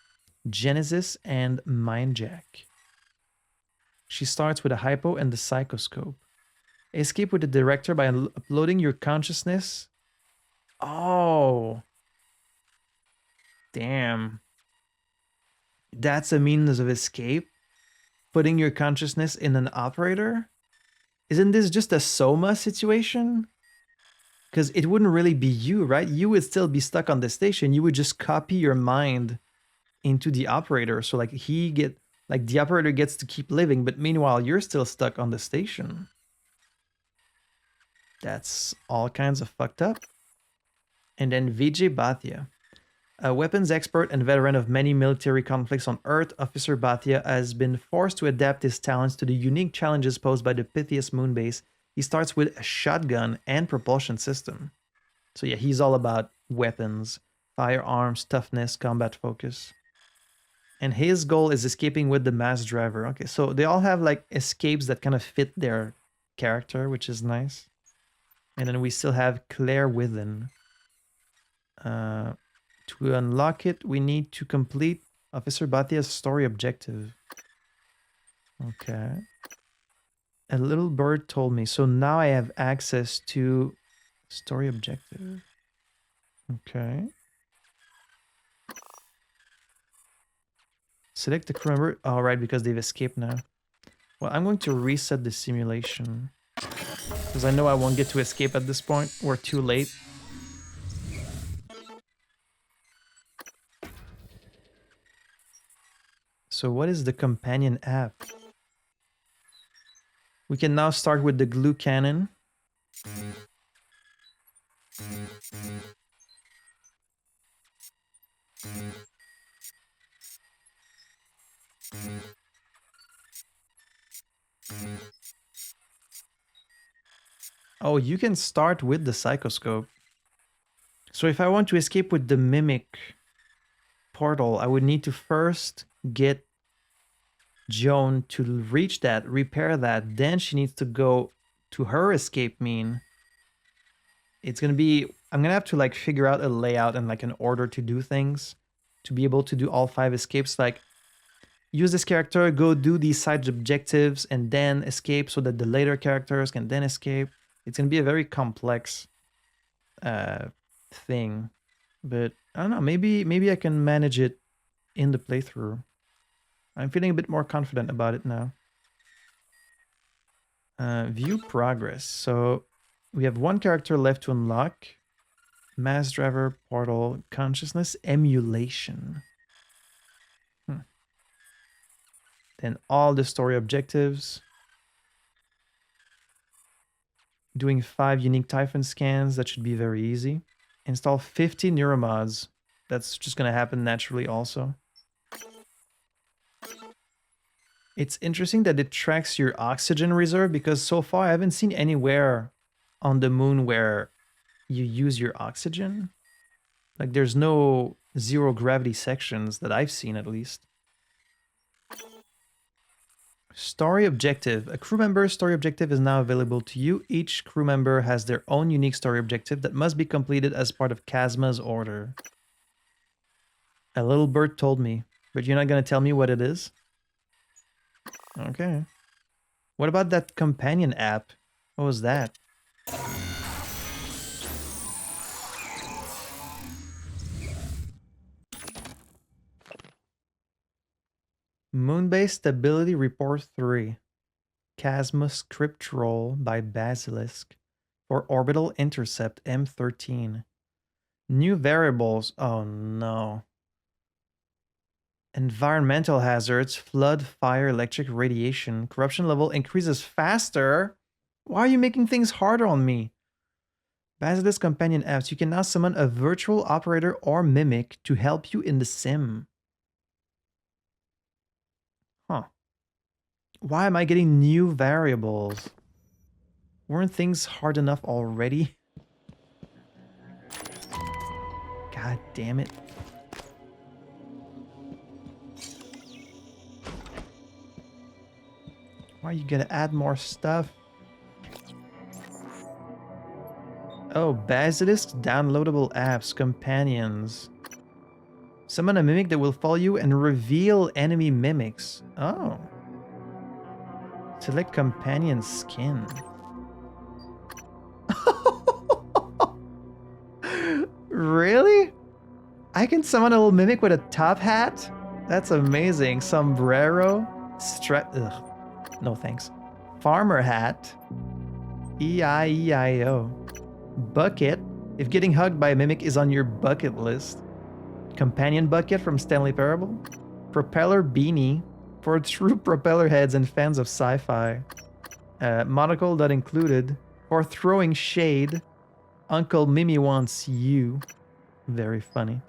Genesis, and Mindjack. She starts with a hypo and the psychoscope. Escape with the director by uploading your consciousness. Oh. Damn. That's a means of escape? Putting your consciousness in an operator? Isn't this just a Soma situation? Because it wouldn't really be you, right? You would still be stuck on the station. You would just copy your mind into the operator. So like the operator gets to keep living, but meanwhile you're still stuck on the station. That's all kinds of fucked up. And then Vijay Bhatia. A weapons expert and veteran of many military conflicts on Earth, Officer Bhatia has been forced to adapt his talents to the unique challenges posed by the Pytheas moonbase. He starts with a shotgun and propulsion system. So yeah, he's all about weapons, firearms, toughness, combat focus. And his goal is escaping with the mass driver. Okay, so they all have like escapes that kind of fit their character, which is nice. And then we still have Claire Within. To unlock it, we need to complete Officer Bhathia's story objective. Okay. A little bird told me. So now I have access to story objective. Okay. Select the crew member. All right, because they've escaped now. Well, I'm going to reset the simulation. Because I know I won't get to escape at this point. We're too late. So what is the companion app? We can now start with the glue cannon. Oh, you can start with the psychoscope. So if I want to escape with the mimic portal, I would need to first get Joan to reach that, repair that. Then she needs to go to her escape mean. It's gonna be, I'm gonna have to like figure out a layout and like an order to do things to be able to do all 5 escapes. Like use this character, go do these side objectives and then escape so that the later characters can then escape. It's gonna be a very complex thing, but I don't know, maybe I can manage it in the playthrough. I'm feeling a bit more confident about it now. View progress. So we have 1 character left to unlock. Mass driver, portal, consciousness, emulation. Then all the story objectives. Doing 5 unique Typhon scans. That should be very easy. Install 50 neuromods. That's just going to happen naturally also. It's interesting that it tracks your oxygen reserve because so far I haven't seen anywhere on the moon where you use your oxygen. Like there's no zero gravity sections that I've seen at least. Story objective. A crew member's story objective is now available to you. Each crew member has their own unique story objective that must be completed as part of Chasma's order. A little bird told me, but you're not going to tell me what it is? Okay. What about that companion app? What was that? Moonbase Stability Report 3. Chasma Script Roll by Basilisk for Orbital Intercept M13. New variables. Oh no. Environmental hazards, flood, fire, electric radiation. Corruption level increases faster. Why are you making things harder on me? Basilisk companion apps. You can now summon a virtual operator or mimic to help you in the sim. Huh. Why am I getting new variables? Weren't things hard enough already? God damn it. Why are you gonna add more stuff? Oh, Basilisk downloadable apps, companions. Summon a mimic that will follow you and reveal enemy mimics. Oh. Select companion skin. Really? I can summon a little mimic with a top hat? That's amazing. Sombrero. Ugh. No thanks. Farmer hat. E-I-E-I-O. Bucket. If getting hugged by a mimic is on your bucket list. Companion bucket from Stanley Parable. Propeller beanie. For true propeller heads and fans of sci-fi. Monocle not included. For throwing shade. Uncle Mimi wants you. Very funny.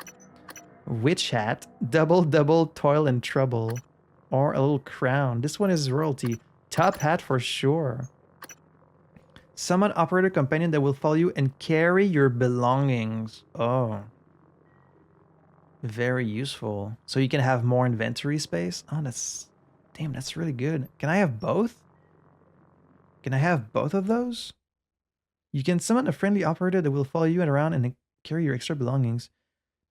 Witch hat, double, toil and trouble, or a little crown. This one is royalty. Top hat for sure. Summon operator companion that will follow you and carry your belongings. Oh. Very useful. So you can have more inventory space. Oh, that's... Damn, that's really good. Can I have both? Can I have both of those? You can summon a friendly operator that will follow you around and carry your extra belongings.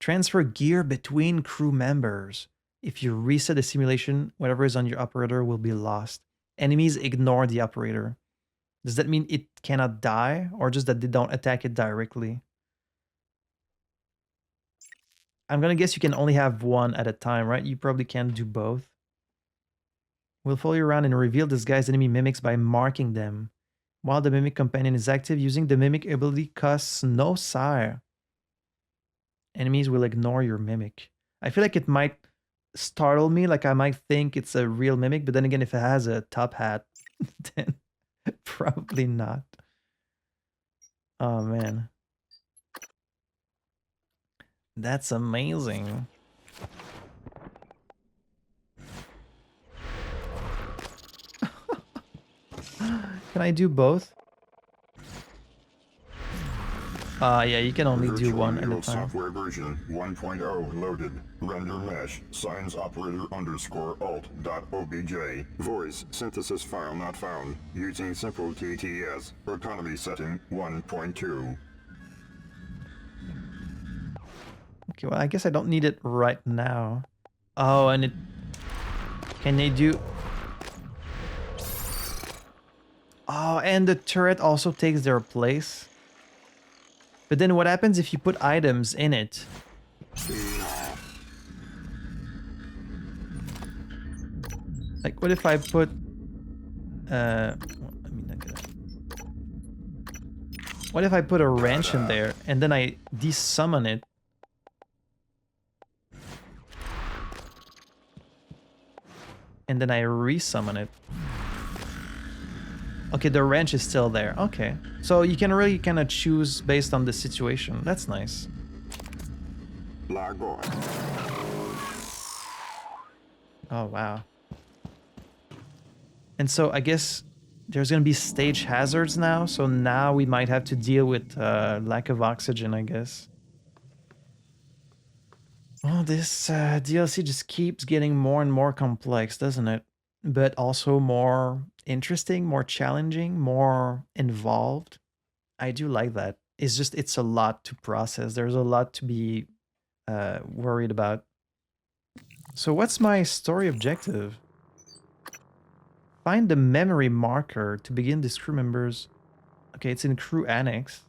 Transfer gear between crew members. If you reset the simulation, whatever is on your operator will be lost. Enemies ignore the operator. Does that mean it cannot die, or just that they don't attack it directly? I'm gonna guess you can only have one at a time, right? You probably can't do both. We'll follow you around and reveal disguised enemy mimics by marking them. While the mimic companion is active, using the mimic ability costs no sire. Enemies will ignore your mimic. I feel like it might startle me, like I might think it's a real mimic, but then again, if it has a top hat, then probably not. Oh man. That's amazing. Can I do both? Yeah, you can only do one at a time. Software version 1.0 loaded. Render mesh. Science operator _alt.obj. Voice synthesis file not found. Using simple TTS. Economy setting 1.2. Okay, well, I guess I don't need it right now. Oh, and it... Can they do... Oh, and the turret also takes their place. But then what happens if you put items in it? Like, what if I put... What if I put a wrench in there, and then I desummon it? And then I resummon it. Okay, the wrench is still there. Okay. So you can really kind of choose based on the situation. That's nice. Oh, wow. And so I guess there's going to be stage hazards now. So now we might have to deal with lack of oxygen, I guess. Oh, this DLC just keeps getting more and more complex, doesn't it? But also more interesting, more challenging, more involved. I do like that. It's just, it's a lot to process. There's a lot to be worried about. So what's my story objective? Find the memory marker to begin this crew members. Okay, it's in crew annex.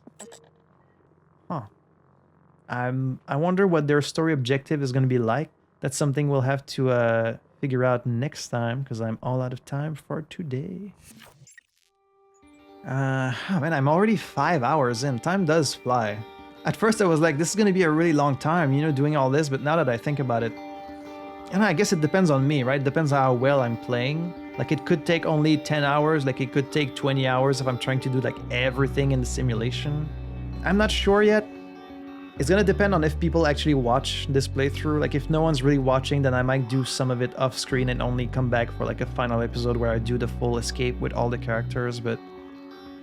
Huh. I wonder what their story objective is going to be like. That's something we'll have to figure out next time, because I'm all out of time for today. Oh man, I'm already 5 hours in. Time does fly. At first I was like, this is going to be a really long time, you know, doing all this, but now that I think about it, and I guess it depends on me, right? It depends on how well I'm playing. Like, it could take only 10 hours, like it could take 20 hours if I'm trying to do like everything in the simulation. I'm not sure yet. It's gonna depend on if people actually watch this playthrough. Like, if no one's really watching, then I might do some of it off screen and only come back for like a final episode where I do the full escape with all the characters. But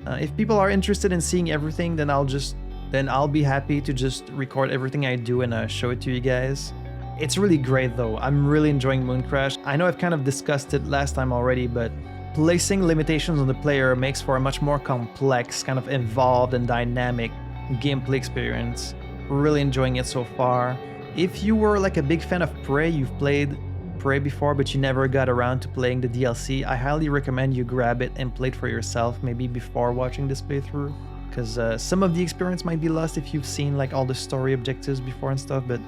if people are interested in seeing everything, then I'll be happy to just record everything I do and show it to you guys. It's really great though. I'm really enjoying Mooncrash. I know I've kind of discussed it last time already, but placing limitations on the player makes for a much more complex, kind of involved and dynamic gameplay experience. Really enjoying it so far. If you were like a big fan of Prey, you've played Prey before but you never got around to playing the DLC, I highly recommend you grab it and play it for yourself, maybe before watching this playthrough, because some of the experience might be lost if you've seen like all the story objectives before and stuff, but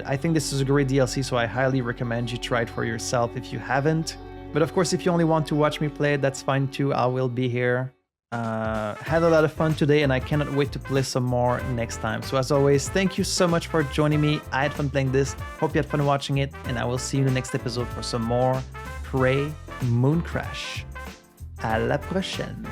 I think this is a great DLC, so I highly recommend you try it for yourself if you haven't. But of course, if you only want to watch me play it, that's fine too. I will be here. Had a lot of fun today, and I cannot wait to play some more next time. So as always, thank you so much for joining me. I had fun playing this. Hope you had fun watching it, and I will see you in the next episode for some more Prey Mooncrash. À la prochaine.